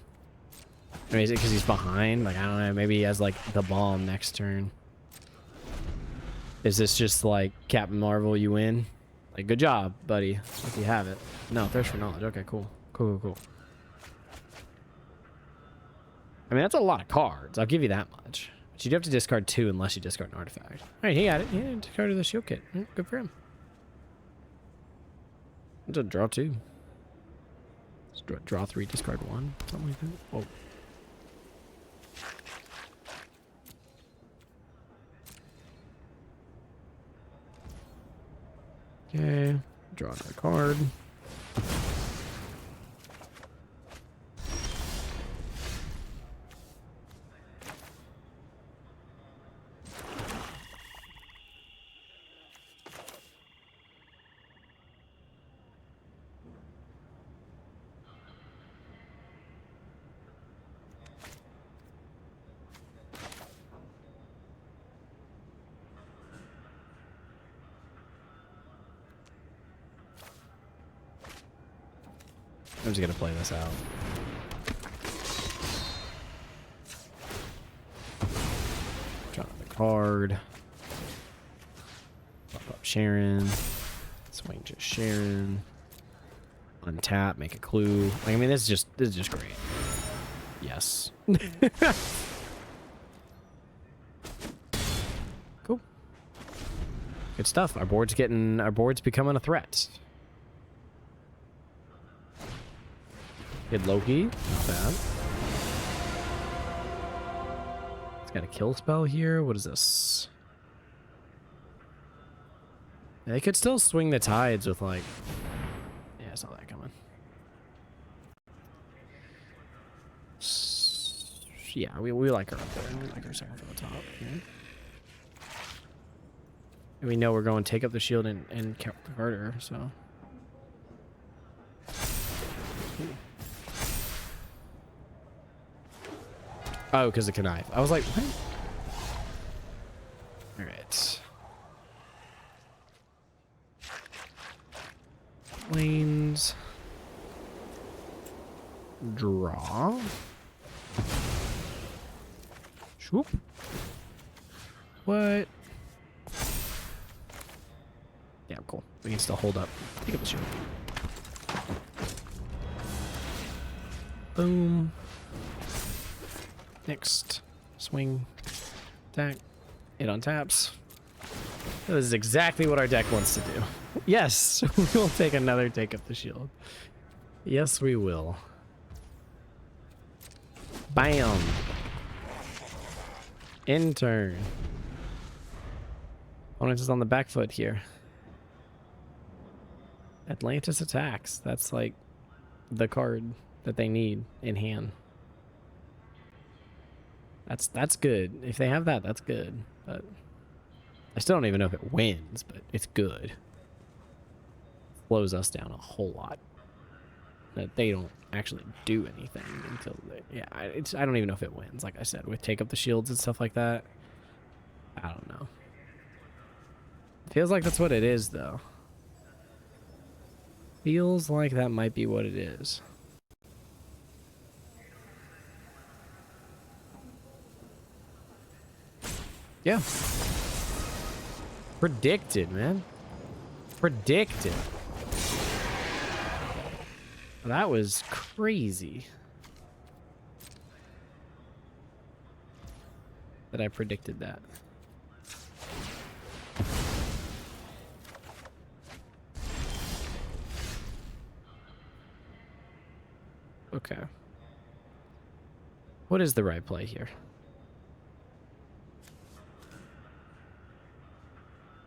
I mean, is it because he's behind? Like, I don't know. Maybe he has, like, the bomb next turn. Is this just, like, Captain Marvel, you win? Like, good job, buddy. If you have it. No, Thirst for Knowledge. Okay, cool. Cool. I mean, that's a lot of cards. I'll give you that much. But you do have to discard 2 unless you discard an artifact. All right, he got it. He discarded the shield kit. Good for him. It's a draw 2. Draw 3, discard 1. Something like that. Oh. Okay. Draw another card. I'm just gonna play this out. Draw the card. Pop up Sharon. Swing just Sharon. Untap, make a clue. Like, I mean, this is just great. Yes. Cool. Good stuff. Our board's becoming a threat. Good Loki. Not bad. It's got a kill spell here. What is this? Yeah, they could still swing the tides with, like... Yeah, I saw that coming. Yeah, we like her up there. We like her second from the top. Okay. And we know we're going to take up the shield and card her, so... Oh, because of Connive. I was like, what? Alright. Planes. Draw. Shoop. What? cool. We can still hold up. Take up the shield. Boom. Next. Swing. Attack. It untaps. This is exactly what our deck wants to do. Yes, we will take another take up the shield. Yes, we will. Bam. In turn. Opponent is on the back foot here. Atlantis attacks. That's like the card that they need in hand. That's good. If they have that, that's good. But I still don't even know if it wins, but it's good. Slows us down a whole lot. That they don't actually do anything until they... Yeah, I don't even know if it wins, like I said, with take up the shields and stuff like that. I don't know. Feels like that's what it is, though. Feels like that might be what it is. Yeah. Predicted, man. Predicted. That was crazy. That I predicted that. Okay. What is the right play here?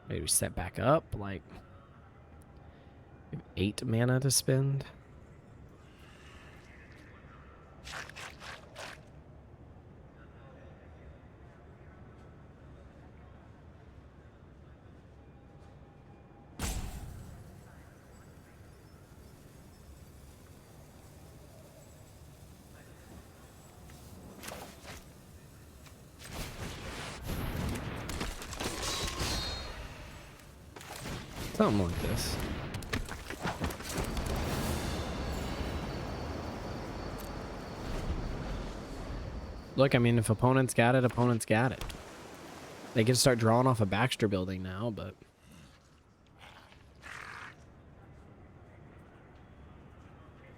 Maybe set back up, like... 8 mana to spend. Something like this. Look, I mean, if opponents got it, opponents got it. They can start drawing off a Baxter building now, but...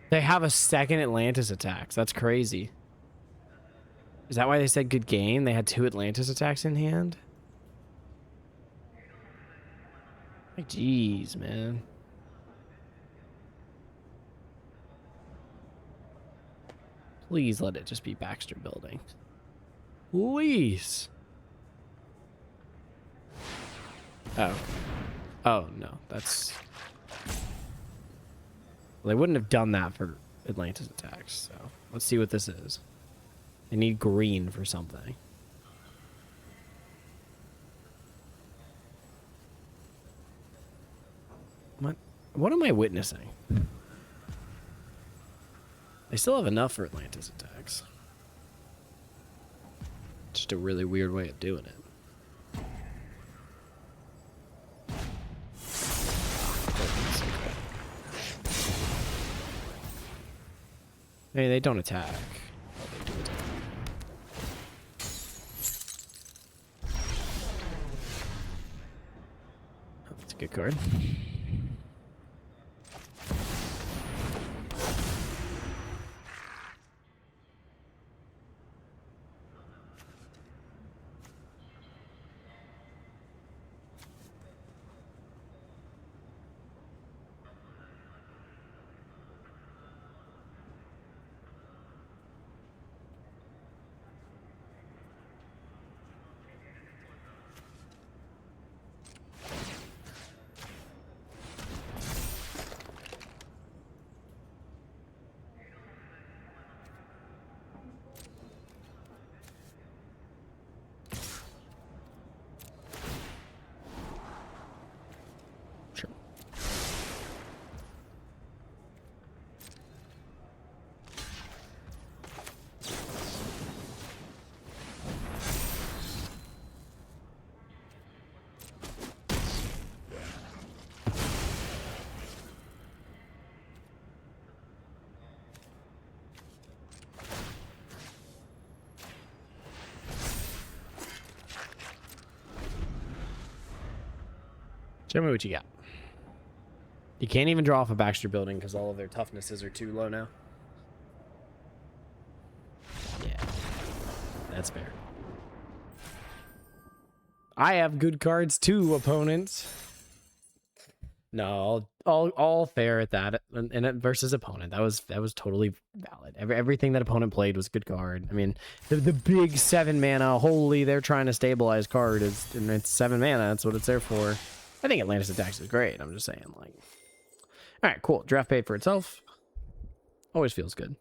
They have a second Atlantis attacks. That's crazy. Is that why they said good game? They had 2 Atlantis attacks in hand? Like, jeez, man. Please let it just be Baxter building. Please. Oh. Oh, no. That's... Well, they wouldn't have done that for Atlantis attacks, so... Let's see what this is. I need green for something. What am I witnessing? They still have enough for Atlantis attacks. Just a really weird way of doing it. Hey, they don't attack. Oh, they do attack. Oh, that's a good card. Show me what you got. You can't even draw off a Baxter building because all of their toughnesses are too low now. Yeah, that's fair. I have good cards too, opponents. No, all fair at that. And it versus opponent, that was totally valid. Everything that opponent played was a good card. I mean, the big 7 mana, holy, they're trying to stabilize card is, and it's 7 mana. That's what it's there for. I think Atlantis Attacks is great. I'm just saying, like, all right, cool. Draft paid for itself. Always feels good.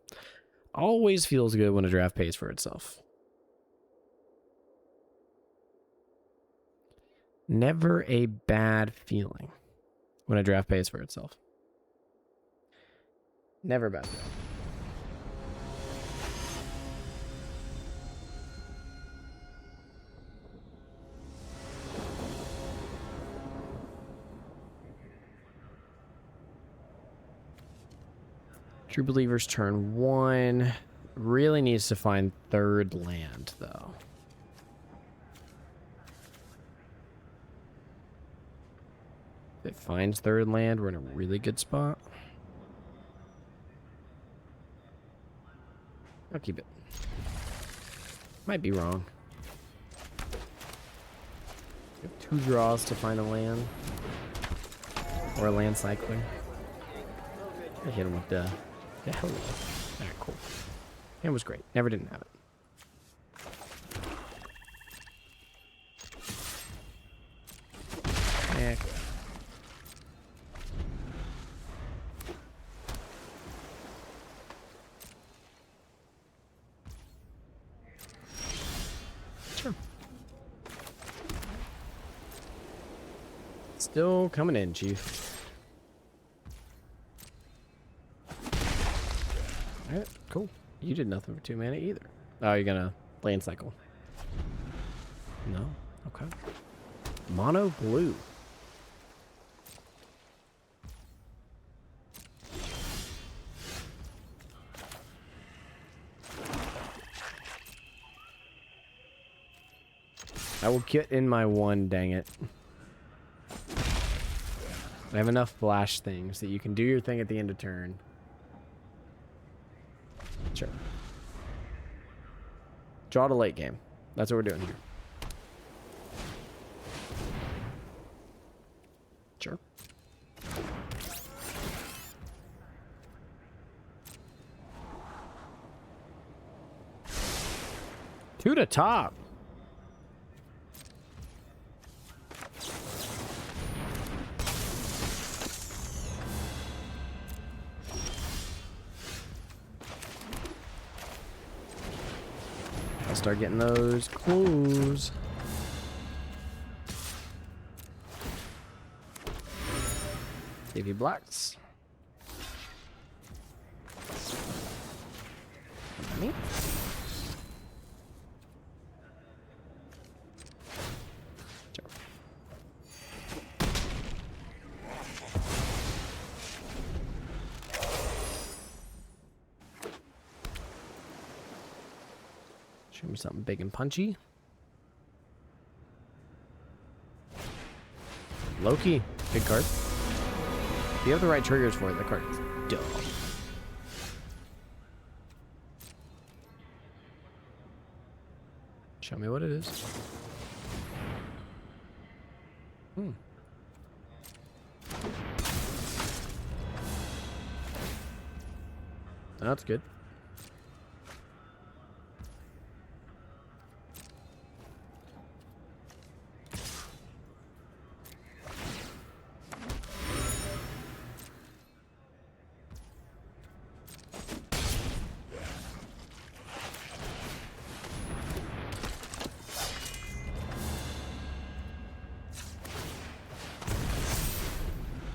Always feels good when a draft pays for itself. Never a bad feeling when a draft pays for itself. Never a bad feeling. True Believers turn 1. Really needs to find 3rd land, though. If it finds 3rd land, we're in a really good spot. I'll keep it. Might be wrong. We have 2 draws to find a land. Or a land cycler. I hit him with the hell. Alright, cool. It was great. Never didn't have it. Yeah. Sure. Still coming in, Chief. Alright, cool. You did nothing for 2 mana either. Oh, you're gonna land cycle. No? Okay. Mono blue. I will get in my 1, dang it. I have enough flash things that you can do your thing at the end of turn. Sure. Draw to late game. That's what we're doing here. Sure. 2 to top. I'll start getting those clues. TV blocks. Me. Sure. Show me something big and punchy. Loki, big card. If you have the right triggers for it, the card is dumb. Show me what it is. That's good.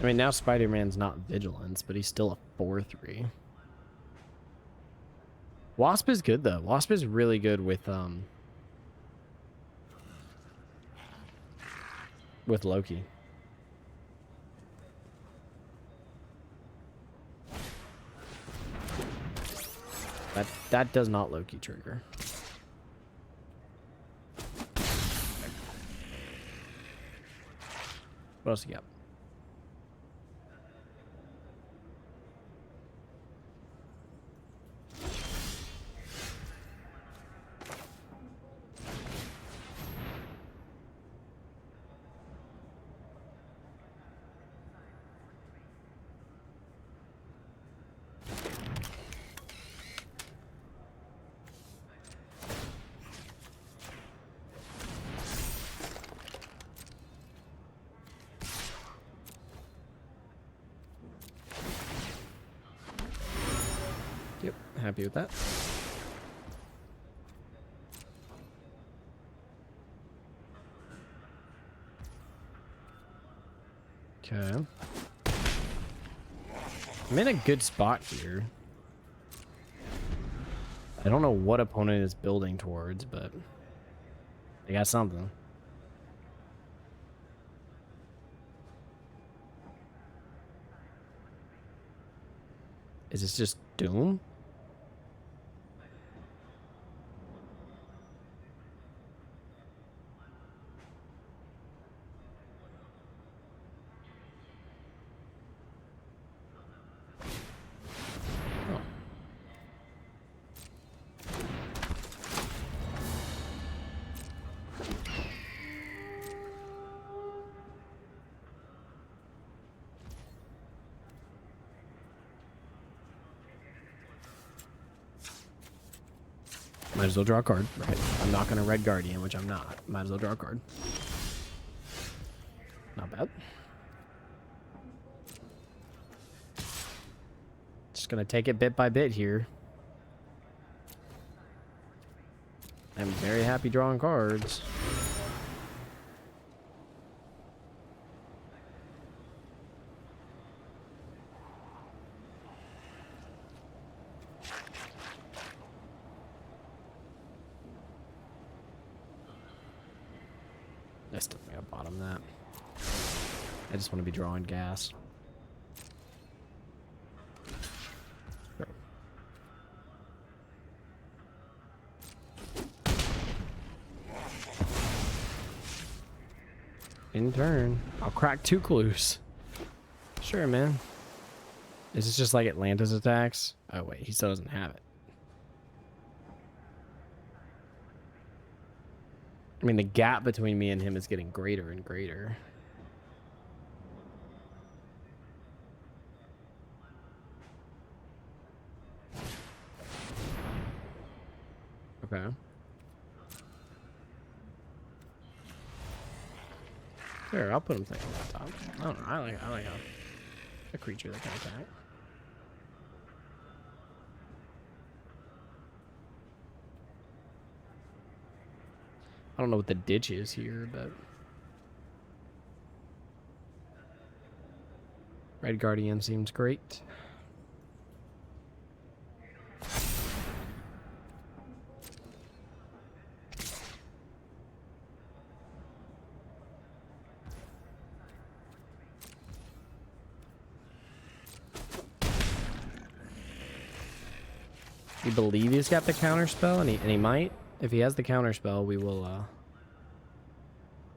I mean, now Spider-Man's not Vigilance, but he's still a 4/3. Wasp is good, though. Wasp is really good with Loki. That does not Loki trigger. What else you got? Yep, happy with that. Okay. I'm in a good spot here. I don't know what opponent is building towards, but they got something. Is this just Doom? Oh. Might as well draw a card. Right. I'm not going to Red Guardian, which I'm not. Might as well draw a card. Not bad. Just going to take it bit by bit here. I'm very happy drawing cards. I still think I bottom that. I just want to be drawing gas. Right. In turn, I'll crack 2 clues. Sure, man. Is this just like Atlantis attacks? Oh, wait, he still doesn't have it. I mean, the gap between me and him is getting greater and greater. Okay. Sure, I'll put him thing on top. I don't know. I like a creature that can attack. I don't know what the ditch is here, but Red Guardian seems great. We believe he's got the counter spell, and he might. If he has the counter spell, we will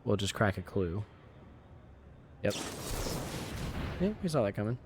we'll just crack a clue. Yep. Yeah, we saw that coming.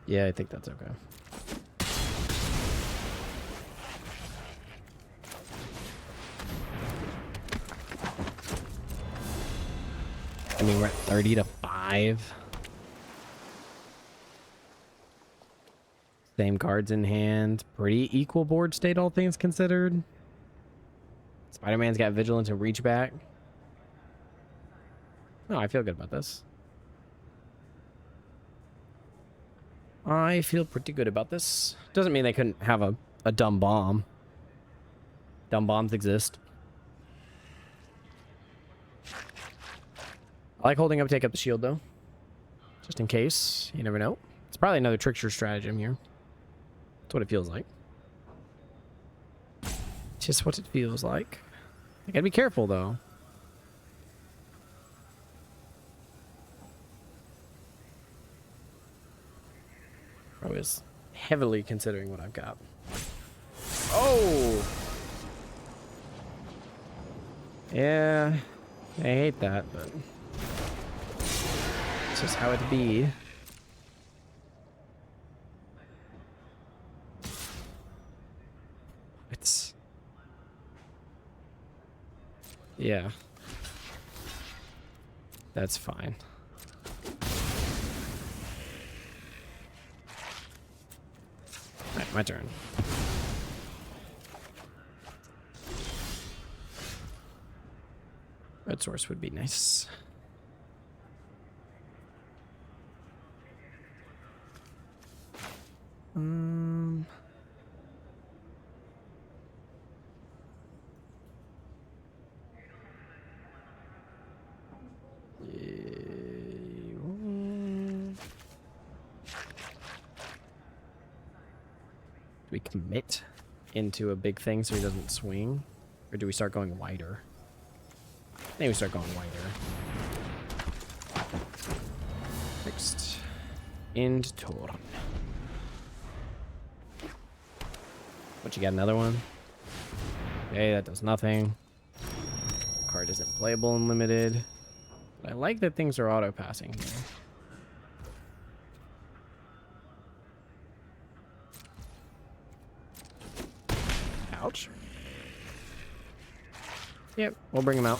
Yeah, I think that's okay. I mean, we're at 30-5. Same cards in hand. Pretty equal board state, all things considered. Spider-Man's got Vigilance and Reach Back. No, I feel good about this. I feel pretty good about this. Doesn't mean they couldn't have a dumb bomb. Dumb bombs exist. I like holding up, take up the shield, though. Just in case. You never know. It's probably another trickster stratagem here. That's what it feels like. Just what it feels like. I gotta be careful, though. was heavily considering what I've got. Oh! Yeah, I hate that, but it's just how it be. It's... Yeah. That's fine. Alright, my turn. Red source would be nice. Do we commit into a big thing so he doesn't swing? Or do we start going wider? I think we start going wider. Fixed. End turn. What, you got another one? Okay, that does nothing. Card isn't playable and limited. But I like that things are auto-passing here. Ouch. Yep, we'll bring him out.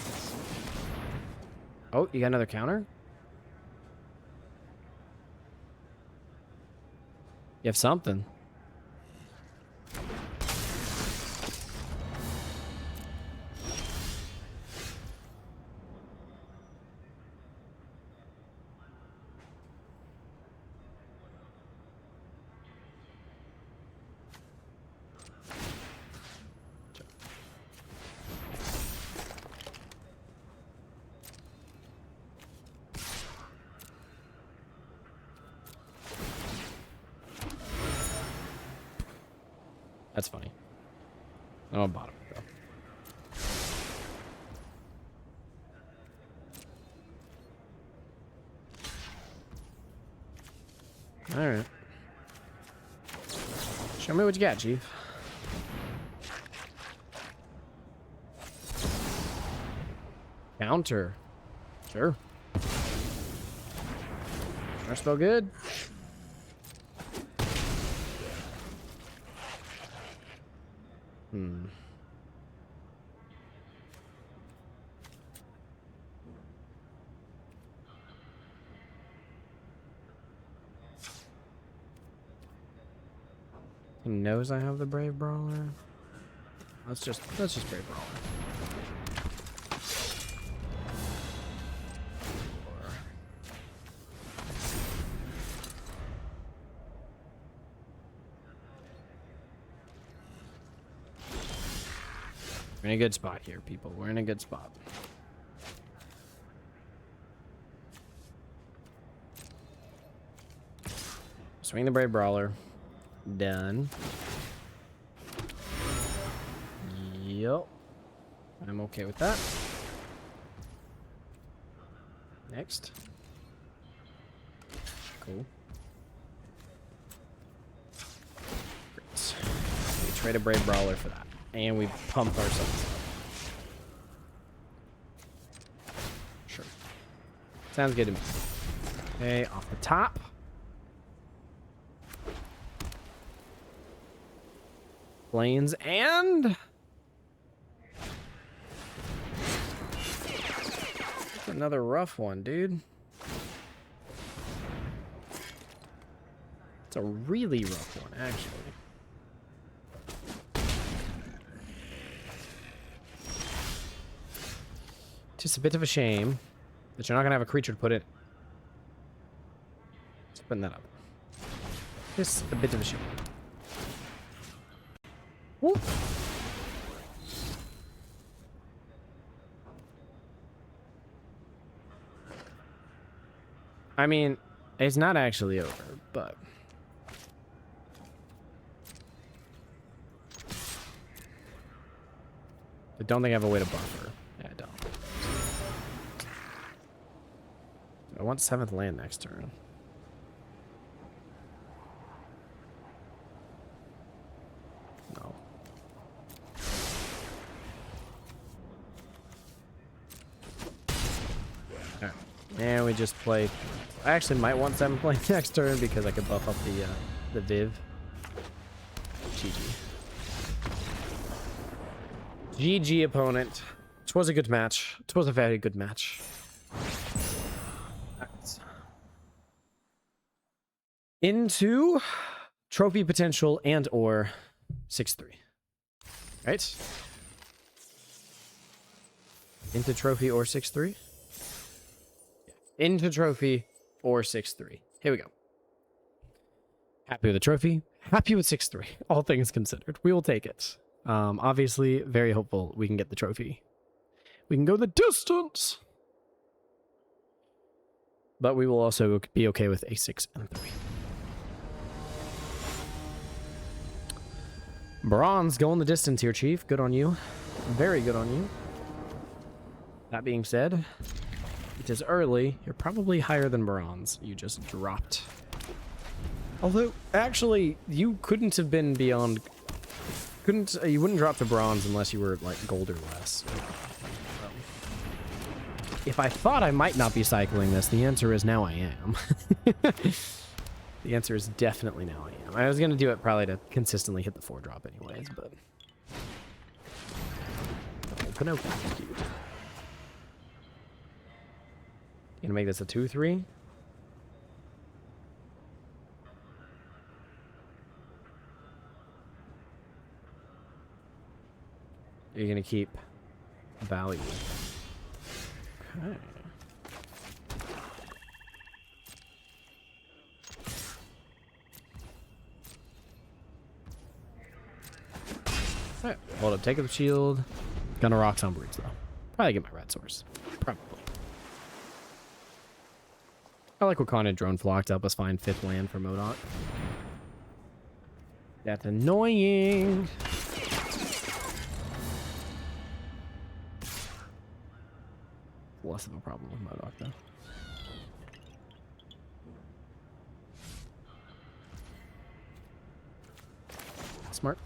Oh, you got another counter? You have something. That's funny. Oh, bottom, bro. All right. Show me what you got, Chief. Counter. Sure. That spell good. He knows I have the Brave Brawler. Let's just Brave Brawler. We're in a good spot here, people. We're in a good spot. Swing the Brave Brawler. Done. Yep. I'm okay with that. Next. Cool. Great. We trade a Brave Brawler for that. And we pump ourselves up. Sure. Sounds good to me. Okay, off the top. Planes and... That's another rough one, dude. It's a really rough one, actually. Just a bit of a shame that you're not going to have a creature to put in. Just putting that up. Just a bit of a shame. Whoop. I mean, it's not actually over, but... I don't think I have a way to buffer. Yeah, I don't. I want 7th land next turn. And we just play... I actually might want 7 points next turn because I could buff up the Viv. GG. GG, opponent. It was a good match. It was a very good match. Right. Into trophy potential and or 6-3. Right? Into trophy or 6-3? Into trophy or 6-3. Here we go. Happy with the trophy. Happy with 6-3. All things considered. We will take it. Obviously, very hopeful we can get the trophy. We can go the distance. But we will also be okay with a 6 and 3. Bronze going the distance here, Chief. Good on you. Very good on you. That being said, it is early. You're probably higher than bronze. You just dropped. Although, actually, you couldn't have been beyond... you wouldn't drop to bronze unless you were, like, gold or less. If I thought I might not be cycling this, the answer is now I am. The answer is definitely now I am. I was going to do it probably to consistently hit the 4-drop anyways, but... Oh, Pinocchio. Cute. Gonna make this a 2-3? You're gonna keep value. Okay. Alright, hold up, take up the shield. Gonna rock some brutes though. Probably get my red source. Probably. I like Wakanda drone flock to help us find 5th land for MODOK. That's annoying. Less of a problem with MODOK though. Smart.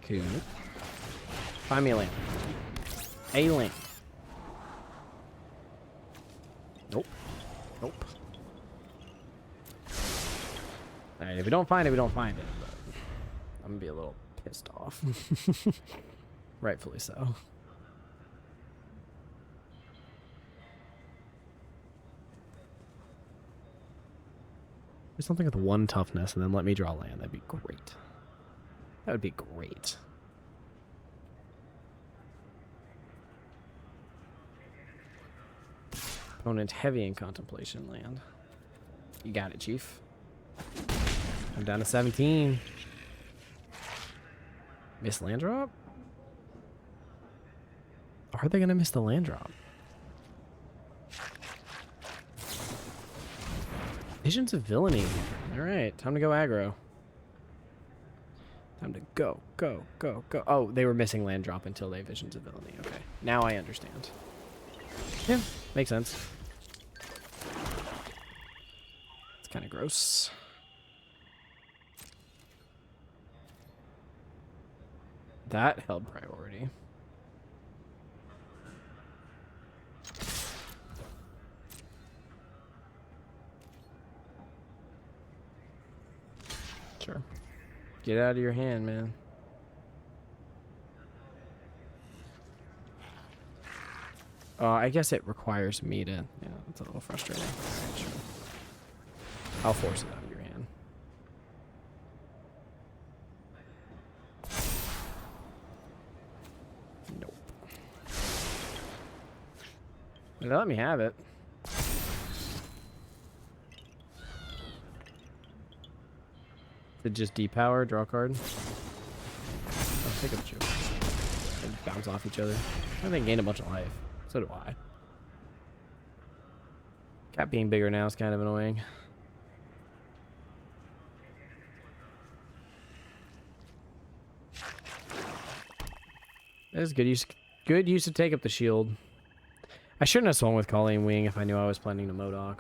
Cool. Find me a land. A land. Nope. Nope. Alright, if we don't find it, we don't find it. But I'm gonna be a little pissed off. Rightfully so. Do something with 1 toughness and then let me draw land. That'd be great. That would be great. Opponent heavy in contemplation land. You got it, Chief. I'm down to 17. Miss land drop? Are they going to miss the land drop? Visions of Villainy. Alright, time to go aggro. Time to go, go, go, go. Oh, they were missing land drop until they Visions of Villainy. Okay, now I understand. Yeah, makes sense. It's kind of gross. That held priority. Sure. Get out of your hand, man. I guess it requires me to... Yeah, it's a little frustrating. Sure. I'll force it out of your hand. Nope. They let me have it. Did just depower, draw a card? Oh, take a chip. They bounce off each other. I think gained a bunch of life. So do I. Cat being bigger now is kind of annoying. That is good use. Good use to take up the shield. I shouldn't have swung with Colleen Wing if I knew I was planning to Modok,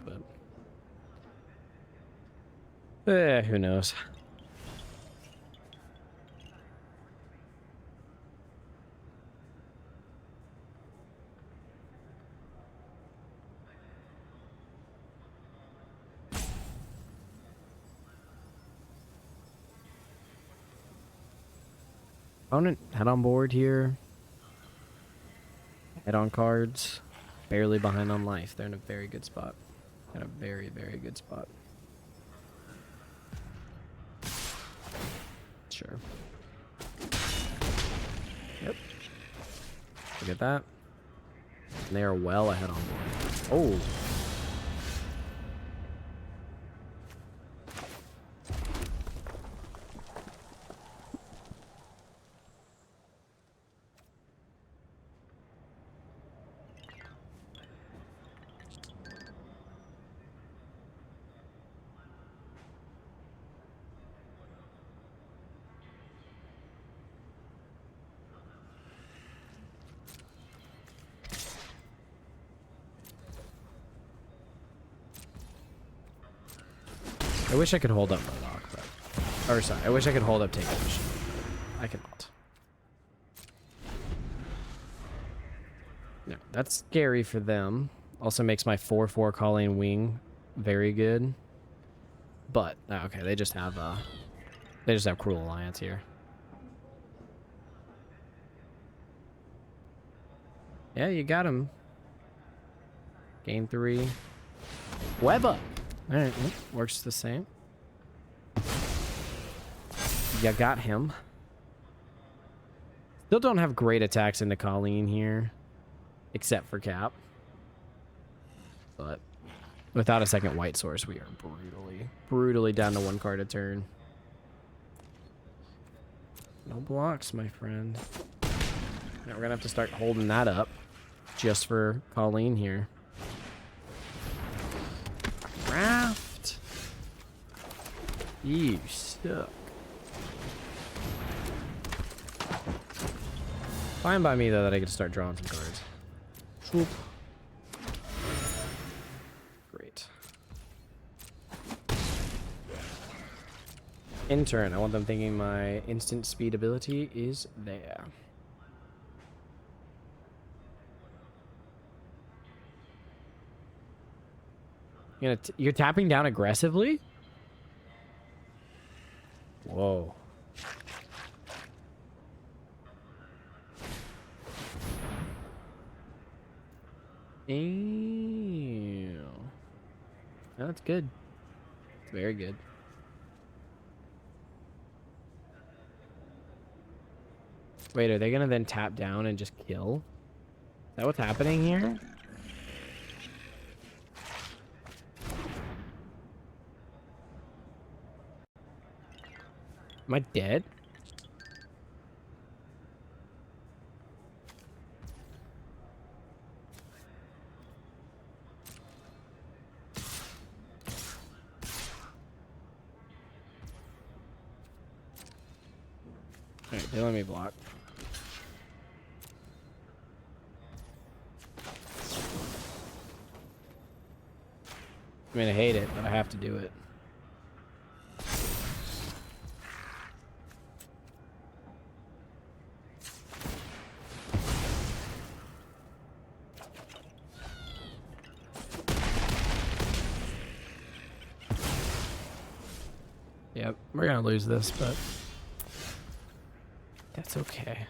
but who knows? Opponent head on board here. Head on cards. Barely behind on life. They're in a very good spot. In a very, very good spot. Sure. Yep. Look at that. And they are well ahead on board. Oh. I wish I could hold up Modok, but... Or sorry, I wish I could hold up Take the Shield. I cannot. No, that's scary for them. Also makes my 4/4 Colleen Wing very good. But, okay, they just have Cruel Alliance here. Yeah, you got him. Game 3. Webba! Alright, works the same. You got him. Still don't have great attacks into Colleen here. Except for Cap. But without a second white source, we are brutally down to 1 card a turn. No blocks, my friend. Now we're gonna have to start holding that up. Just for Colleen here. Raft. You suck. Fine by me though that I get to start drawing some cards. Swoop. Great. In turn, I want them thinking my instant speed ability is there. You're tapping down aggressively? Whoa. Ew. No, that's good. It's very good. Wait, are they gonna then tap down and just kill? Is that what's happening here? Am I dead? Alright, they let me block. I mean, I hate it, but I have to do it. Yep, we're gonna lose this, but that's okay.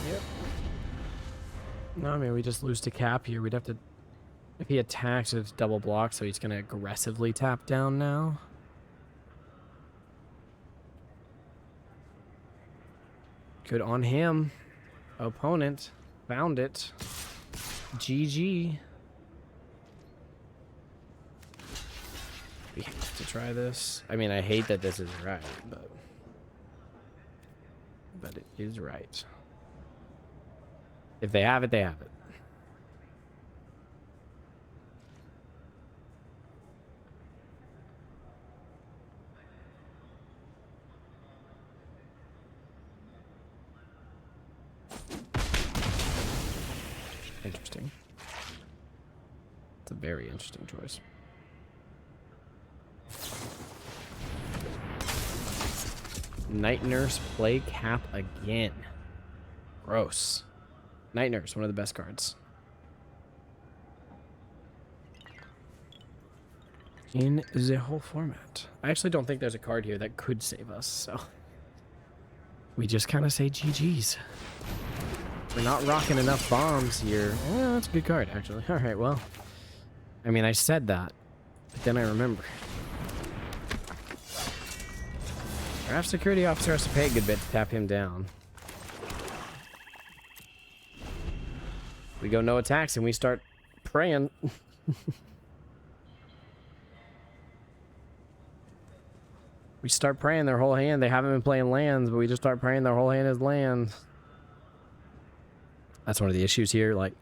Yep. No, I mean, we just lose to Cap here. We'd have to... If he attacks, it's double block, so he's gonna aggressively tap down now. Good on him. Opponent found it. GG. We have to try this. I mean, I hate that this is right, but it is right. If they have it, they have it. Interesting. It's a very interesting choice. Night Nurse play Cap again. Gross. Night Nurse, one of the best cards. In the whole format. I actually don't think there's a card here that could save us, so... we just kind of say GG's. We're not rocking enough bombs here. Oh, that's a good card, actually. Alright, well... I mean, I said that, but then I remember. Draft security officer has to pay a good bit to tap him down. We go no attacks and we start praying. We start praying their whole hand. They haven't been playing lands, but we just start praying their whole hand is lands. That's one of the issues here. Like,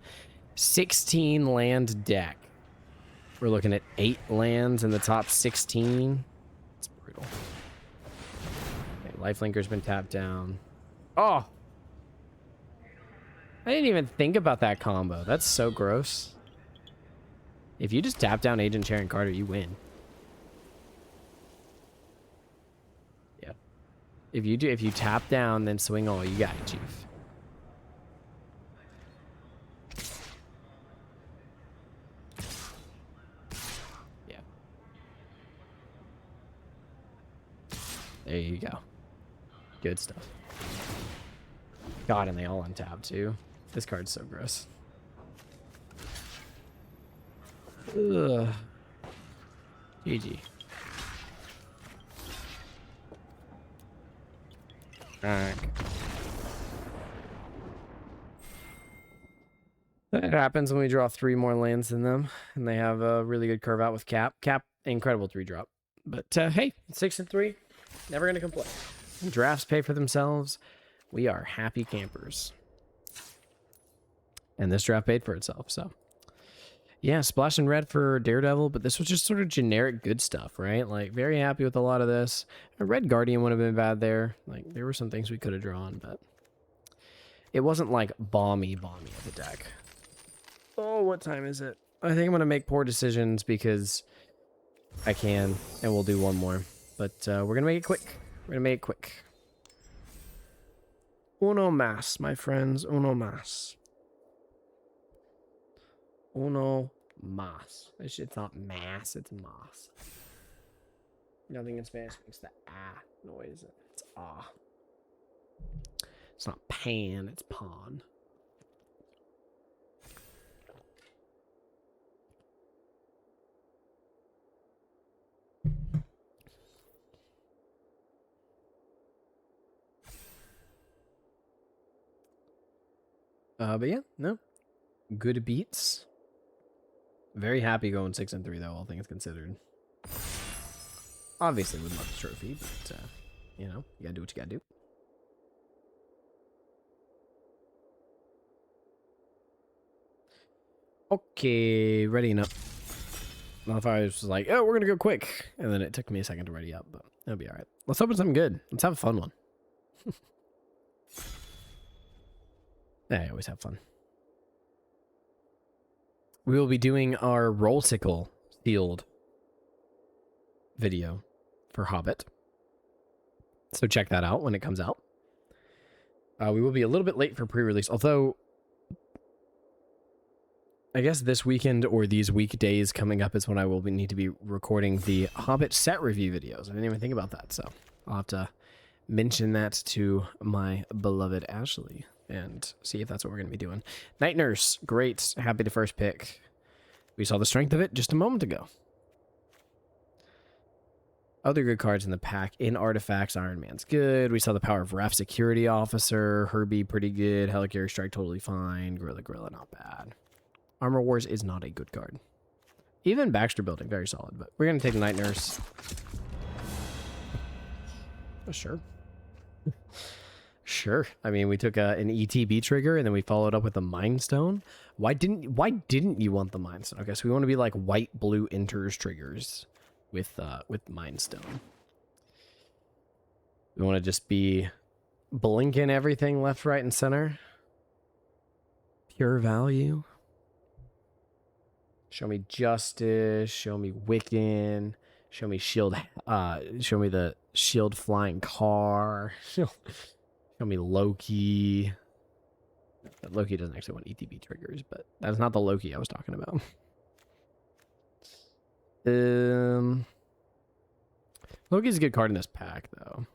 16 land deck. We're looking at 8 lands in the top 16. It's brutal. Okay, Lifelinker's been tapped down. Oh! I didn't even think about that combo. That's so gross. If you just tap down Agent Sharon Carter, you win. Yeah. If you tap down, then swing all, you got it, Chief. Yeah. There you go. Good stuff. God, and they all untap too. This card's so gross. Ugh. GG. Alright. That happens when we draw 3 more lands than them, and they have a really good curve out with Cap. Cap, incredible 3-drop. But hey, 6 and 3, never gonna complain. Drafts pay for themselves. We are happy campers. And this draft paid for itself, so. Yeah, splash and red for Daredevil, but this was just sort of generic good stuff, right? Like, very happy with a lot of this. A Red Guardian would have been bad there. Like, there were some things we could have drawn, but it wasn't like bomby of the deck. Oh, what time is it? I think I'm going to make poor decisions because I can, and we'll do one more. But we're going to make it quick. We're going to make it quick. Uno mas, my friends. Uno mas. Uno mas. It's not mass, it's mas. Nothing in Spanish makes the ah noise. It's ah. It's not pan, it's pawn. But yeah, no. Good beats. Very happy going 6 and 3 though, all things considered. Obviously would love the trophy, but you know, you gotta do what you gotta do. Okay, readying up. Well, if I was like, oh, we're gonna go quick, and then it took me a second to ready up, but it'll be alright. Let's open something good. Let's have a fun one. I always have fun. We will be doing our Rollsicle sealed video for Hobbit. So check that out when it comes out. We will be a little bit late for pre-release, although I guess this weekend or these weekdays coming up is when I will need to be recording the Hobbit set review videos. I didn't even think about that, so I'll have to mention that to my beloved Ashley and see if that's what we're going to be doing. Night Nurse, great. Happy to first pick. We saw the strength of it just a moment ago. Other good cards in the pack. In Artifacts, Iron Man's good. We saw the power of Raft Security Officer. Herbie, pretty good. Helicarrier Strike, totally fine. Gorilla, not bad. Armor Wars is not a good card. Even Baxter Building, very solid. But we're going to take Night Nurse. Oh, sure. Sure. I mean, we took an ETB trigger and then we followed up with a Mind Stone. Why didn't you want the Mind Stone? Okay, so we want to be like white blue enters triggers with Mind Stone. We want to just be blinking everything left, right, and center. Pure value. Show me Justice. Show me Wiccan. Show me Shield. Show me the Shield flying car. Show me Loki. Loki doesn't actually want ETB triggers, but that's not the Loki I was talking about. Loki's a good card in this pack, though.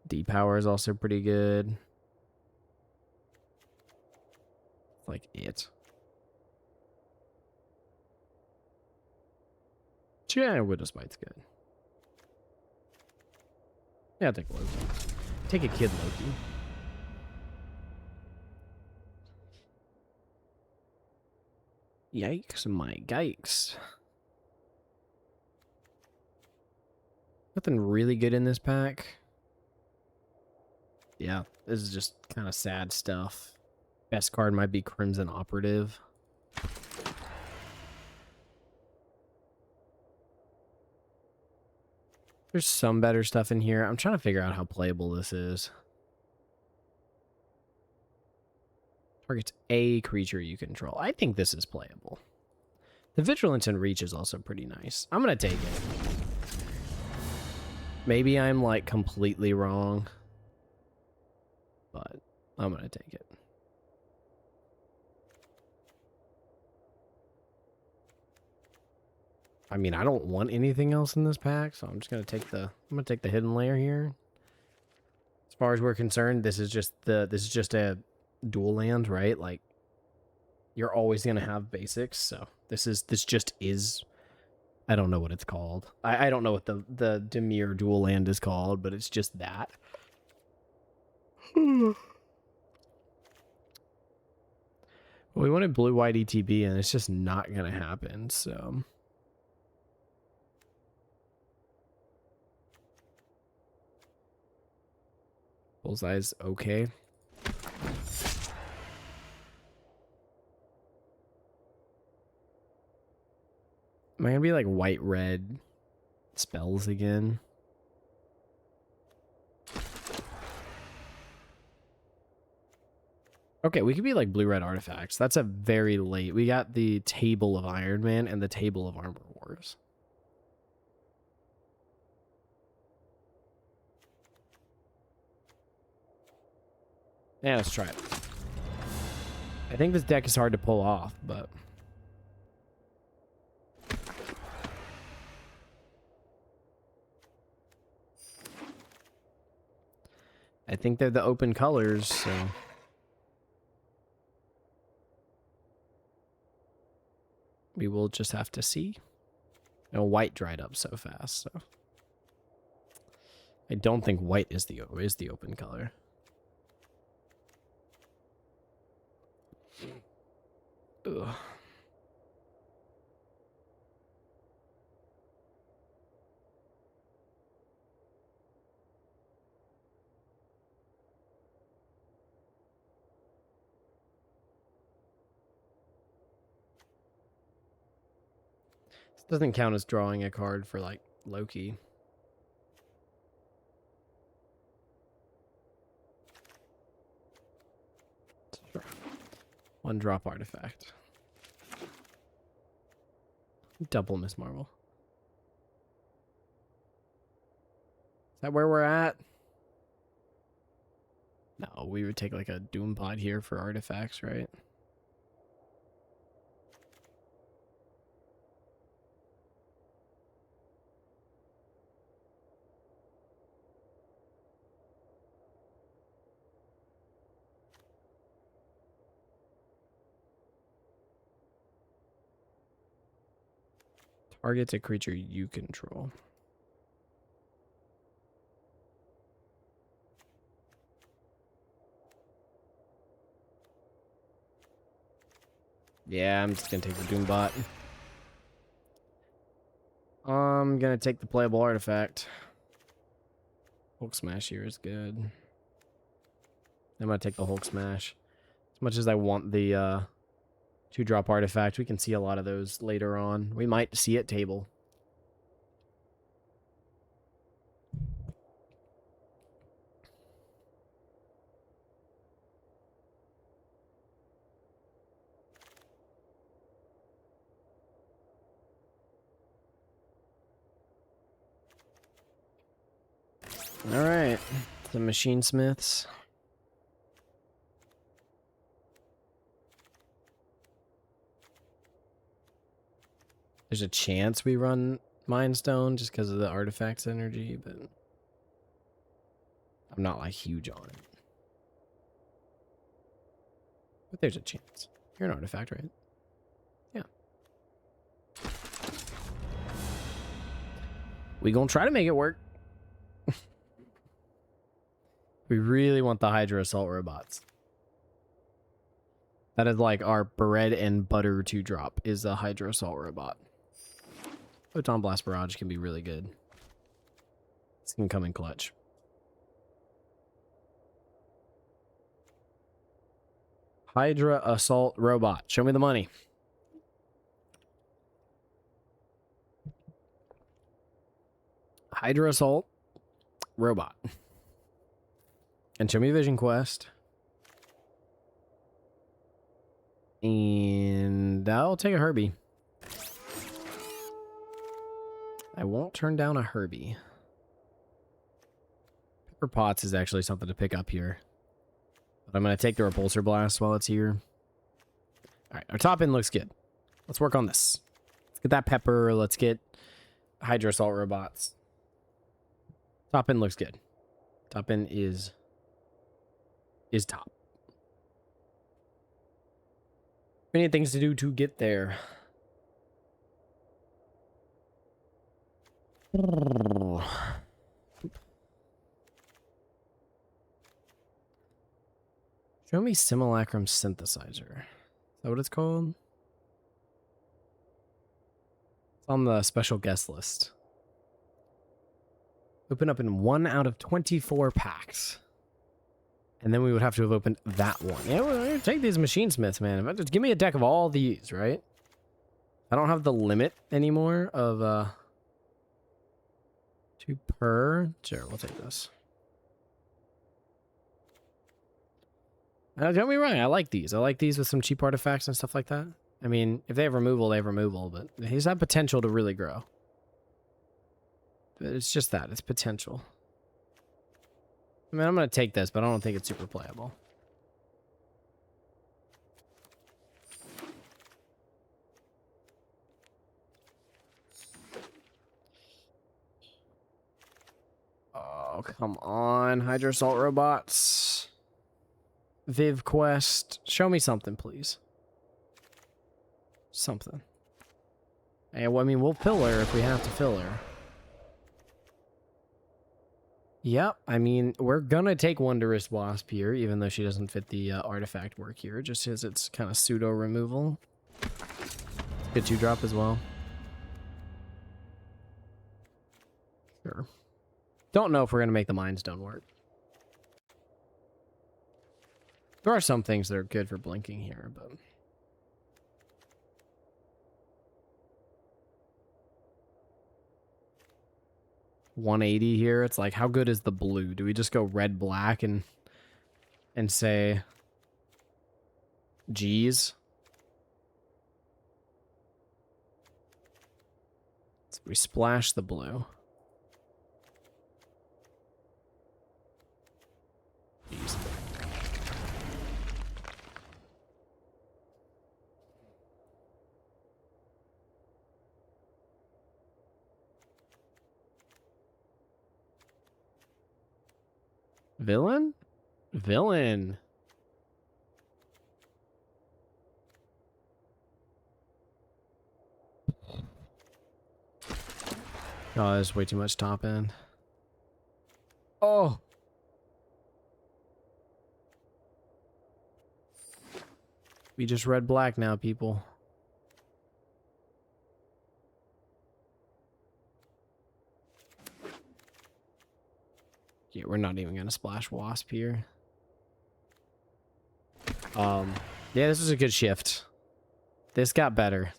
D-Power is also pretty good. Like it. Yeah, Widow Smite's good. Yeah, I'll take Loki. Take a kid Loki. Yikes, my yikes. Nothing really good in this pack. Yeah, this is just kind of sad stuff. Best card might be Crimson Operative. There's some better stuff in here. I'm trying to figure out how playable this is. Targets a creature you control. I think this is playable. The Vigilance and Reach is also pretty nice. I'm going to take it. Maybe I'm like completely wrong, but I'm going to take it. I mean, I don't want anything else in this pack, so I'm just going to take the hidden layer here. As far as we're concerned, this is just a dual land, right? Like, you're always going to have basics, so this just is, I don't know what it's called. I don't know what the Dimir dual land is called, but it's just that. Well, we wanted blue-white ETB, and it's just not going to happen, so... Bullseye's okay. Am I gonna be like white-red spells again? Okay, we could be like blue-red artifacts. That's a very late. We got the Table of Iron Man and the Table of Armor Wars. Yeah, let's try it. I think this deck is hard to pull off, but... I think they're the open colors, so... we will just have to see. No, white dried up so fast, so... I don't think white is the open color. Ugh. This doesn't count as drawing a card for, like, Loki. Sure. One drop artifact. Double Miss Marvel. Is that where we're at? No, we would take like a Doom Pod here for artifacts, right? Targets a creature you control. Yeah, I'm just gonna take the Doombot. I'm gonna take the playable artifact. Hulk Smash here is good. I'm gonna take the Hulk Smash. As much as I want the 2-drop artifact, we can see a lot of those later on. We might see it table. All right, the Machine Smiths. There's a chance we run Mind Stone just because of the artifact's energy, but I'm not like huge on it. But there's a chance. You're an artifact, right? Yeah. We gonna try to make it work. We really want the Hydra Assault Robots. That is like our bread and butter 2-drop is a Hydra Assault Robot. Photon Blast Barrage can be really good. This can come in clutch. Hydra Assault Robot. Show me the money. Hydra Assault Robot. And show me Vision Quest. And I'll take a Herbie. I won't turn down a Herbie. Pepper Potts is actually something to pick up here. But I'm going to take the Repulsor Blast while it's here. Alright, our top end looks good. Let's work on this. Let's get that Pepper. Let's get Hydra Assault Robots. Top end looks good. Top end is top. We need things to do to get there. Show me Simulacrum Synthesizer. Is that what it's called? It's on the special guest list. Open up in 1 out of 24 packs. And then we would have to have opened that one. Yeah, well, take these Machine Smiths, man. Just give me a deck of all these, right? I don't have the limit anymore of 2 per. Sure, we'll take this. Don't get me wrong, I like these. I like these with some cheap artifacts and stuff like that. I mean, if they have removal, they have removal, but he's had potential to really grow. But it's just that, it's potential. I mean, I'm going to take this, but I don't think it's super playable. Oh, come on. Hydra Assault Robots. Viv Quest. Show me something, please. Something. Hey, well, I mean, we'll pillar if we have to pillar. Yep, I mean, we're gonna take Wondrous Wasp here, even though she doesn't fit the artifact work here, just as it's kind of pseudo removal. Good 2-drop as well. Sure. Don't know if we're gonna make the Mind Stone work. There are some things that are good for blinking here, but... 180 here. It's like, how good is the blue? Do we just go red black and say G's? So we splash the blue. G's. Villain? Villain. Oh, there's way too much top end. Oh. We just red black now, people. Yeah, we're not even gonna splash Wasp here. Yeah, this was a good shift. This got better.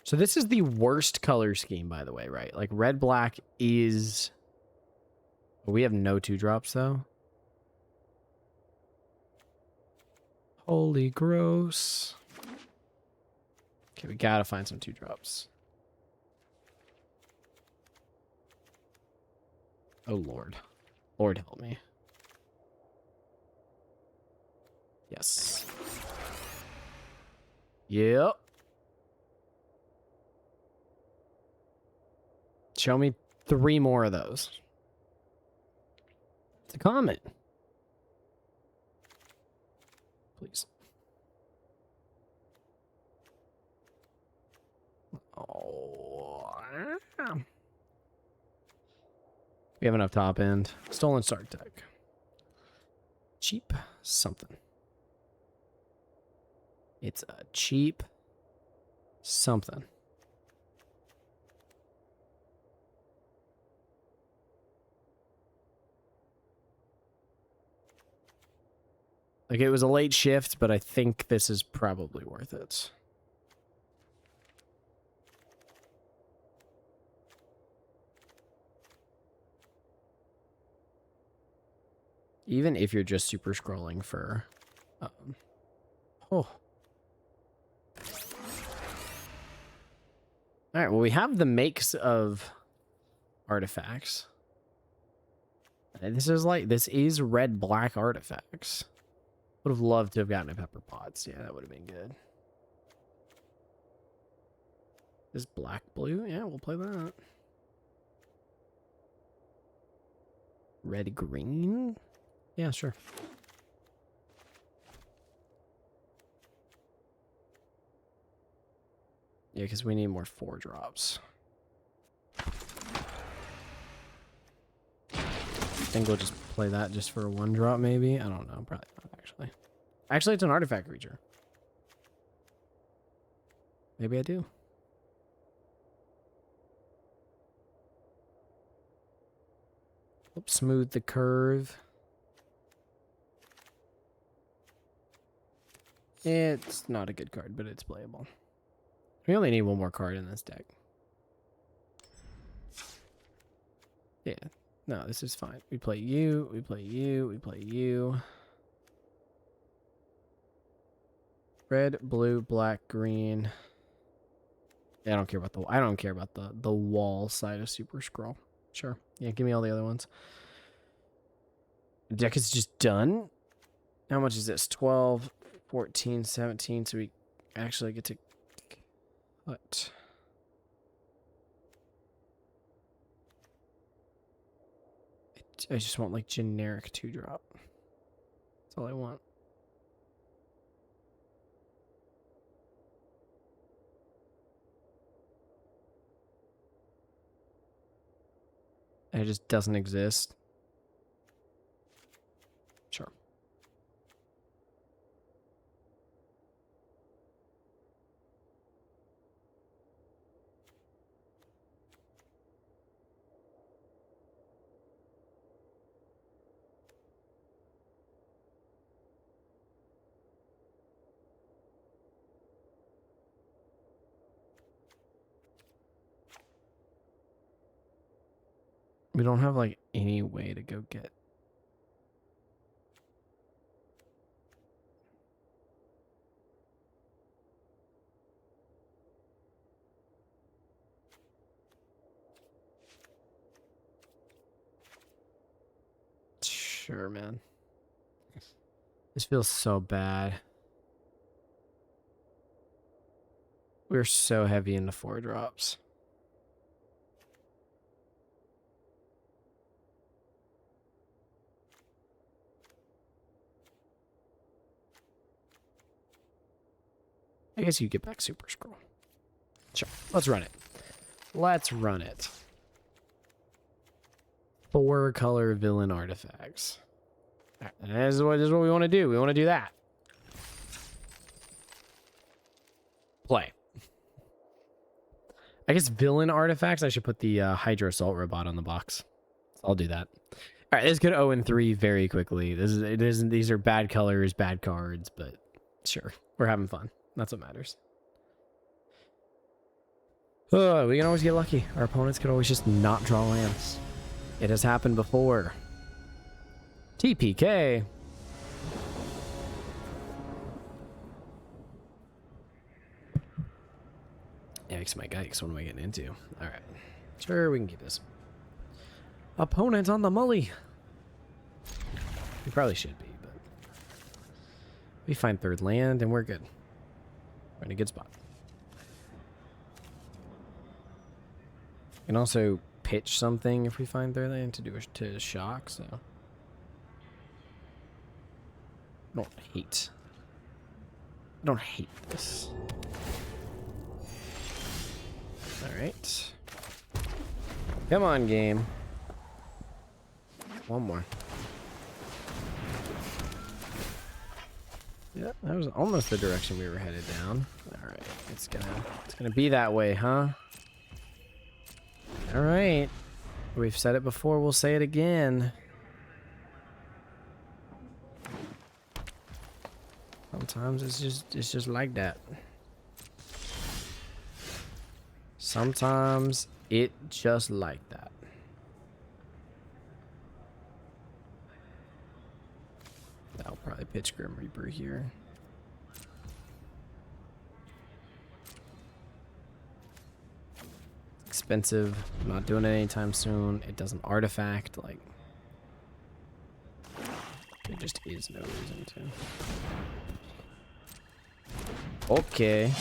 So this is the worst color scheme, by the way, right? Like red black is. We have no 2-drops though. Holy gross. Okay, we gotta find some 2-drops. Oh Lord. Lord help me. Yes. Yep. Show me 3 more of those. It's a comment. Please. Oh. We have enough top end. Stolen Stark Tech. Cheap something. It's a cheap something. Like, it was a late shift, but I think this is probably worth it. Even if you're just super scrolling for... oh. Alright, well, we have the makes of artifacts. And this is red-black artifacts. Would have loved to have gotten a pepper pots. Yeah, that would have been good. This black-blue? Yeah, we'll play that. Red-green? Yeah, sure. Yeah, because we need more 4-drops. I think we'll just play that just for a 1-drop, maybe. I don't know. Probably not, actually. Actually, it's an artifact creature. Maybe I do. Oops, smooth the curve. It's not a good card, but it's playable. We only need 1 more card in this deck. Yeah. No, this is fine. We play you, we play you, we play you. Red, blue, black, green. Yeah, I don't care about the wall side of Super Scroll. Sure. Yeah, give me all the other ones. The deck is just done. How much is this? 12, 14, 17. So we actually get to cut. I just want like generic 2-drop. That's all I want. And it just doesn't exist. Sure. We don't have like any way to go get. Sure, man. This feels so bad. We're so heavy into 4-drops. I guess you get back Super Scroll. Sure. Let's run it. Let's run it. 4-color villain artifacts. All right, this is what we want to do. We want to do that. Play. I guess villain artifacts, I should put the Hydro Assault Robot on the box. I'll do that. All right, this could 0-3 very quickly. These are bad colors, bad cards, but sure, we're having fun. That's what matters. We can always get lucky. Our opponents can always just not draw lands. It has happened before. TPK. Yikes, my yikes. What am I getting into? All right. Sure, we can keep this. Opponent on the mully. We probably should be, but we find third land and we're good. We're in a good spot. We can also pitch something if we find third land to do to shock, so I don't hate this. Alright. Come on, game. One more. Yeah, that was almost the direction we were headed down. Alright, it's gonna be that way, huh? Alright. We've said it before, we'll say it again. Sometimes it's just like that. Sometimes it just like that. I'll probably pitch Grim Reaper here. Expensive. I'm not doing it anytime soon. It doesn't artifact. Like, there just is no reason to. Okay.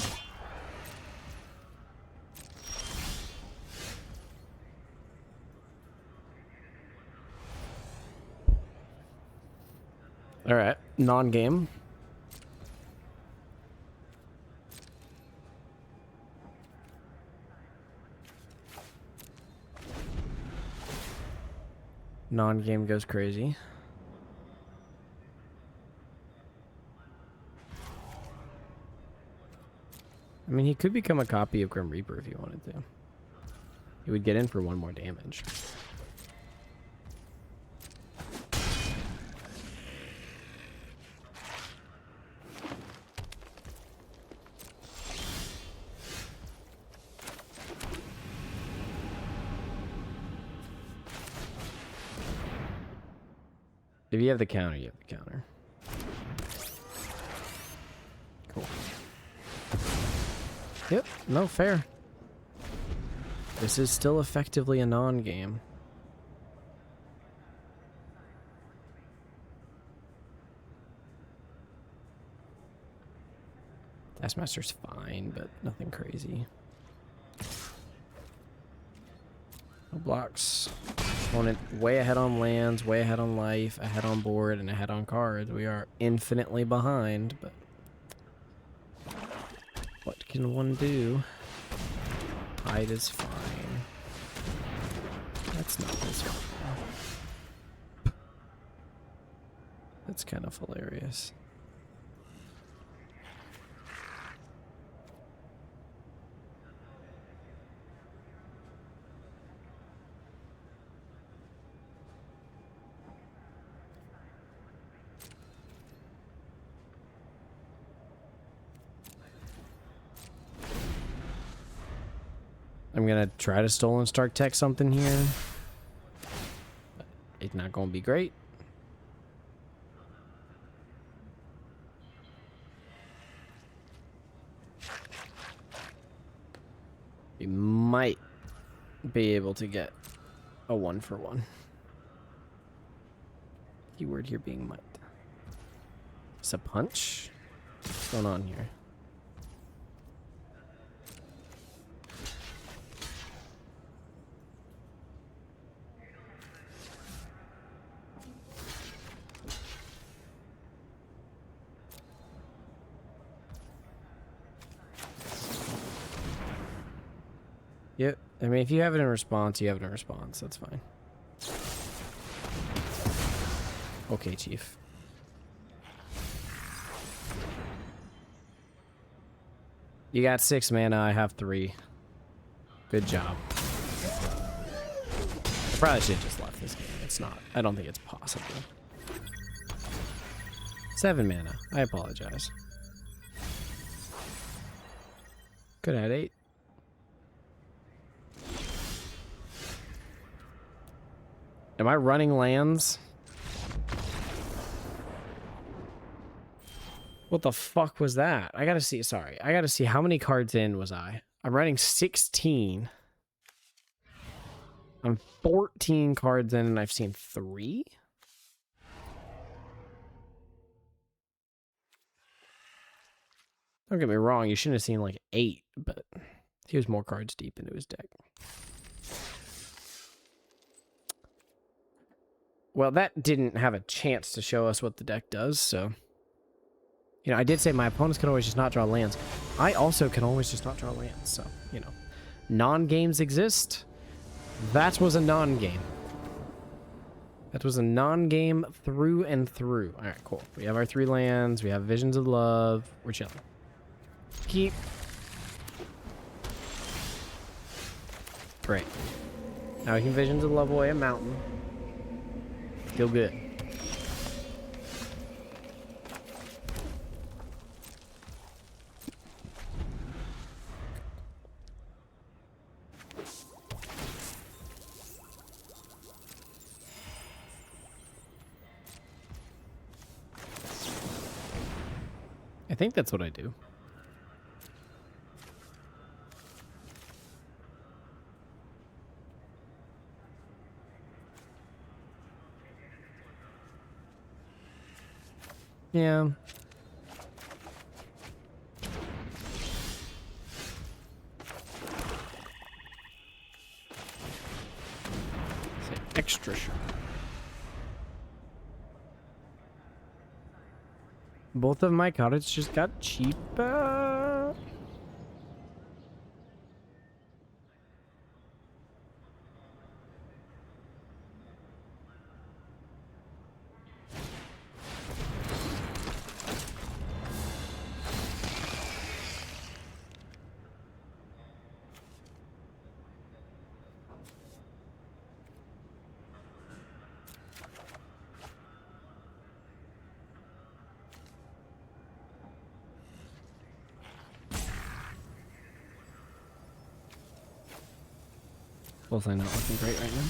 All right, non-game. Non-game goes crazy. I mean, he could become a copy of Grim Reaper if he wanted to. He would get in for 1 more damage. If you have the counter, you have the counter. Cool. Yep, no, fair. This is still effectively a non-game. Taskmaster's fine, but nothing crazy. No blocks. Opponent way ahead on lands, way ahead on life, ahead on board, and ahead on cards. We are infinitely behind, but what can one do? Hide is fine. That's not this one. That's kind of hilarious. I'm gonna try to Stolen Stark Tech something here. But it's not gonna be great. We might be able to get a 1-for-1. Keyword here being might. It's a punch? What's going on here? Yep. I mean, if you have it in response, you have it in response. That's fine. Okay, Chief. You got 6 mana. I have 3. Good job. probably should have just left this game. It's not. I don't think it's possible. 7 mana. I apologize. Could have had 8. Am I running lands? What the fuck was that? I gotta see. Sorry. I gotta see how many cards in was I. I'm running 16. I'm 14 cards in and I've seen 3? Don't get me wrong, you shouldn't have seen like 8, but he was more cards deep into his deck. Well, that didn't have a chance to show us what the deck does, so... You know, I did say my opponents can always just not draw lands. I also can always just not draw lands, so, you know. Non-games exist. That was a non-game. That was a non-game through and through. Alright, cool. We have our 3 lands. We have Visions of Love. We're chilling. Keep. Great. Now we can Visions of Love away a mountain. Feel good. I think that's what I do. Yeah. Say extra sure. Both of my cards just got cheaper. Both are not looking great right now.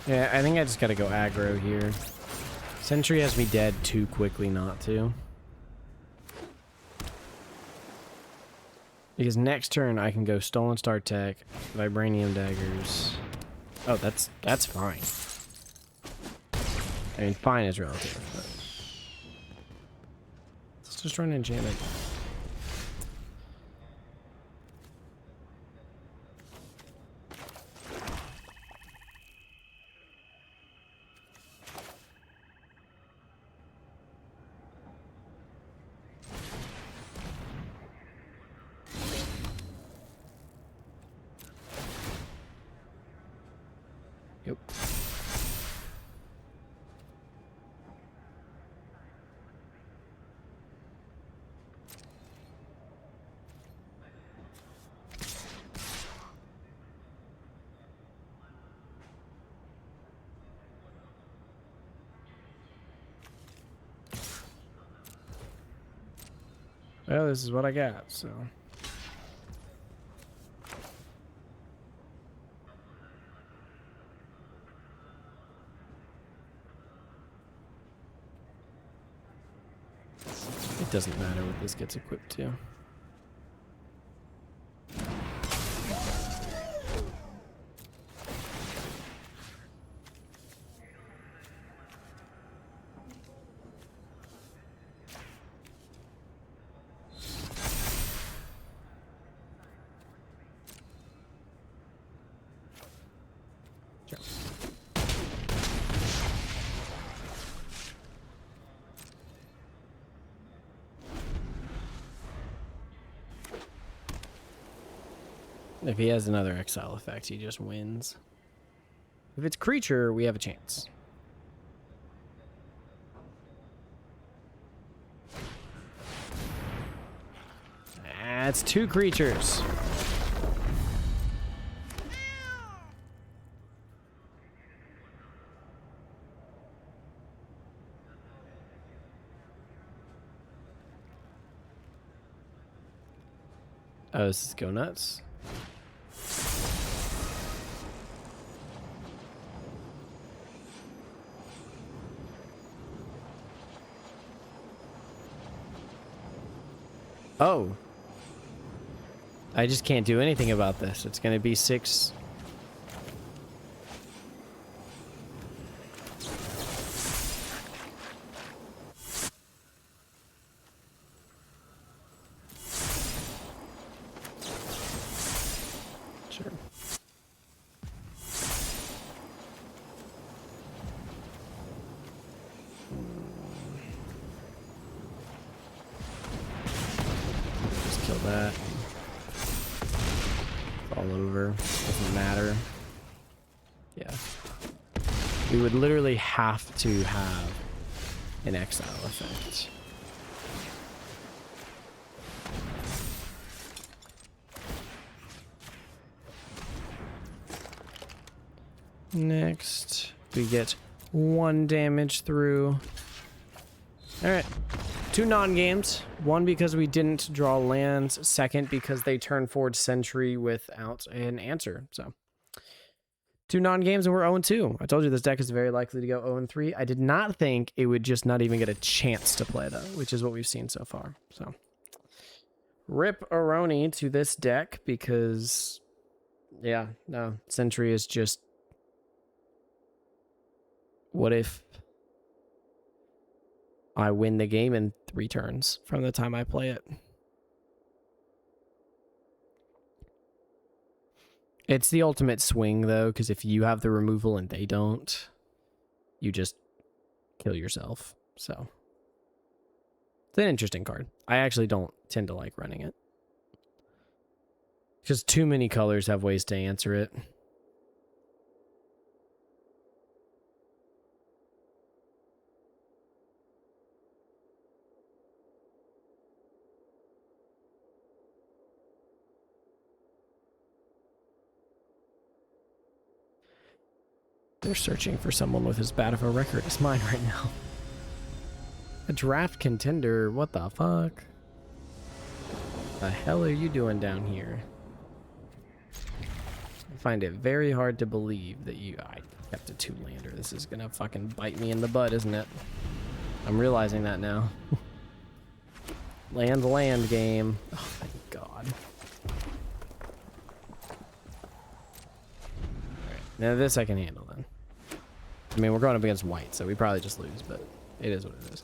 Yeah, I think I just gotta go aggro here. Sentry has me dead too quickly not to. Because next turn I can go Stolen Star Tech, Vibranium Daggers. Oh, that's fine. I mean, fine is relative, but... Let's just run enchantment. Yep. Well, this is what I got, so... Doesn't matter what this gets equipped to. If he has another exile effect, he just wins. If it's creature, we have a chance. That's 2 creatures. Oh, this is go nuts. Oh. I just can't do anything about this. It's going to be 6. Sure. Just kill that. All over. Doesn't matter. Yeah. We would literally have to have an exile effect. Next, we get 1 damage through. Alright. 2 non-games. 1 because we didn't draw lands. 2nd because they turn forward Sentry without an answer. So 2 non-games and we're 0-2. I told you this deck is very likely to go 0-3. I did not think it would just not even get a chance to play though, which is what we've seen so far. So rip Aroni to this deck because yeah, no, Sentry is just, what if I win the game in 3 turns from the time I play it? It's the ultimate swing, though, because if you have the removal and they don't, you just kill yourself. So it's an interesting card. I actually don't tend to like running it, because too many colors have ways to answer it. They're searching for someone with as bad of a record as mine right now. A draft contender? What the fuck? The hell are you doing down here? I find it very hard to believe that I kept a 2-lander. This is gonna fucking bite me in the butt, isn't it? I'm realizing that now. Land game. Oh, thank God. Alright, now this I can handle then. I mean, we're going up against white, so we probably just lose, but it is what it is.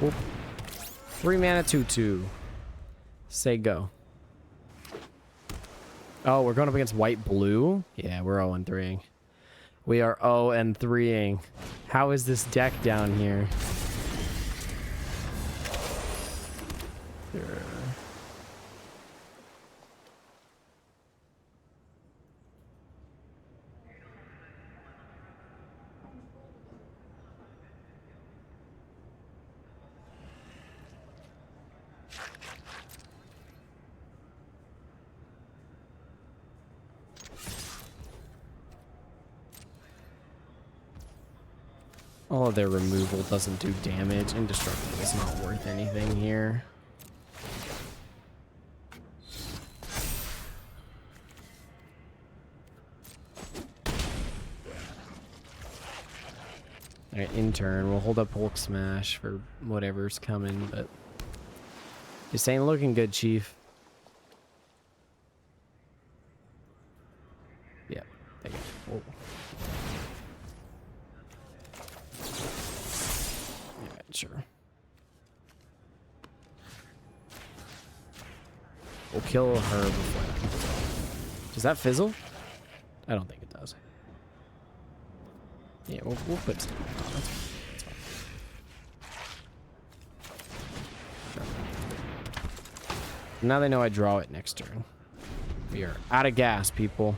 Whoop. 3 mana 2/2. Say go. Oh, we're going up against white blue? Yeah, we're 0-3ing. We are 0-3ing. How is this deck down here? All of their removal doesn't do damage. Indestructible is not worth anything here. Alright, in turn. We'll hold up Hulk Smash for whatever's coming, but this ain't looking good, Chief. Yeah, there you go. Yeah, sure. We'll kill her before that. Does that fizzle? I don't think it does. Yeah, we'll put some. Oh, that's fine. That's fine. Now they know I draw it next turn. We are out of gas, people.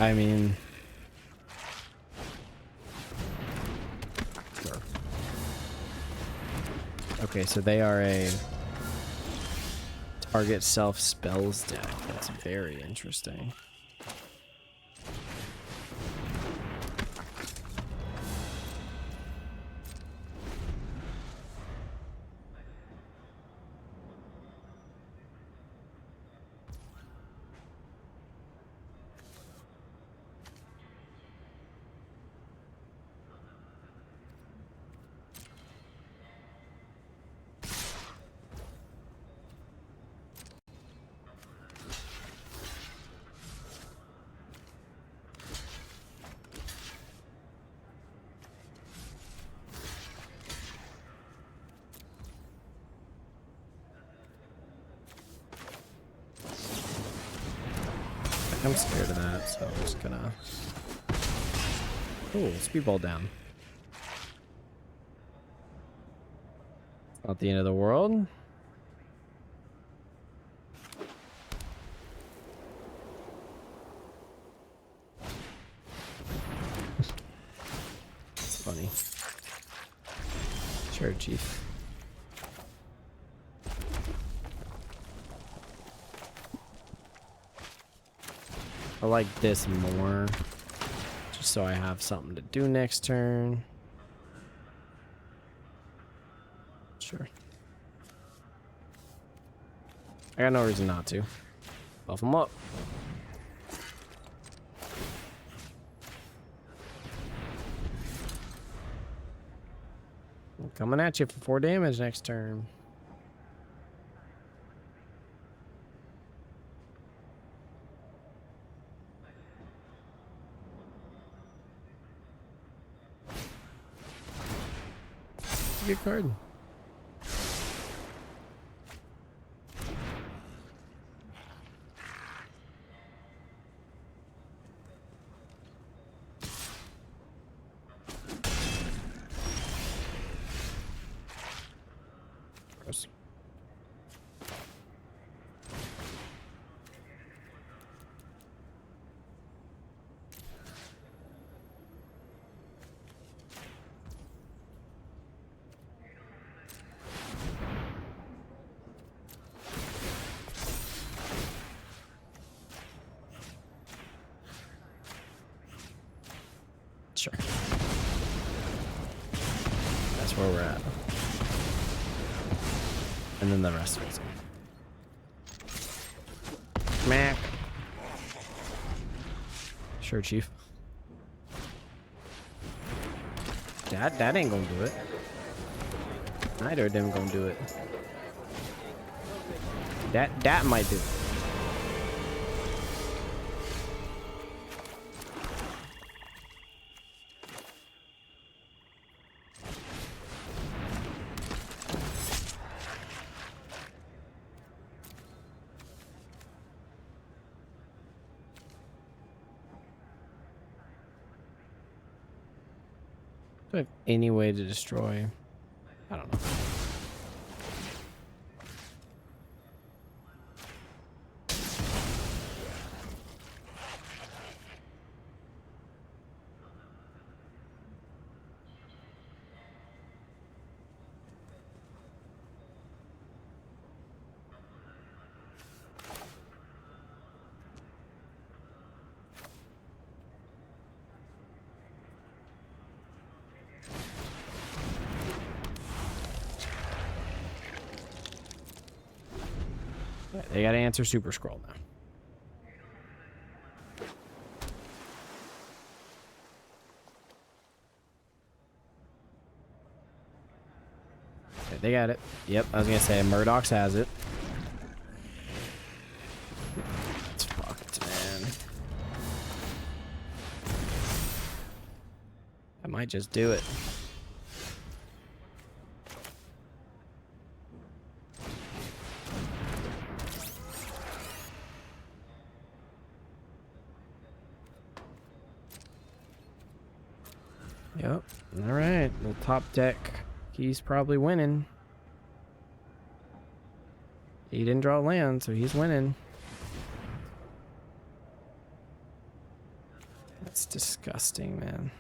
I mean, sure. Okay, so they are a target self spells deck. That's very interesting. I'm scared of that, so I'm just gonna... Oh, speedball down. Not the end of the world. It's funny. Sure, Chief. I like this more, just so I have something to do next turn. Sure. I got no reason not to. Buff them up. I'm coming at you for 4 damage next turn. Good card. Gross. Sure. That's where we're at. And then the rest of it. Mac. Sure, Chief. That ain't gonna do it. Neither of them gonna do it. That might do it. Do I have any way to destroy? I don't know. They gotta answer Super Scroll now. Okay, they got it. Yep, I was gonna say Murdoch's has it. It's fucked, man. I might just do it. Yep. All right. The top deck. He's probably winning. He didn't draw land, so he's winning. That's disgusting, man.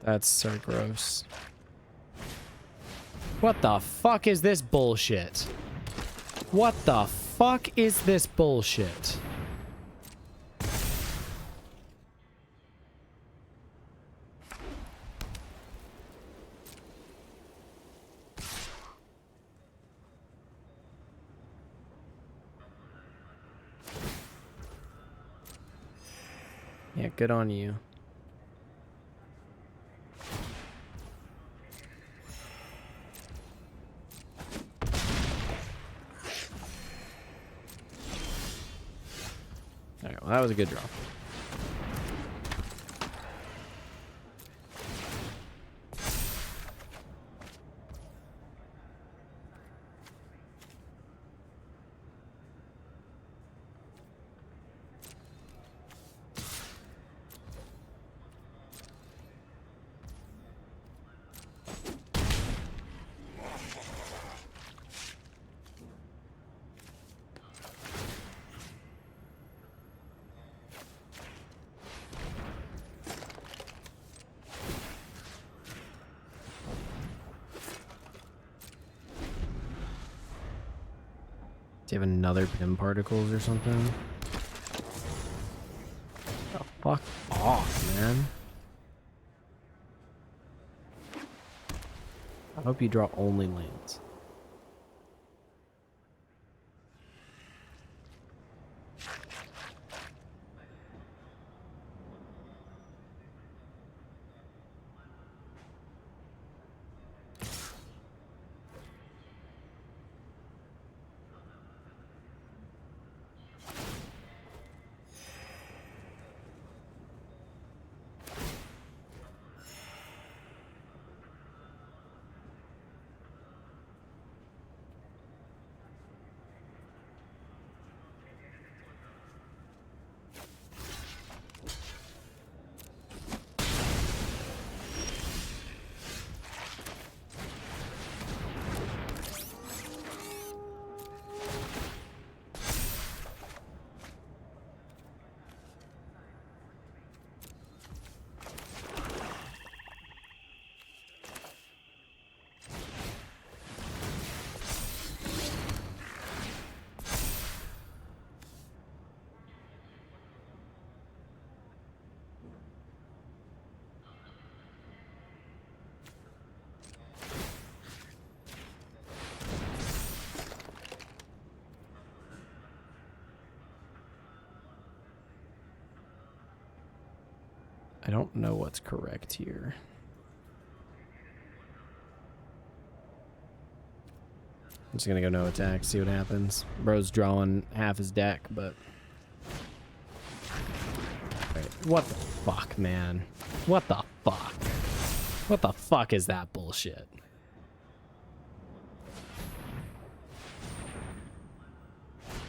That's so gross. What the fuck is this bullshit? What the fuck is this bullshit? Yeah, good on you. Okay, well, that was a good draw. Do you have another Pim particles or something? The fuck off, man. I hope you draw only lands. I don't know what's correct here. I'm just gonna go no attack, see what happens. Bro's drawing half his deck, but... Wait, what the fuck, man? What the fuck? What the fuck is that bullshit?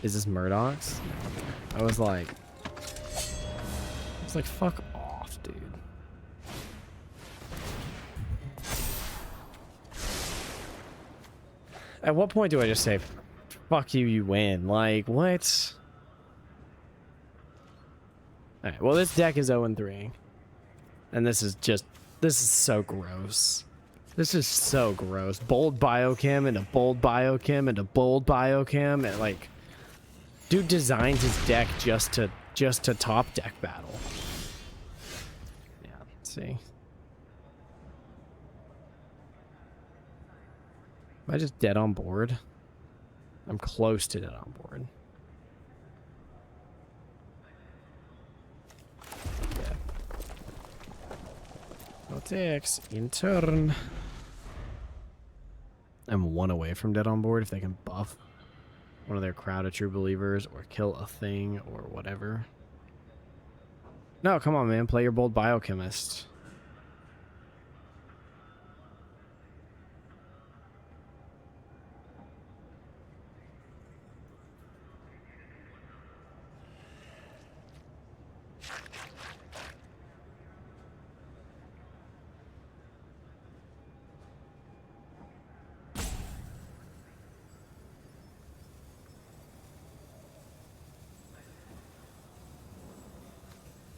Is this Murdoch's? I was like, It's like, fuck off, dude. At what point do I just say, fuck you, you win? Like, what? Alright, well, this deck is 0-3. And this is so gross. This is so gross. Bold biochem and a bold biochem and a bold biochem. And, like, dude designs his deck just to top deck battle. Yeah, let's see. Am I just dead on board? I'm close to dead on board. Yeah. No ticks. In turn. I'm one away from dead on board if they can buff one of their Crowd of True Believers or kill a thing or whatever. No, come on, man. Play your bold biochemist.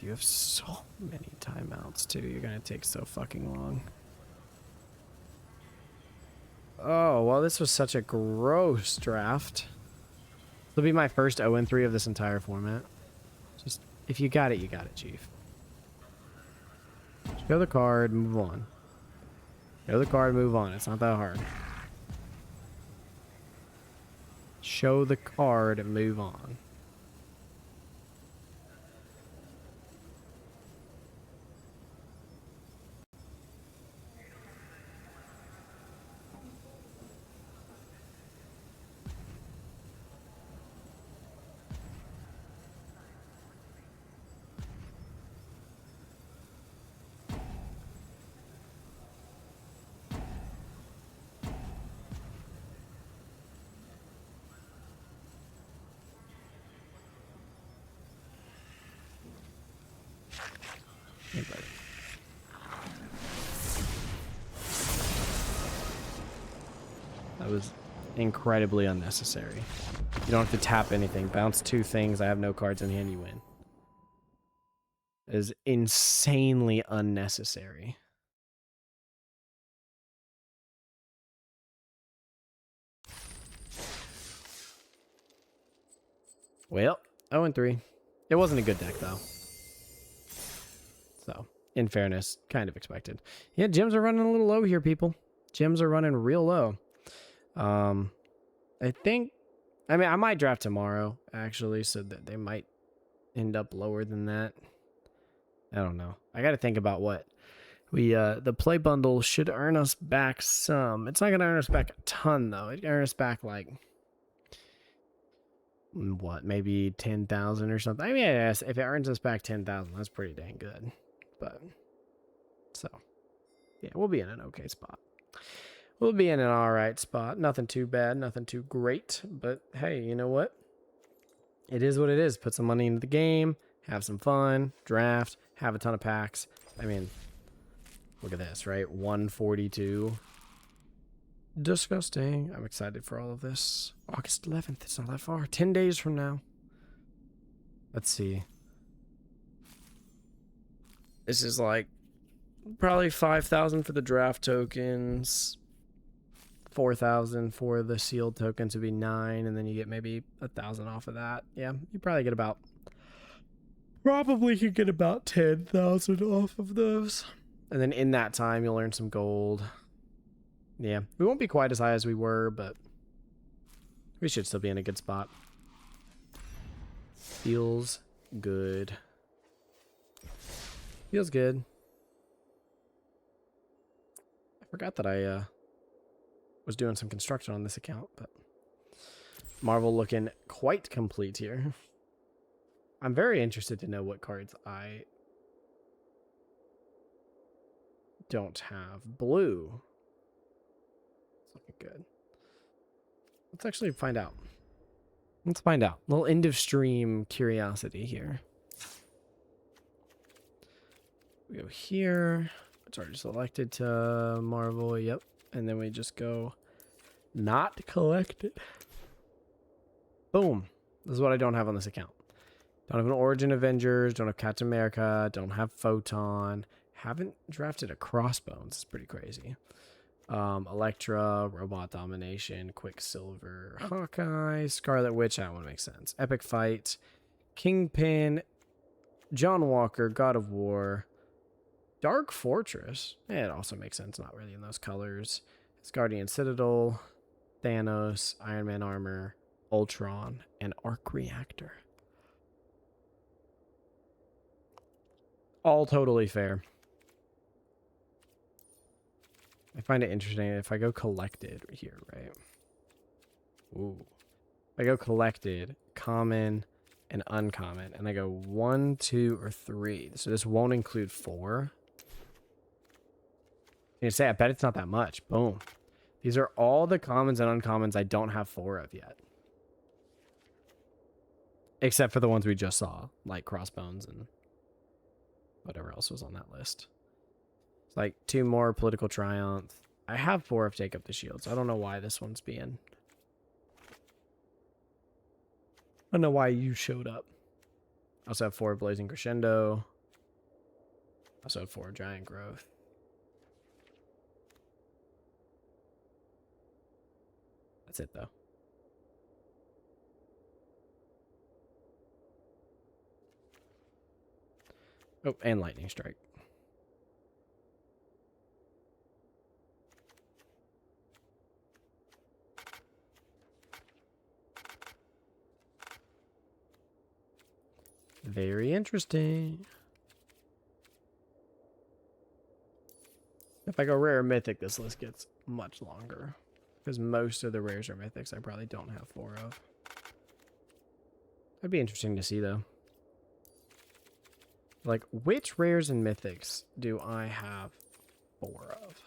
You have so many timeouts, too. You're going to take so fucking long. Oh, well, this was such a gross draft. This will be my first 0-3 of this entire format. Just, if you got it, you got it, Chief. Show the card, move on. Show the card, move on. It's not that hard. Show the card and move on. That was incredibly unnecessary. You don't have to tap anything. Bounce 2 things. I have no cards in hand. You win. It is insanely unnecessary. Well, 0-3. It wasn't a good deck, though. So, in fairness, kind of expected. Yeah, gems are running a little low here, people. Gems are running real low. I think, I mean, I might draft tomorrow, actually, so that they might end up lower than that. I don't know. I got to think about what we, the play bundle should earn us back some. It's not going to earn us back a ton, though. It earn us back, like, what, maybe 10,000 or something. I mean, yes, if it earns us back 10,000, that's pretty dang good. But, so, yeah, we'll be in an okay spot. We'll be in an alright spot. Nothing too bad, nothing too great. But hey, you know what? It is what it is. Put some money into the game, have some fun, draft, have a ton of packs. I mean, look at this, right? 142. Disgusting. I'm excited for all of this. August 11th. It's not that far. 10 days from now. Let's see. This is like probably 5,000 for the draft tokens. 4,000 for the sealed tokens would be 9, and then you get maybe 1,000 off of that. Yeah, you probably get about, probably could get about 10,000 off of those. And then in that time, you'll earn some gold. Yeah, we won't be quite as high as we were, but we should still be in a good spot. Feels good. Feels good. I forgot that I was doing some construction on this account, but Marvel looking quite complete here. I'm very interested to know what cards I don't have. Blue. It's looking good. Let's actually find out. Let's find out. A little end of stream curiosity here. We go here. It's already selected to Marvel. Yep. And then we just go not collected. Boom. This is what I don't have on this account. Don't have an Origin Avengers. Don't have Captain America. Don't have Photon. Haven't drafted a Crossbones. It's pretty crazy. Elektra, Robot Domination, Quicksilver, Hawkeye, Scarlet Witch. That one makes sense. Epic Fight, Kingpin, John Walker, God of War, Dark Fortress. It also makes sense. Not really in those colors. Guardian Citadel, Thanos, Iron Man Armor, Ultron, and Arc Reactor. All totally fair. I find it interesting if I go collected here, right? Ooh. If I go collected, common, and uncommon, and I go 1, 2, or 3. So this won't include 4. You say, I bet it's not that much. Boom. These are all the commons and uncommons I don't have 4 of yet. Except for the ones we just saw, like Crossbones and whatever else was on that list. It's like 2 more Political Triumph. I have 4 of Take Up the Shield, so I don't know why this one's being... I don't know why you showed up. I also have 4 Blazing Crescendo. I also have 4 Giant Growth. That's it, though. Oh, and Lightning Strike. Very interesting. If I go rare or mythic, this list gets much longer. Because most of the rares are mythics I probably don't have 4 of. That'd be interesting to see, though. Like, which rares and mythics do I have 4 of?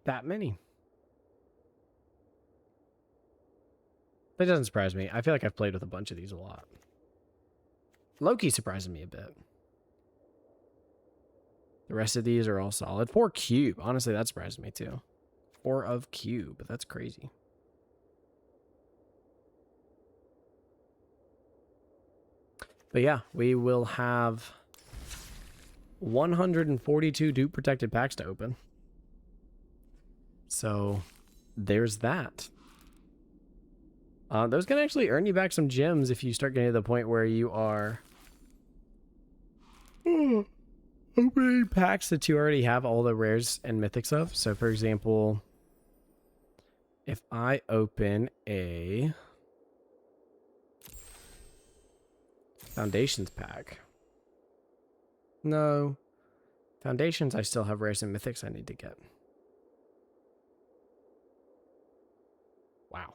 That many. That doesn't surprise me. I feel like I've played with a bunch of these a lot. Loki surprises me a bit. The rest of these are all solid. 4 cube. Honestly, that surprises me too. 4 of cube. That's crazy. But yeah, we will have 142 dupe protected packs to open. So there's that. Those can actually earn you back some gems if you start getting to the point where you are opening packs that you already have all the rares and mythics of. So for example, if I open a Foundations pack. No. Foundations, I still have rares and mythics I need to get. Wow.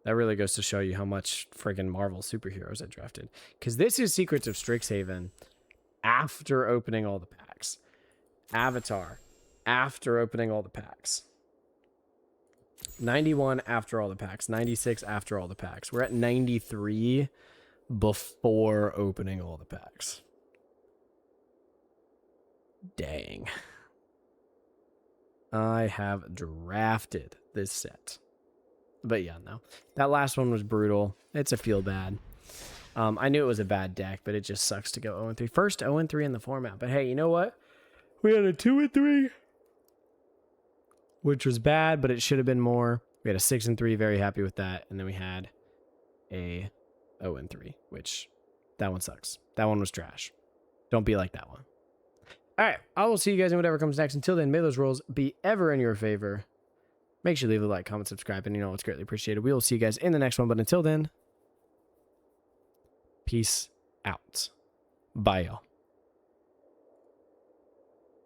That really goes to show you how much friggin' Marvel superheroes I drafted. Because this is Secrets of Strixhaven after opening all the packs. Avatar after opening all the packs. 91 after all the packs. 96 after all the packs. We're at 93 before opening all the packs. Dang. I have drafted this set. But yeah, no. That last one was brutal. It's a feel bad. I knew it was a bad deck, but it just sucks to go 0-3. First 0-3 in the format. But hey, you know what? We had a 2-3. Which was bad, but it should have been more. We had a 6-3, very happy with that. And then we had a 0-3, which that one sucks. That one was trash. Don't be like that one. All right, I will see you guys in whatever comes next. Until then, may those rolls be ever in your favor. Make sure you leave a like, comment, subscribe, and you know it's greatly appreciated. We will see you guys in the next one. But until then, peace out. Bye, y'all.